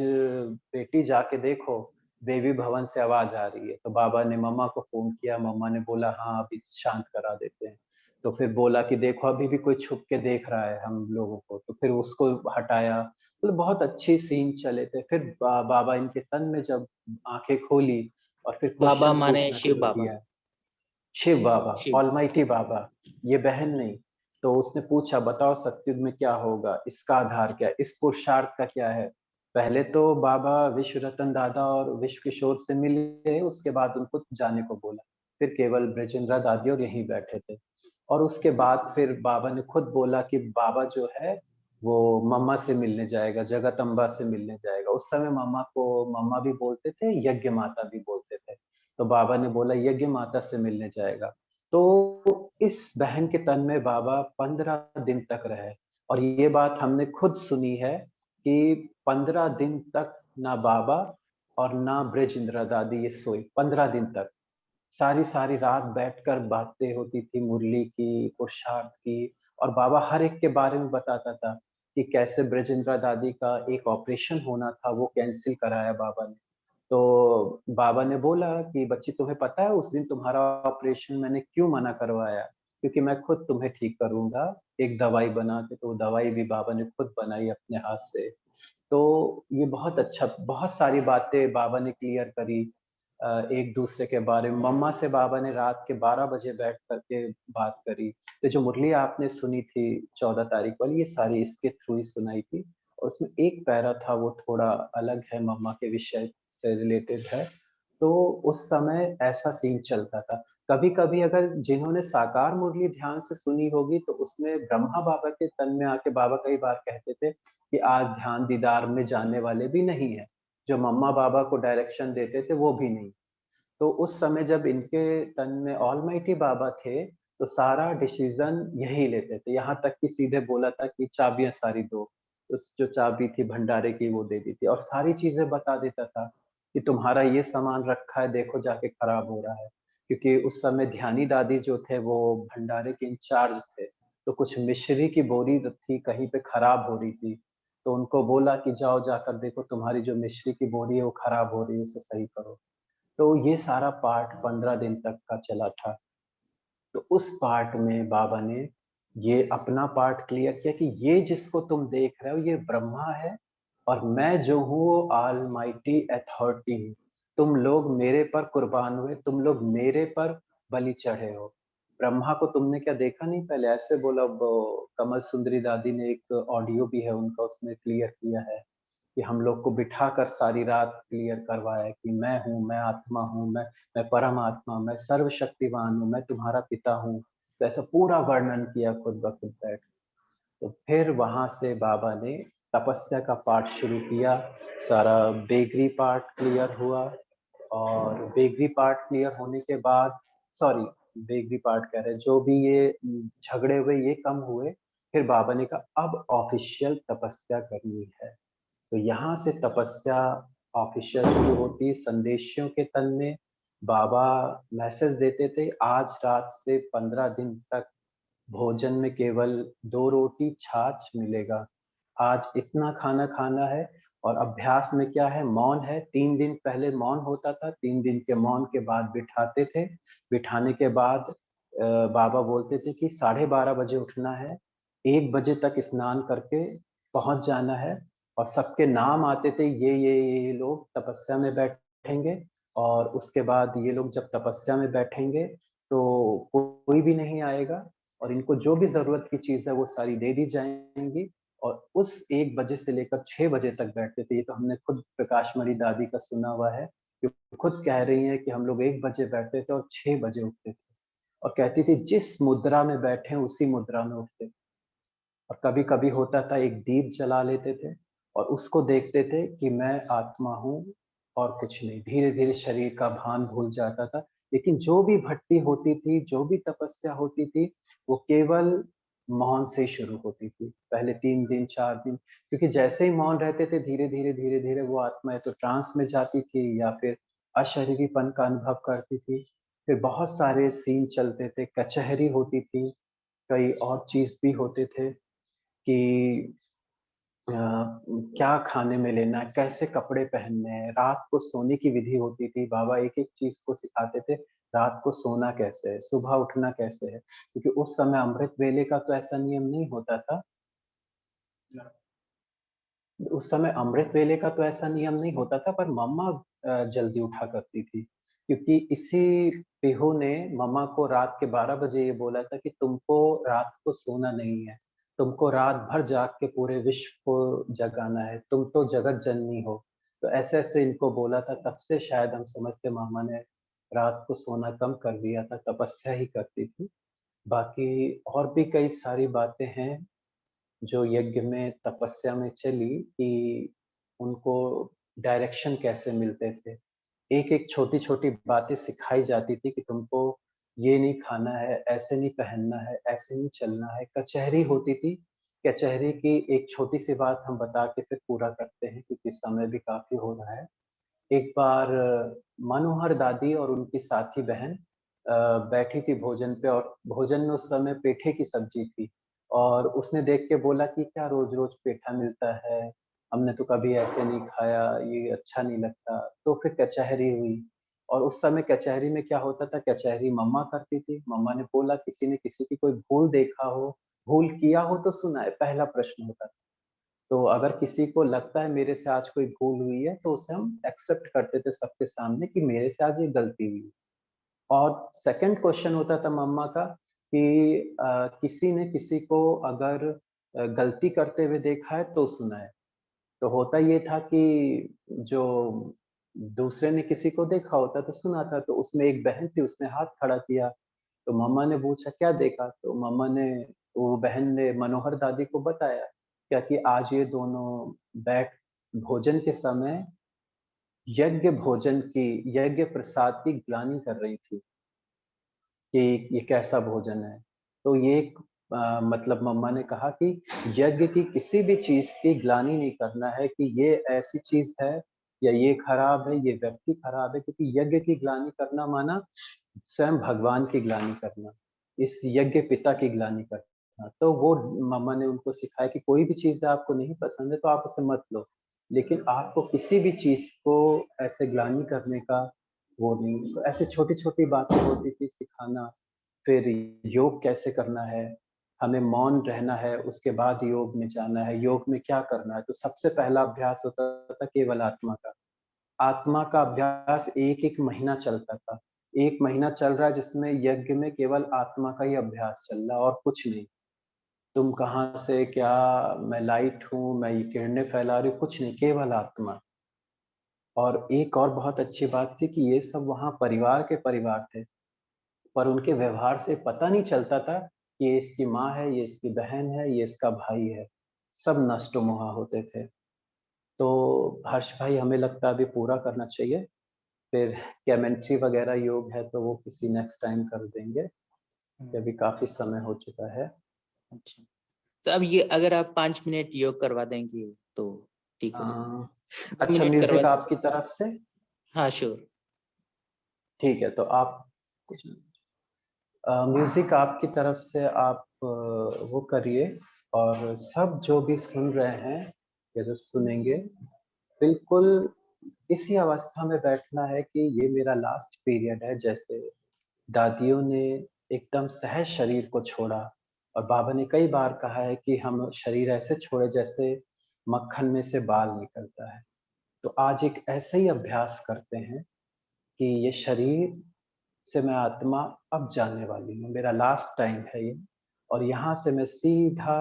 बेटी जाके देखो, देवी भवन से आवाज आ रही है। तो बाबा ने मम्मा को फोन किया, मम्मा ने बोला हाँ अभी शांत करा देते हैं। तो फिर बोला कि देखो अभी भी कोई छुप के देख रहा है हम लोगों को, तो फिर उसको हटाया। मतलब बहुत अच्छी सीन चले थे। फिर बाबा इनके तन में जब आंखें खोली और फिर बाबा क्वेश्चन माने पूछना शिव शुरू बाबा। किया। शिव बाबा, शिव। ऑलमाइटी बाबा, ये बहन नहीं। तो उसने पूछा बताओ सत्युग में क्या होगा, इसका आधार क्या है, इस पुरुषार्थ का क्या है। पहले तो बाबा विश्व रतन दादा और विश्व किशोर से मिले, उसके बाद उनको जाने को बोला। फिर केवल ब्रजेंद्र दादी और यहीं बैठे थे। और उसके बाद फिर बाबा ने खुद बोला कि बाबा जो है वो मम्मा से मिलने जाएगा, जगदम्बा से मिलने जाएगा। उस समय मम्मा को मम्मा भी बोलते थे, यज्ञ माता भी बोलते थे। तो बाबा ने बोला यज्ञ माता से मिलने जाएगा। तो इस बहन के तन में बाबा 15 दिन तक रहे। और ये बात हमने खुद सुनी है कि 15 दिन तक ना बाबा और ना ब्रजेंद्र दादी ये सोई, 15 दिन तक। सारी रात बैठकर बातें होती थी मुरली की, पुरुषार्थ की। और बाबा हर एक के बारे में बताता था कि कैसे ब्रजेंद्र दादी का एक ऑपरेशन होना था, वो कैंसिल कराया बाबा ने। तो बाबा ने बोला कि बच्ची तुम्हें पता है उस दिन तुम्हारा ऑपरेशन मैंने क्यों मना करवाया? क्योंकि मैं खुद तुम्हें ठीक करूंगा एक दवाई बना के। तो वो दवाई भी बाबा ने खुद बनाई अपने हाथ से। तो ये बहुत अच्छा, बहुत सारी बातें बाबा ने क्लियर करी एक दूसरे के बारे में। मम्मा से बाबा ने रात के 12 बजे बैठ करके बात करी। तो जो मुरली आपने सुनी थी 14 तारीख वाली, ये सारी इसके थ्रू ही सुनाई थी। और उसमें एक पैरा था वो थोड़ा अलग है, मम्मा के विषय से रिलेटेड है। तो उस समय ऐसा सीन चलता था। कभी-कभी अगर जिन्होंने साकार मुरली ध्यान से सुनी होगी तो उसमें ब्रह्मा बाबा के तन में आके बाबा कई बार कहते थे कि आज ध्यान दीदार में जाने वाले भी नहीं है। जो मम्मा बाबा को डायरेक्शन देते थे वो भी नहीं। तो उस समय जब इनके तन में ऑलमाइटी बाबा थे, तो सारा डिसीजन यही लेते थे। यहाँ तक कि सीधे बोला था कि चाबियाँ सारी दो। उस जो चाबी थी भंडारे की वो दे दी थी और सारी चीज़ें बता देता था कि तुम्हारा ये सामान रखा है, देखो जाके खराब हो रहा है। क्योंकि उस समय ध्यानी दादी जो थे वो भंडारे के इंचार्ज थे। तो कुछ मिश्री की बोरी थी कहीं पे खराब हो रही थी। तो उनको बोला कि जाओ जाकर देखो तुम्हारी जो मिश्री की बोरी है वो खराब हो रही है, उसे सही करो। तो ये सारा पार्ट 15 दिन तक का चला था। तो उस पार्ट में बाबा ने ये अपना पार्ट क्लियर किया कि ये जिसको तुम देख रहे हो ये ब्रह्मा है और मैं जो हूँ वो ऑलमाइटी अथॉरिटी हूँ। तुम लोग मेरे पर कुर्बान हुए, तुम लोग मेरे पर बलि चढ़े हो। ब्रह्मा को तुमने क्या देखा नहीं पहले? ऐसे बोला वो। कमल सुंदरी दादी ने एक ऑडियो भी है उनका, उसमें क्लियर किया है कि हम लोग को बिठाकर सारी रात क्लियर करवाया कि मैं हूँ, मैं आत्मा हूँ, मैं परमात्मा, मैं सर्वशक्तिमान हूँ, मैं तुम्हारा पिता हूँ। तो ऐसा पूरा वर्णन किया खुद ब खुद बैठ। तो फिर वहाँ से बाबा ने तपस्या का पाठ शुरू किया। सारा बेगरी पार्ट क्लियर हुआ। और बेगरी पार्ट क्लियर होने के बाद, सॉरी, बेगरी पार्ट कह रहे हैं, जो भी ये झगड़े हुए ये कम हुए। फिर बाबा ने कहा अब ऑफिशियल तपस्या करनी है। तो यहाँ से तपस्या ऑफिशियल शुरू होती है। संदेशियों के तन में बाबा मैसेज देते थे, आज रात से 15 दिन तक भोजन में केवल 2 रोटी छाछ मिलेगा। आज इतना खाना खाना है। और अभ्यास में क्या है, मौन है। 3 दिन पहले मौन होता था, 3 दिन के मौन के बाद बिठाते थे। बिठाने के बाद बाबा बोलते थे कि 12:30 बजे उठना है, 1 बजे तक स्नान करके पहुंच जाना है। और सबके नाम आते थे, ये लोग तपस्या में बैठेंगे। और उसके बाद ये लोग जब तपस्या में बैठेंगे तो कोई भी नहीं आएगा और इनको जो भी ज़रूरत की चीज़ है वो सारी दे दी जाएँगी। और उस 1 बजे से लेकर 6 बजे तक बैठते थे। ये तो हमने खुद प्रकाशमणि दादी का सुना हुआ है, कि खुद कह रही हैं कि हम लोग 1 बजे बैठते थे और 6 बजे उठते थे। और कहती थी जिस मुद्रा में बैठे हैं उसी मुद्रा में उठते। और कभी-कभी होता था एक दीप जला लेते थे और उसको देखते थे कि मैं आत्मा हूँ और कुछ नहीं। धीरे-धीरे शरीर का भान भूल जाता था। लेकिन जो भी भक्ति होती थी, जो भी तपस्या होती थी, वो केवल मौन से ही शुरू होती थी। पहले 3 दिन, 4 दिन, क्योंकि जैसे ही मौन रहते थे धीरे-धीरे, धीरे-धीरे वो आत्मा या तो ट्रांस में जाती थी या फिर अशरीरीपन का अनुभव करती थी। फिर बहुत सारे सीन चलते थे, कचहरी होती थी, कई और चीज़ भी होते थे। कि क्या खाने में लेना है, कैसे कपड़े पहनने हैं, रात को सोने की विधि होती थी, बाबा एक-एक चीज़ को सिखाते थे, रात को सोना कैसे है, सुबह उठना कैसे है, क्योंकि उस समय अमृत वेले का तो ऐसा नियम नहीं होता था। उस समय अमृत वेले का तो ऐसा नियम नहीं होता था, पर मम्मा जल्दी उठा करती थी, क्योंकि इसी पिहू ने मम्मा को रात के 12 बजे ये बोला था कि तुमको रात को सोना नहीं है, तुमको रात भर जाग के पूरे विश्व को जगाना है, तुम तो जगत जननी हो। तो ऐसे-ऐसे इनको बोला था, तब से शायद हम समझते मम्मा ने रात को सोना कम कर दिया था, तपस्या ही करती थी। बाकी और भी कई सारी बातें हैं जो यज्ञ में तपस्या में चली कि उनको डायरेक्शन कैसे मिलते थे। एक-एक छोटी-छोटी बातें सिखाई जाती थी कि तुमको ये नहीं खाना है, ऐसे नहीं पहनना है, ऐसे नहीं चलना है। कचहरी होती थी, कचहरी की एक छोटी-सी बात हम बता के फिर पूरा करते हैं क्योंकि समय भी काफ़ी हो रहा है। एक बार मनोहर दादी और उनकी साथी बहन बैठी थी भोजन पे और भोजन में उस समय पेठे की सब्जी थी और उसने देख के बोला कि क्या रोज-रोज पेठा मिलता है, हमने तो कभी ऐसे नहीं खाया, ये अच्छा नहीं लगता। तो फिर कचहरी हुई और उस समय कचहरी में क्या होता था, कचहरी मम्मा करती थी। मम्मा ने बोला किसी ने किसी की कोई भूल देखा हो, भूल किया हो तो सुनाए, पहला प्रश्न होता था। तो अगर किसी को लगता है मेरे से आज कोई भूल हुई है, तो उसे हम एक्सेप्ट करते थे सबके सामने कि मेरे से आज ये गलती हुई। और सेकंड क्वेश्चन होता था मम्मा का कि किसी ने किसी को अगर गलती करते हुए देखा है तो सुनाए। तो होता ये था कि जो दूसरे ने किसी को देखा होता तो सुना था, तो उसमें एक बहन थी उसने हाथ खड़ा किया, तो मम्मा ने पूछा क्या देखा? तो मम्मा ने वो बहन ने मनोहर दादी को बताया, क्या कि आज ये दोनों बैठ भोजन के समय यज्ञ प्रसाद की ग्लानि कर रही थी, कि ये कैसा भोजन है। तो ये एक मतलब मम्मा ने कहा कि यज्ञ की किसी भी चीज़ की ग्लानि नहीं करना है कि ये ऐसी चीज़ है या ये खराब है, ये व्यक्ति खराब है, क्योंकि यज्ञ की ग्लानि करना माना स्वयं भगवान की ग्लानि करना, इस यज्ञ पिता की ग्लानि करना। तो वो मम्मा ने उनको सिखाया कि कोई भी चीज़ आपको नहीं पसंद है तो आप उसे मत लो, लेकिन आपको किसी भी चीज़ को ऐसे ग्लानि करने का वो नहीं। तो ऐसे छोटी-छोटी बातें होती थी सिखाना, फिर योग कैसे करना है, हमें मौन रहना है, उसके बाद योग में जाना है, योग में क्या करना है। तो सबसे पहला अभ्यास होता था केवल आत्मा का। आत्मा का अभ्यास 1-1 महीना चलता था। 1 महीना चल रहा है जिसमें यज्ञ में केवल आत्मा का ही अभ्यास चल रहा है और कुछ नहीं। तुम कहाँ से क्या, मैं लाइट हूँ, मैं ये किरणें फैला रही हूँ, कुछ नहीं, केवल आत्मा। और एक और बहुत अच्छी बात थी कि ये सब वहाँ परिवार के परिवार थे, पर उनके व्यवहार से पता नहीं चलता था कि ये इसकी माँ है, ये इसकी बहन है, ये इसका भाई है। सब नष्ट-मोहा होते थे। तो हर्ष भाई हमें लगता है अभी पूरा करना चाहिए। फिर केमेंट्री वगैरह योग है तो वो किसी नेक्स्ट टाइम कर देंगे, कि हम्म, अभी काफ़ी समय हो चुका है। अच्छा। तो अब ये अगर आप 5 मिनट योग करवा देंगे तो ठीक अ, हो जाए। दो अच्छा मिनट करवा म्यूज़िक दीजिए। आपकी तरफ से? हाँ श्योर। ठीक है, तो आप कुछ म्यूज़िक आपकी तरफ से आप वो करिए और सब जो भी सुन रहे हैं या जो सुनेंगे, बिल्कुल इसी अवस्था में बैठना है कि ये मेरा लास्ट पीरियड है। जैसे दादियों ने एकदम सहज शरीर को छोड़ा और बाबा ने कई बार कहा है कि हम शरीर ऐसे छोड़े जैसे मक्खन में से बाल निकलता है। तो आज एक ऐसा ही अभ्यास करते हैं कि ये शरीर से मैं आत्मा अब जाने वाली हूँ, मेरा लास्ट टाइम है ये, और यहाँ से मैं सीधा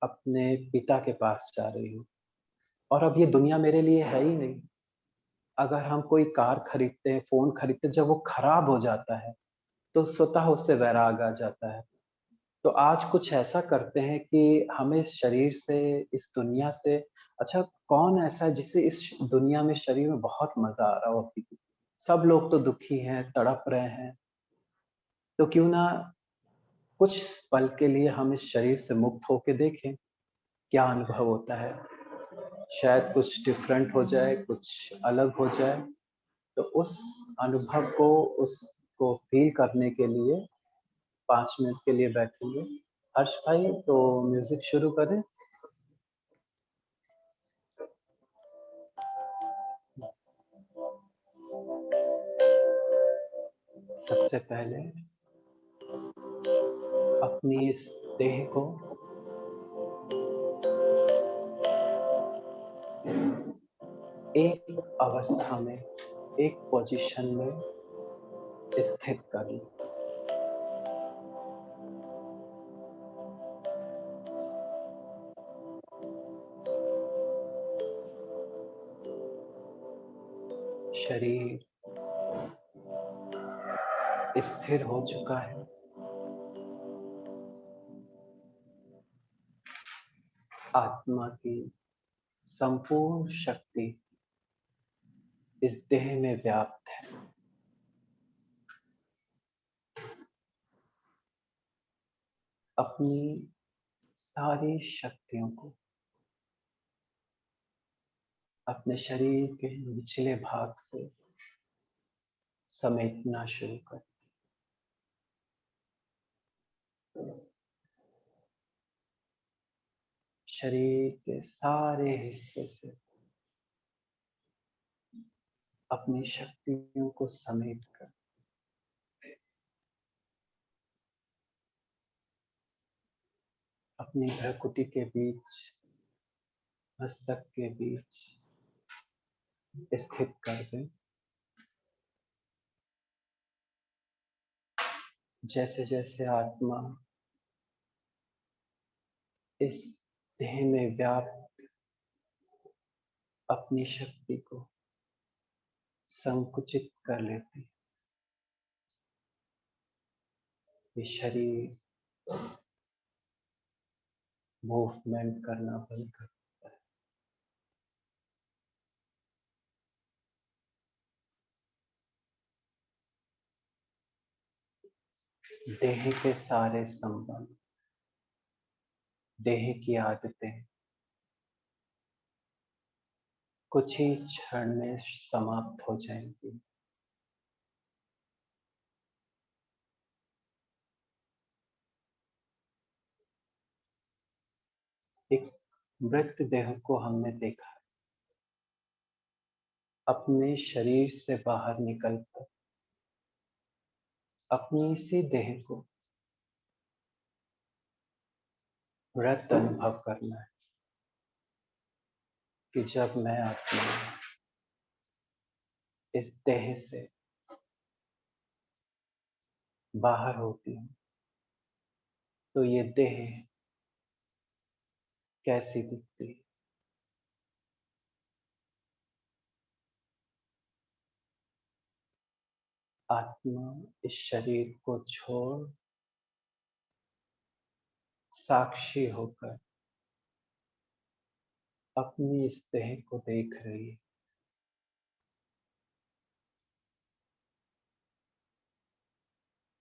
अपने पिता के पास जा रही हूँ, और अब ये दुनिया मेरे लिए है ही नहीं। अगर हम कोई कार खरीदते हैं, फ़ोन खरीदते हैं, जब वो खराब हो जाता है, तो स्वतः उससे वैराग आ जाता है। तो आज कुछ ऐसा करते हैं कि हमें इस शरीर से, इस दुनिया से, अच्छा कौन ऐसा है जिसे इस दुनिया में, शरीर में बहुत मज़ा आ रहा हो अभी? सब लोग तो दुखी हैं, तड़प रहे हैं, तो क्यों ना कुछ पल के लिए हम इस शरीर से मुक्त होके देखें, क्या अनुभव होता है? शायद कुछ डिफरेंट हो जाए, कुछ अलग हो जाए। तो उस अनुभव को, उसको फ़ील करने के लिए 5 मिनट के लिए बैठेंगे। हर्ष भाई, तो म्यूज़िक शुरू करें? सबसे पहले अपनी इस देह को एक अवस्था में, एक पोज़ीशन में स्थित कर लें। शरीर स्थिर हो चुका है। आत्मा की संपूर्ण शक्ति इस देह में व्याप्त है। अपनी सारी शक्तियों को अपने शरीर के निचले भाग से समेटना शुरू करें। शरीर के सारे हिस्से से अपनी शक्तियों को समेटकर अपनी भ्रुकुटी के बीच, मस्तक के बीच स्थित कर दें। जैसे जैसे आत्मा इस देह में व्याप्त अपनी शक्ति को संकुचित कर लेती है, ये शरीर मूवमेंट करना बंद कर देता है। देह के सारे संबंध, देह की आदतें कुछ ही क्षण में समाप्त हो जाएंगी। एक मृत देह को हमने देखा है, अपने शरीर से बाहर निकलकर अपनी इसी देह को मृत अनुभव करना है कि जब मैं आत्मा इस देह से बाहर होती हूँ, तो ये देह कैसी दिखती है। आत्मा इस शरीर को छोड़ साक्षी होकर अपनी इस देह को देख रही है।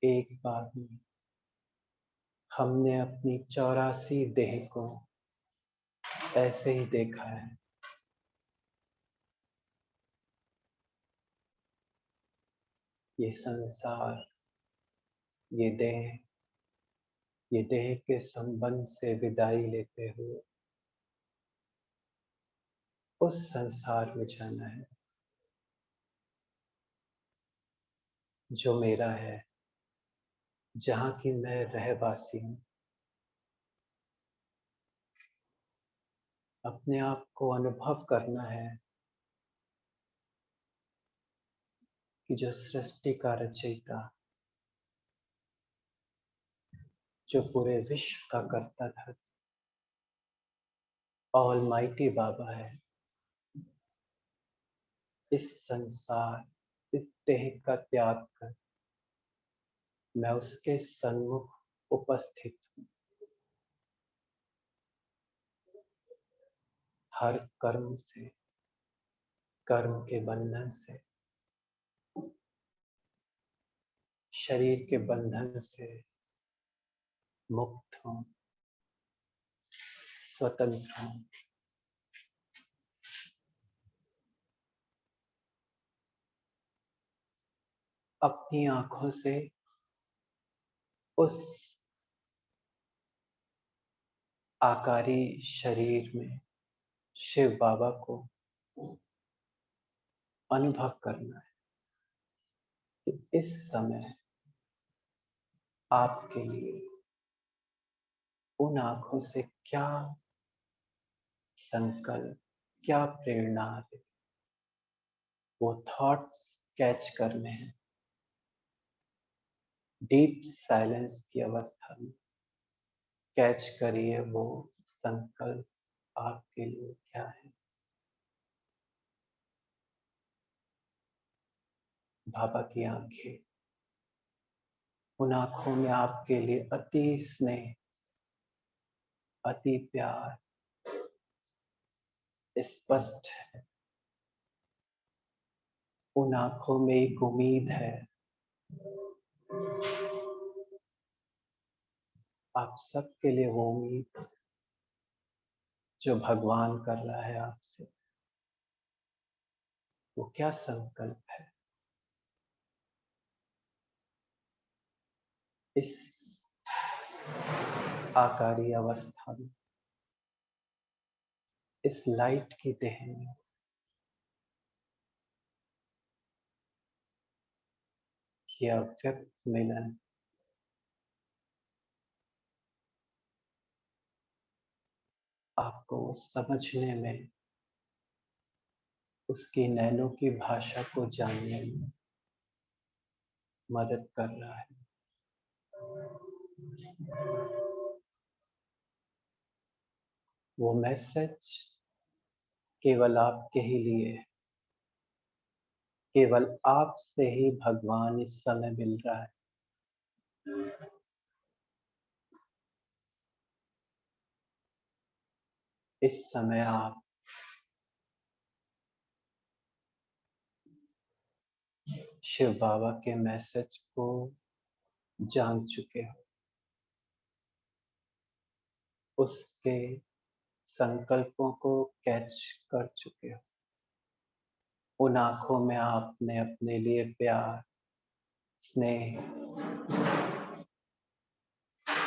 एक बार में हमने अपनी 84 देह को ऐसे ही देखा है। ये संसार, ये देह के संबंध से विदाई लेते हुए उस संसार में जाना है जो मेरा है, जहाँ की मैं रहवासी हूँ। अपने आप को अनुभव करना है कि जो सृष्टि का रचयिता, जो पूरे विश्व का कर्ता था, ऑलमाइटी बाबा है, इस संसार, इस देह का त्याग कर मैं उसके सन्मुख उपस्थित हूँ। हर कर्म से, कर्म के बंधन से, शरीर के बंधन से मुक्त हूँ, स्वतंत्र हूँ। अपनी आंखों से उस आकारी शरीर में शिव बाबा को अनुभव करना है कि इस समय आपके लिए उन आंखों से क्या संकल्प, क्या प्रेरणा आ रही, वो थॉट्स कैच करने हैं। डीप साइलेंस की अवस्था में कैच करिए वो संकल्प आपके लिए क्या है। बाबा की आंखें, उन आंखों में आपके लिए अति स्नेह, अति प्यार स्पष्ट है। उन आंखों में एक उम्मीद है। आप सबके लिए वो उम्मीद जो भगवान कर रहा है आपसे, वो क्या संकल्प है। इस आकारी अवस्था में, इस लाइट की देह में यह व्यक्त मिलन आपको समझने में, उसकी नैनों की भाषा को जानने में मदद कर रहा है। वो मैसेज केवल आपके ही लिए, केवल आपसे ही भगवान इस समय मिल रहा है। इस समय आप शिव बाबा के मैसेज को जान चुके हो, उसके संकल्पों को कैच कर चुके हो। उन आंखों में आपने अपने लिए प्यार, स्नेह,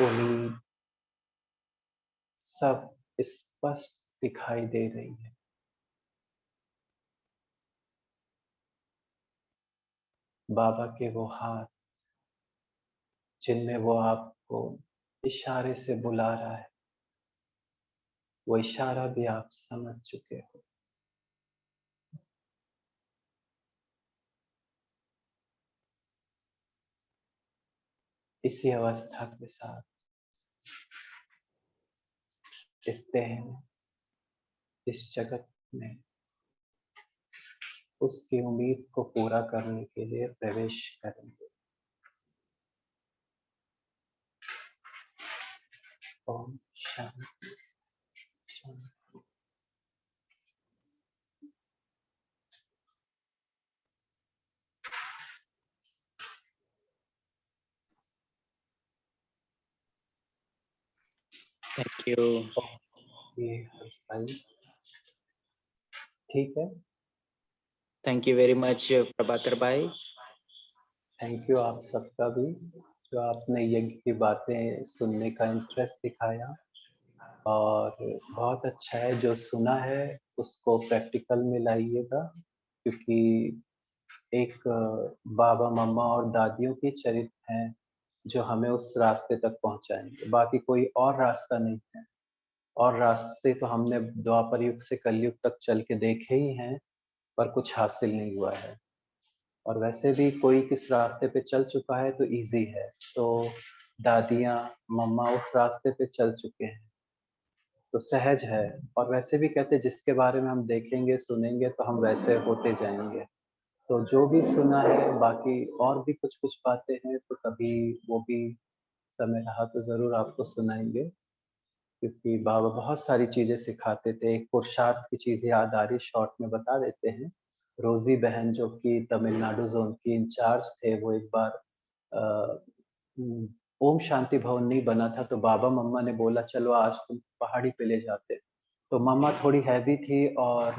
उम्मीद सब स्पष्ट दिखाई दे रही है। बाबा के वो हाथ जिनमें वो आपको इशारे से बुला रहा है, वो इशारा भी आप समझ चुके हो। इसी अवस्था के साथ इस देह में, इस जगत में उसकी उम्मीद को पूरा करने के लिए प्रवेश करेंगे। ओम शांति शांति। Thank you. ये भाई ठीक है। Thank you very much, Prabhakar Bhai. Thank you आप सबका भी, जो आपने यज्ञ की बातें सुनने का इंटरेस्ट दिखाया। और बहुत अच्छा है, जो सुना है उसको प्रैक्टिकल में लाइएगा, क्योंकि एक बाबा मम्मा और दादियों के चरित्र हैं जो हमें उस रास्ते तक पहुंचाएंगे। बाकी कोई और रास्ता नहीं है। और रास्ते तो हमने द्वापर युग से कलयुग तक चल के देखे ही हैं, पर कुछ हासिल नहीं हुआ है। और वैसे भी कोई किस रास्ते पे चल चुका है तो इजी है, तो दादियाँ, मम्मा उस रास्ते पे चल चुके हैं, तो सहज है। और वैसे भी कहते हैं जिसके बारे में हम देखेंगे, सुनेंगे तो हम वैसे होते जाएँगे। तो जो भी सुना है, बाकी और भी कुछ-कुछ बातें हैं तो कभी वो भी समय रहा तो ज़रूर आपको सुनाएँगे, क्योंकि बाबा बहुत सारी चीज़ें सिखाते थे। एक पुरुषार्थ की चीज़ याद आ रही, शॉर्ट में बता देते हैं। रोज़ी बहन जो कि तमिलनाडु ज़ोन की इंचार्ज थे, वो एक बार अ, उम, ओम शांति भवन नहीं बना था, तो बाबा-मम्मा ने बोला चलो आज तुम पहाड़ी पे ले जाते हैं। तो मम्मा थोड़ी हैवी थी और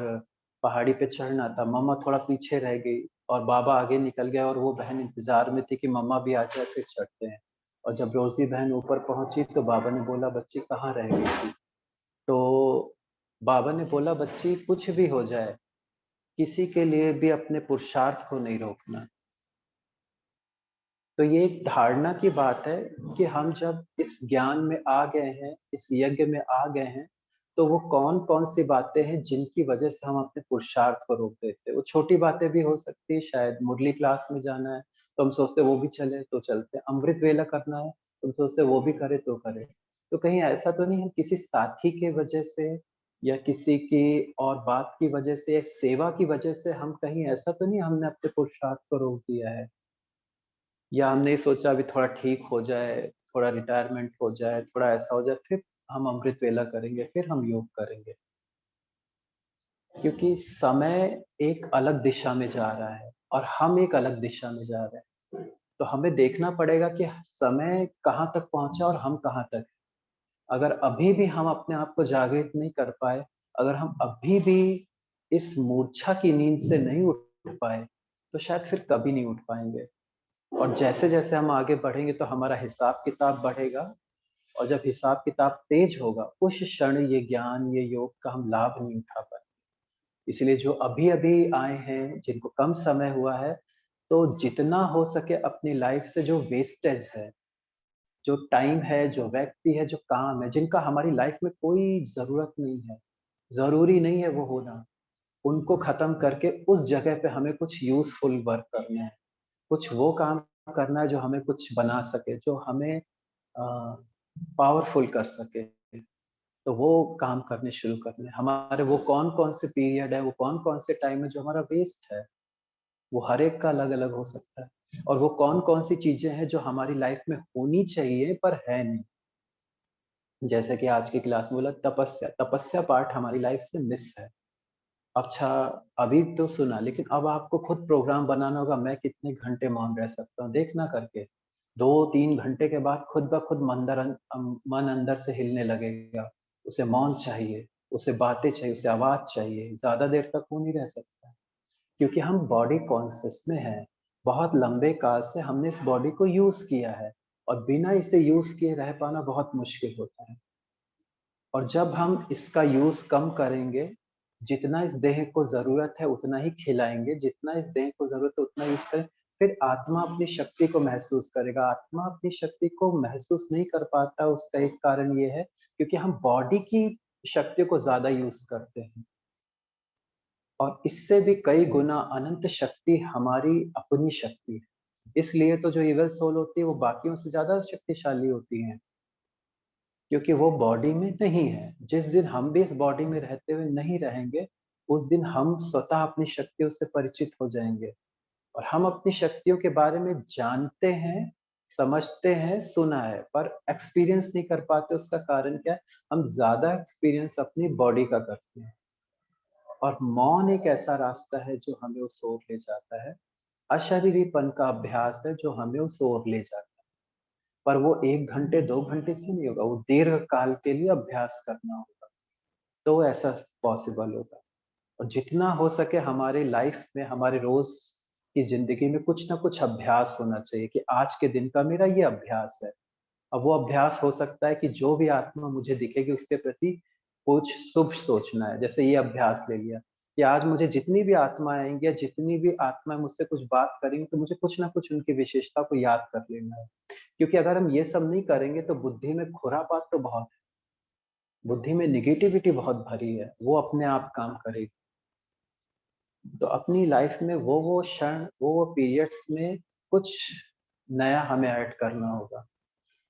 पहाड़ी पे चढ़ना था, मम्मा थोड़ा पीछे रह गई और बाबा आगे निकल गए और वो बहन इंतज़ार में थी कि मम्मा भी आ जाए फिर चढ़ते हैं। और जब रोज़ी बहन ऊपर पहुँची तो बाबा ने बोला बच्ची कहाँ रह गई थी? तो बाबा ने बोला बच्ची कुछ भी हो जाए, किसी के लिए भी अपने पुरुषार्थ को नहीं रोकना। तो ये एक धारणा की बात है कि हम जब इस ज्ञान में आ गए हैं, इस यज्ञ में आ गए हैं, तो वो कौन-कौन सी बातें हैं जिनकी वजह से हम अपने पुरुषार्थ को रोक देते हैं। वो छोटी बातें भी हो सकती है, शायद मुरली क्लास में जाना है, तो हम सोचते हैं वो भी चले तो चलते हैं। अमृत वेला करना है, तो हम सोचते हैं वो भी करे तो करें। तो कहीं ऐसा तो नहीं है किसी साथी की वजह से या किसी की और बात की वजह से या सेवा की वजह से हम कहीं ऐसा तो नहीं हमने अपने पुरुषार्थ को रोक दिया है? या हमने ये सोचा अभी थोड़ा ठीक हो जाए, थोड़ा रिटायरमेंट हो जाए, थोड़ा ऐसा हो जाए, फिर हम अमृत वेला करेंगे, फिर हम योग करेंगे। क्योंकि समय एक अलग दिशा में जा रहा है और हम एक अलग दिशा में जा रहे हैं। तो हमें देखना पड़ेगा कि समय कहाँ तक पहुँचा और हम कहाँ तक हैं। अगर अभी भी हम अपने आप को जागृत नहीं कर पाए, अगर हम अभी भी इस मूर्छा की नींद से नहीं उठ पाए, तो शायद फिर कभी नहीं उठ पाएँगे। और जैसे-जैसे हम आगे बढ़ेंगे तो हमारा हिसाब-किताब बढ़ेगा और जब हिसाब-किताब तेज होगा, उस क्षण ये ज्ञान, ये योग का हम लाभ नहीं उठा पाएँगे। इसलिए जो अभी-अभी आए हैं, जिनको कम समय हुआ है, तो जितना हो सके अपनी लाइफ से जो वेस्टेज है, जो टाइम है, जो व्यक्ति है, जो काम है, जिनका हमारी लाइफ में कोई ज़रूरत नहीं है, ज़रूरी नहीं है वो होना, उनको खत्म करके उस जगह पे हमें कुछ यूज़फुल वर्क करना है। कुछ वो काम करना है जो हमें कुछ बना सके, जो हमें अ, पावरफुल कर सके। तो वो काम करने शुरू करने हैं। हमारे वो कौन-कौन से पीरियड है, वो कौन-कौन से टाइम है जो हमारा वेस्ट है, वो हर एक का अलग-अलग हो सकता है। और वो कौन-कौन सी चीज़ें हैं जो हमारी लाइफ में होनी चाहिए पर है नहीं। जैसे कि आज की क्लास में बोला तपस्या, तपस्या पार्ट हमारी लाइफ से मिस है। अच्छा, अभी तो सुना, लेकिन अब आपको खुद प्रोग्राम बनाना होगा, मैं कितने घंटे मौन रह सकता हूँ, देखना करके। 2-3 घंटे के बाद खुद ब खुद मन अंदर से हिलने लगेगा। उसे मौन चाहिए, उसे बातें चाहिए, उसे आवाज़ चाहिए, ज़्यादा देर तक वो नहीं रह सकता। क्योंकि हम बॉडी कॉन्शियस में हैं। बहुत लंबे काल से हमने इस बॉडी को यूज़ किया है और बिना इसे यूज़ किए रह पाना बहुत मुश्किल होता है। और जब हम इसका यूज़ कम करेंगे, जितना इस देह को ज़रूरत है उतना ही खिलाएँगे, जितना इस देह को ज़रूरत है उतना यूज़ करें, फिर आत्मा अपनी शक्ति को महसूस करेगा। आत्मा अपनी शक्ति को महसूस नहीं कर पाता, उसका एक कारण ये है क्योंकि हम बॉडी की शक्ति को ज़्यादा यूज़ करते हैं। और इससे भी कई गुना अनंत शक्ति हमारी अपनी शक्ति है। इसलिए तो जो इविल सोल होती है वो बाकियों से ज़्यादा शक्तिशाली होती हैं। क्योंकि वो बॉडी में नहीं है। जिस दिन हम भी इस बॉडी में रहते हुए नहीं रहेंगे, उस दिन हम स्वतः अपनी शक्तियों से परिचित हो जाएँगे और हम अपनी शक्तियों के बारे में जानते हैं, समझते हैं, सुना है, पर एक्सपीरियंस नहीं कर पाते। उसका कारण क्या है? हम ज़्यादा एक्सपीरियंस अपनी बॉडी का करते हैं और मौन एक ऐसा रास्ता है जो हमें उस ओर ले जाता है। अशरीरीपन का अभ्यास है जो हमें उस ओर ले जाता है। पर वो 1 घंटे, 2 घंटे से नहीं होगा, वो दीर्घ काल के लिए अभ्यास करना होगा, तो ऐसा पॉसिबल होगा। और जितना हो सके हमारे लाइफ में, हमारे रोज़ की ज़िंदगी में कुछ ना कुछ अभ्यास होना चाहिए कि आज के दिन का मेरा ये अभ्यास है। अब वो अभ्यास हो सकता है कि जो भी आत्मा मुझे दिखेगी उसके प्रति कुछ शुभ सोचना है। जैसे ये अभ्यास ले लिया कि आज मुझे जितनी भी आत्माएँ आएँगी या जितनी भी आत्माएँ मुझसे कुछ बात करेंगी तो मुझे कुछ ना कुछ उनकी विशेषता को याद कर लेना है। क्योंकि अगर हम ये सब नहीं करेंगे तो बुद्धि में खुरापात तो बहुत है, बुद्धि में नेगेटिविटी बहुत भरी है, वो अपने आप काम करेगी। तो अपनी लाइफ में वो क्षण, वो पीरियड्स में कुछ नया हमें ऐड करना होगा।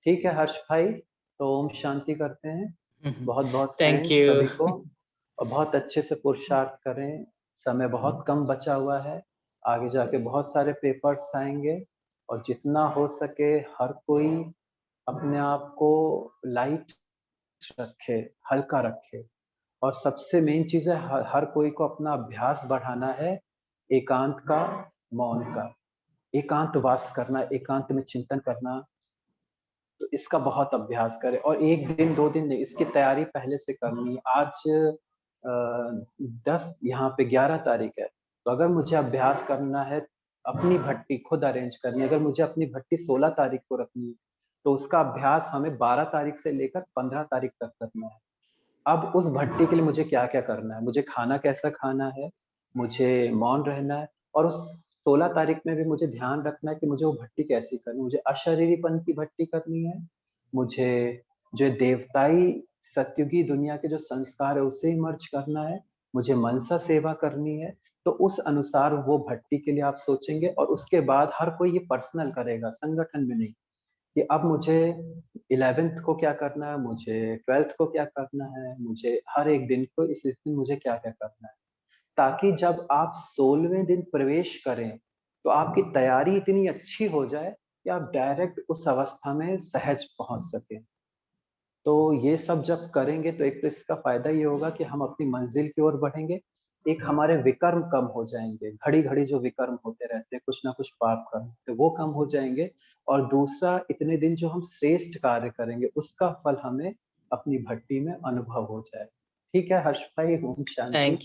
ठीक है हर्ष भाई, तो ओम शांति करते हैं। बहुत-बहुत Thank थैंक्स you. सभी को और बहुत अच्छे से पुरुषार्थ करें। समय बहुत कम बचा हुआ है, आगे जाके बहुत सारे पेपर्स आएँगे और जितना हो सके हर कोई अपने आप को लाइट रखे, हल्का रखे और सबसे मेन चीज़ है हर कोई को अपना अभ्यास बढ़ाना है एकांत का, मौन का। एकांतवास करना, एकांत में चिंतन करना, तो इसका बहुत अभ्यास करें और 1 दिन 2 दिन नहीं, इसकी तैयारी पहले से करनी है। आज 10 यहाँ पे 11 तारीख है, तो अगर मुझे अभ्यास करना है, अपनी भट्टी खुद अरेंज करनी है, अगर मुझे अपनी भट्टी 16 तारीख को रखनी है, तो उसका अभ्यास हमें 12 तारीख से लेकर 15 तारीख तक करना है। अब उस भट्टी के लिए मुझे क्या-क्या करना है? मुझे खाना कैसा खाना है? मुझे मौन रहना है और उस 16 तारीख में भी मुझे ध्यान रखना है कि मुझे वो भट्टी कैसी करनी है। मुझे अशरीरीपन की भट्टी करनी है, मुझे जो देवताई सत्युगी दुनिया के जो संस्कार है उससे ही मर्ज करना है, मुझे मनसा सेवा करनी है। तो उस अनुसार वो भट्टी के लिए आप सोचेंगे और उसके बाद हर कोई ये पर्सनल करेगा, संगठन में नहीं। कि अब मुझे 11th को क्या करना है, मुझे 12th को क्या करना है, मुझे हर एक दिन को इस दिन मुझे क्या-क्या करना है। ताकि जब आप 16वें दिन प्रवेश करें, तो आपकी तैयारी इतनी अच्छी हो जाए कि आप डायरेक्ट उस अवस्था में सहज पहुँच सकें। तो ये सब जब करेंगे तो एक तो इसका फ़ायदा ये होगा कि हम अपनी मंज़िल की ओर बढ़ेंगे, एक हमारे विकर्म कम हो जाएँगे, घड़ी-घड़ी जो विकर्म होते रहते हैं, कुछ ना कुछ पाप कर्म, तो वो कम हो जाएँगे और दूसरा इतने दिन जो हम श्रेष्ठ कार्य करेंगे, उसका फल हमें अपनी भट्टी में अनुभव हो जाए। ठीक है हर्ष भाई, ओम शांति। Thank you.